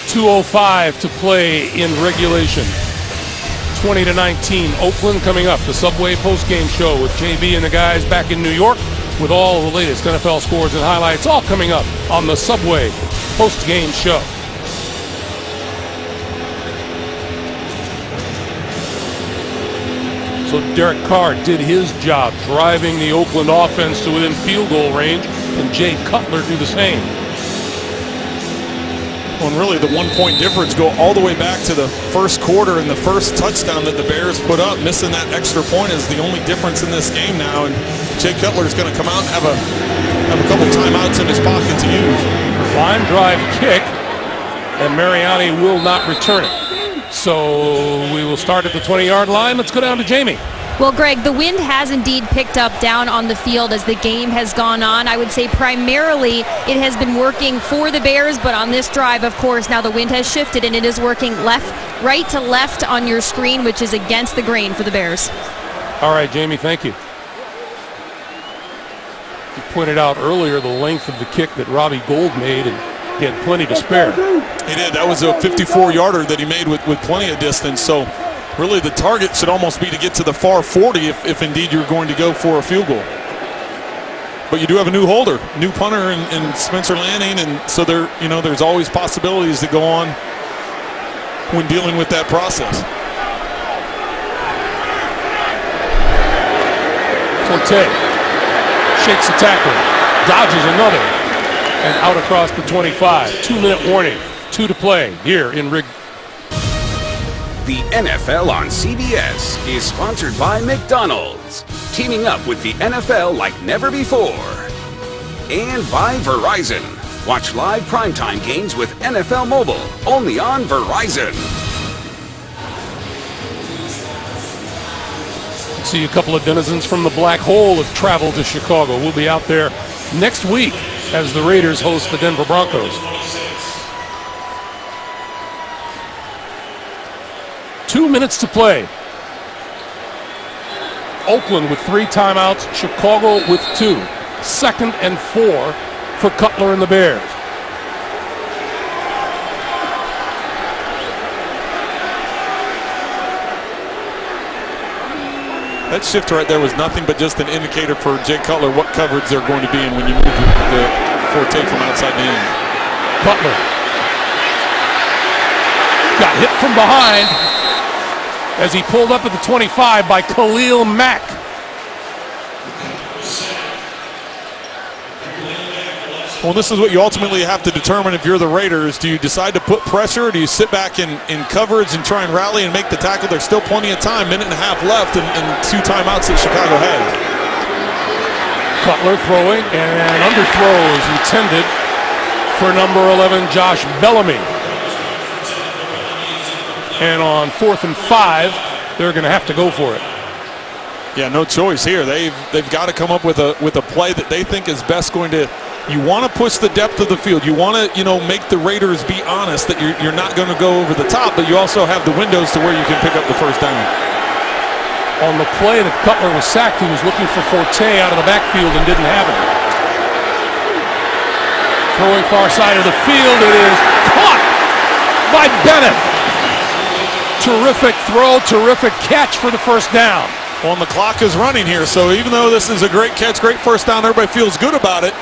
.205 to play in regulation. 20-19, Oakland coming up. The Subway postgame show with JB and the guys back in New York with all the latest NFL scores and highlights, all coming up on the Subway postgame show. So Derek Carr did his job driving the Oakland offense to within field goal range, and Jay Cutler do the same. Well, and really the 1-point difference go all the way back to the first quarter, and the first touchdown that the Bears put up. Missing that extra point is the only difference in this game now, and Jay Cutler is going to come out and have a couple timeouts in his pocket to use. Line drive kick, and Mariani will not return it. So we will start at the 20-yard line. Let's go down to Jamie. Well, Greg, the wind has indeed picked up down on the field as the game has gone on. I would say primarily it has been working for the Bears, but on this drive, of course, now the wind has shifted and it is working right to left on your screen, which is against the grain for the Bears. All right, Jamie, thank you. You pointed out earlier the length of the kick that Robbie Gould made, and He had plenty to spare. He did. That was a 54-yarder that he made with plenty of distance. So really the target should almost be to get to the far 40 if indeed you're going to go for a field goal. But you do have a new holder, new punter in Spencer Lanning, and so there's always possibilities that go on when dealing with that process. Forte shakes the tackle, dodges another, and out across the 25. 2-minute warning, 2 to play here in Rig. The NFL on CBS is sponsored by McDonald's, teaming up with the NFL like never before. And by Verizon. Watch live primetime games with NFL Mobile, only on Verizon. See a couple of denizens from the Black Hole have traveled to Chicago. We'll be out there next week as the Raiders host the Denver Broncos. 2 minutes to play. Oakland with 3 timeouts, Chicago with 2. 2nd and 4 for Cutler and the Bears. That shift right there was nothing but just an indicator for Jay Cutler what coverage they're going to be in when you move the Forte from outside the end. Cutler got hit from behind as he pulled up at the 25 by Khalil Mack. Well, this is what you ultimately have to determine if you're the Raiders. Do you decide to put pressure, or do you sit back in coverage and try and rally and make the tackle? There's still plenty of time, minute and a half left, and 2 timeouts that Chicago has. Cutler throwing, and underthrow is intended for number 11, Josh Bellamy. And on 4th and 5, they're going to have to go for it. Yeah, no choice here. They've got to come up with a play that they think is best going to. You want to push the depth of the field. You want to, make the Raiders be honest that you're not going to go over the top, but you also have the windows to where you can pick up the first down. On the play that Cutler was sacked, he was looking for Forte out of the backfield and didn't have it. Throwing far side of the field, it is caught by Bennett. Terrific throw, terrific catch for the first down. Well, and the clock is running here, so even though this is a great catch, great first down, everybody feels good about it.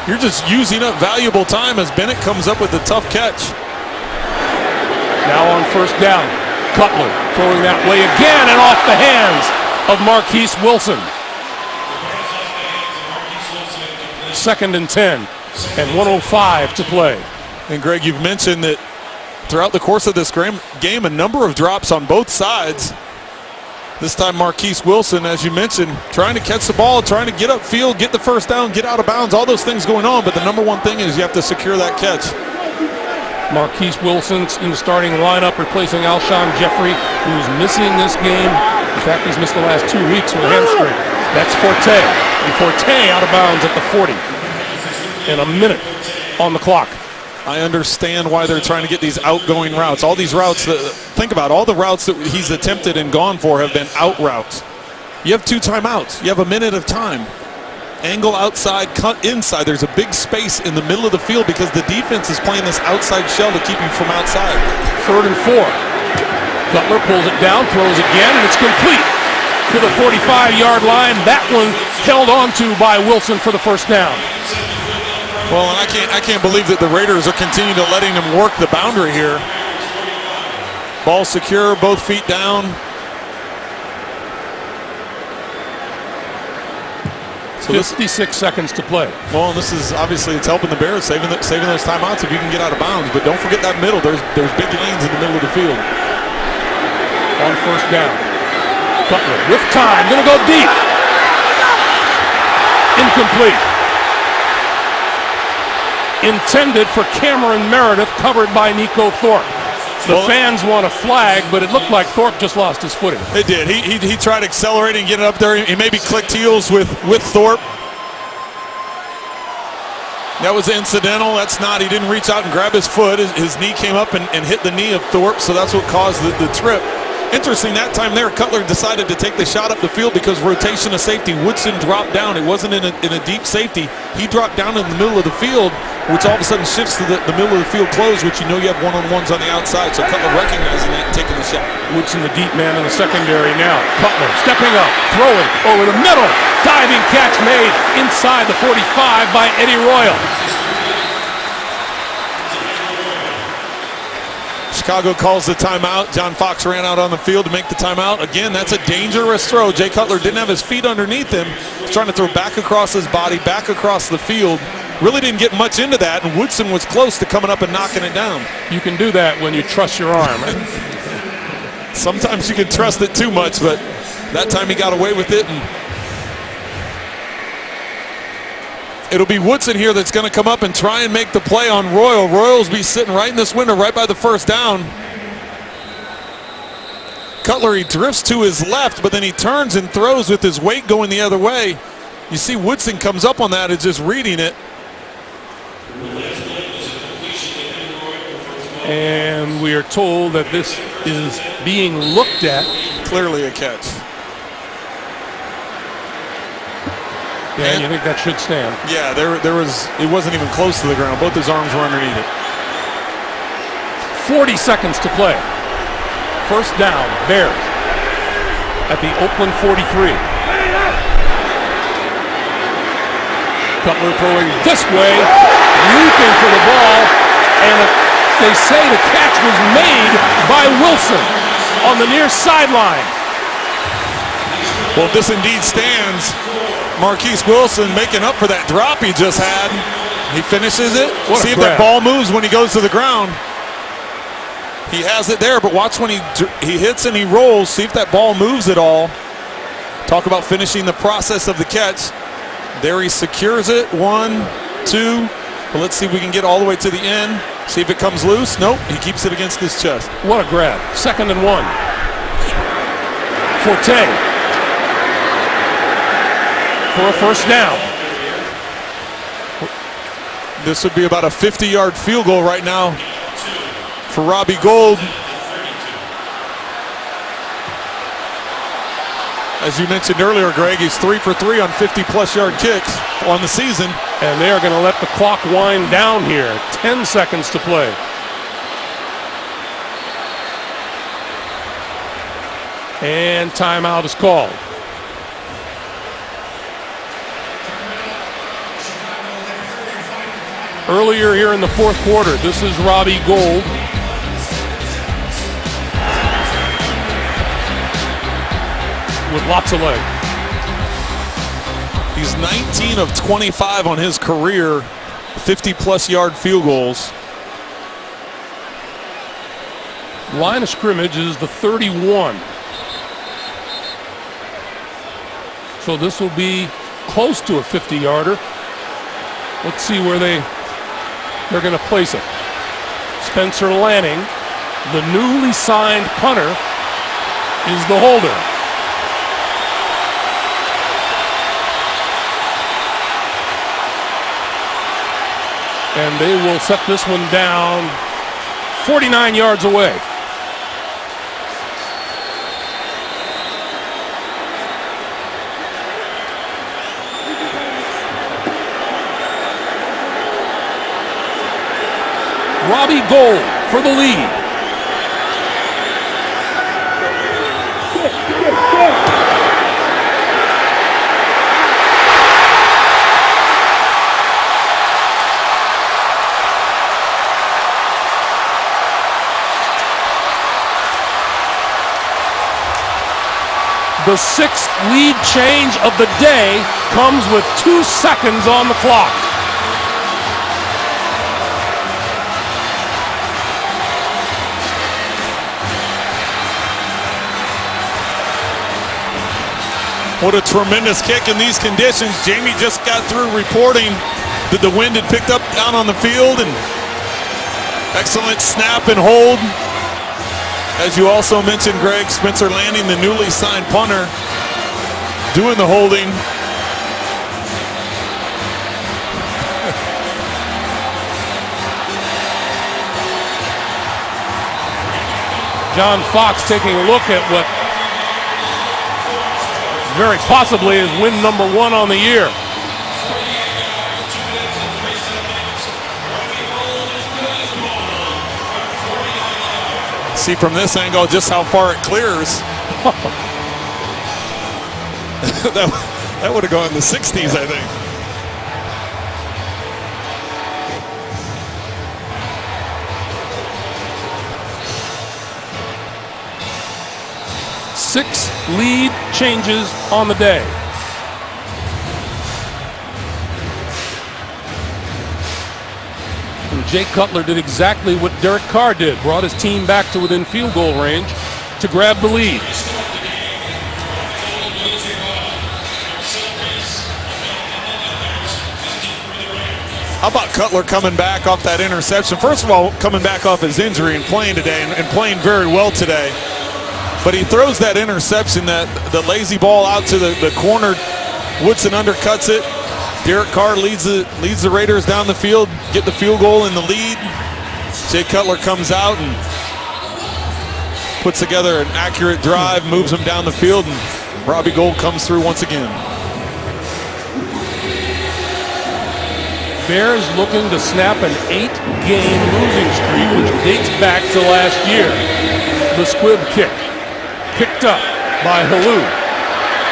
You're just using up valuable time as Bennett comes up with a tough catch. Now on first down, Cutler throwing that way again and off the hands of Marquise Wilson. 2nd and 10 and 1:05 to play. And Greg, you've mentioned that throughout the course of this game, a number of drops on both sides. This time Marquise Wilson, as you mentioned, trying to catch the ball, trying to get upfield, get the first down, get out of bounds, all those things going on, but the number one thing is you have to secure that catch. Marquise Wilson in the starting lineup, replacing Alshon Jeffrey, who's missing this game. In fact, he's missed the last 2 weeks with a hamstring. That's Forte, and Forte out of bounds at the 40. And a minute on the clock. I understand why they're trying to get these outgoing routes. All these routes, think about all the routes that he's attempted and gone for have been out routes. You have 2 timeouts. You have a minute of time. Angle outside, cut inside. There's a big space in the middle of the field because the defense is playing this outside shell to keep you from outside. 3rd and 4. Cutler pulls it down, throws again, and it's complete to the 45-yard line. That one held onto by Wilson for the first down. Well, and I can't believe that the Raiders are continuing to letting him work the boundary here. Ball secure, both feet down. So 56 seconds to play. Well, and this is obviously it's helping the Bears, saving those timeouts if you can get out of bounds. But don't forget that middle. There's big lanes in the middle of the field. On first down, Cutler with time, going to go deep. Incomplete. Intended for Cameron Meredith, covered by Nico Thorpe. The fans want a flag, but it looked like Thorpe just lost his footing. It did. He tried accelerating and getting up there. He maybe clicked heels with Thorpe. That was incidental. That's not. He didn't reach out and grab his foot. His knee came up and hit the knee of Thorpe, so that's what caused the trip. Interesting, that time there, Cutler decided to take the shot up the field because rotation of safety. Woodson dropped down. It wasn't in a deep safety. He dropped down in the middle of the field, which all of a sudden shifts to the middle of the field close, which you know you have one-on-ones on the outside. So Cutler recognizing that and taking the shot. Woodson, the deep man in the secondary now. Cutler stepping up, throwing over the middle. Diving catch made inside the 45 by Eddie Royal. Chicago calls the timeout. John Fox ran out on the field to make the timeout. Again, that's a dangerous throw. Jay Cutler didn't have his feet underneath him. He's trying to throw back across his body, back across the field. Really didn't get much into that, and Woodson was close to coming up and knocking it down. You can do that when you trust your arm. Sometimes you can trust it too much, but that time he got away with it. And it'll be Woodson here that's going to come up and try and make the play on Royal. Royal's be sitting right in this window, right by the first down. Cutler, he drifts to his left, but then he turns and throws with his weight going the other way. You see Woodson comes up on that and just reading it. And we are told that this is being looked at. Clearly a catch. Yeah, and you think that should stand? Yeah, it wasn't even close to the ground. Both his arms were underneath it. 40 seconds to play. First down, Bears at the Oakland 43. Cutler throwing this way, leaping for the ball, and they say the catch was made by Wilson on the near sideline. Well, if this indeed stands, Marquise Wilson making up for that drop he just had. He finishes it. See if that ball moves when he goes to the ground. He has it there, but watch when he hits and he rolls. See if that ball moves at all. Talk about finishing the process of the catch. There he secures it. 1, 2. But let's see if we can get all the way to the end. See if it comes loose. Nope, he keeps it against his chest. What a grab. 2nd and 1. Forte for a first down. This would be about a 50-yard field goal right now for Robbie Gould. As you mentioned earlier, Greg, he's 3 for 3 on 50-plus yard kicks on the season. And they are going to let the clock wind down here. 10 seconds to play. And timeout is called. Earlier here in the fourth quarter, this is Robbie Gould. With lots of leg. He's 19 of 25 on his career, 50-plus yard field goals. Line of scrimmage is the 31. So this will be close to a 50-yarder. Let's see where they're going to place it. Spencer Lanning, the newly signed punter, is the holder. And they will set this one down 49 yards away. Robbie Gould for the lead. The 6th lead change of the day comes with 2 seconds on the clock. What a tremendous kick in these conditions. Jamie just got through reporting that the wind had picked up down on the field, and excellent snap and hold. As you also mentioned, Greg, Spencer Lanning, the newly signed punter, doing the holding. John Fox taking a look at what very possibly is win number 1 on the year. See from this angle just how far it clears. that would have gone in the 60s, I think. Six lead changes on the day. And Jake Cutler did exactly what Derek Carr did, brought his team back to within field goal range to grab the lead. How about Cutler coming back off that interception? First of all, coming back off his injury and playing today, and playing very well today. But he throws that interception, the lazy ball out to the corner. Woodson undercuts it. Derek Carr leads the Raiders down the field, get the field goal in the lead. Jay Cutler comes out and puts together an accurate drive, moves him down the field, and Robbie Gould comes through once again. Bears looking to snap an 8-game losing streak, which dates back to last year. The squib kick. Picked up by Halou.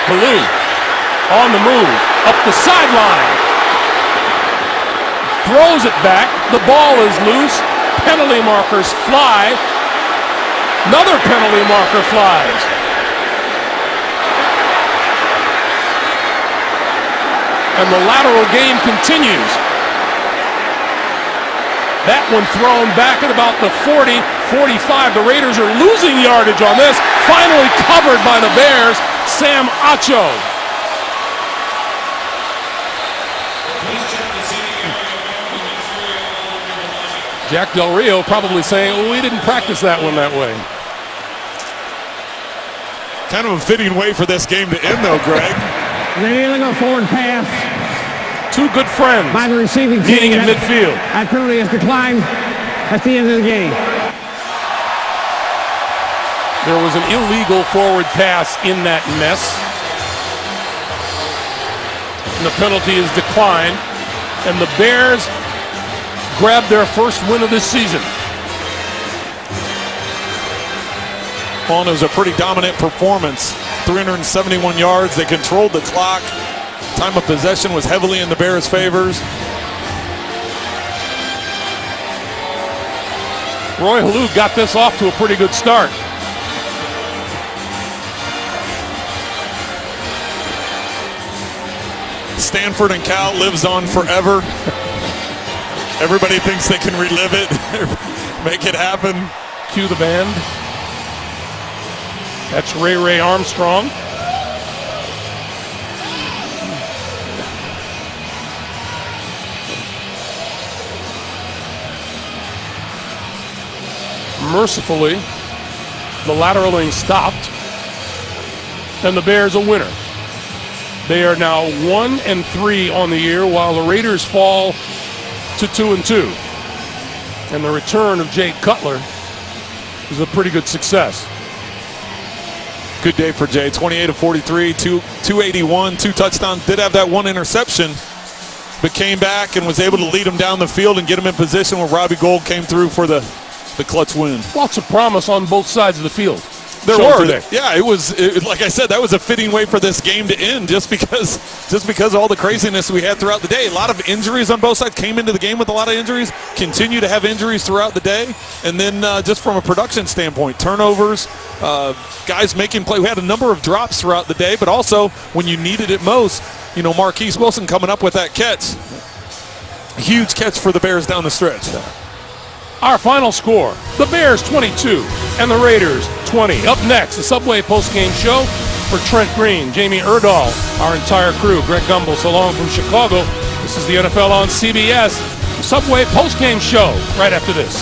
Halou on the move, up the sideline. Throws it back. The ball is loose. Penalty markers fly. Another penalty marker flies. And the lateral game continues. That one thrown back at about the 40, 45. The Raiders are losing yardage on this. Finally covered by the Bears. Sam Acho. Jack Del Rio probably saying, well, we didn't practice that one that way. Kind of a fitting way for this game to end, though, Greg. They need to go forward pass. Two good friends by the receiving meeting team. in midfield. That penalty has declined at the end of the game. There was an illegal forward pass in that mess. And the penalty is declined. And the Bears grabbed their first win of this season. Well, it was a pretty dominant performance. 371 yards. They controlled the clock. Time of possession was heavily in the Bears' favors. Roy Halou got this off to a pretty good start. Stanford and Cal lives on forever. Everybody thinks they can relive it, make it happen. Cue the band. That's Ray Armstrong. Mercifully, the lateraling stopped, and the Bears a winner. They are now 1-3 on the year, while the Raiders fall to 2-2. And the return of Jay Cutler is a pretty good success. Good day for Jay. 28 of 43, 281, 2 touchdowns. Did have that one interception, but came back and was able to lead him down the field and get him in position where Robbie Gould came through for the clutch win. Lots of promise on both sides of the field. There were. Today. Yeah, it was like I said, that was a fitting way for this game to end just because of all the craziness we had throughout the day. A lot of injuries on both sides. Came into the game with a lot of injuries, continue to have injuries throughout the day. And then just from a production standpoint, turnovers, guys making play. We had a number of drops throughout the day, but also when you needed it most, Marquise Wilson coming up with that catch. Huge catch for the Bears down the stretch. Our final score, the Bears 22 and the Raiders 20. Up next, the Subway postgame show for Trent Green, Jamie Erdahl, our entire crew. Greg Gumbel, so long from Chicago. This is the NFL on CBS. The Subway postgame show right after this.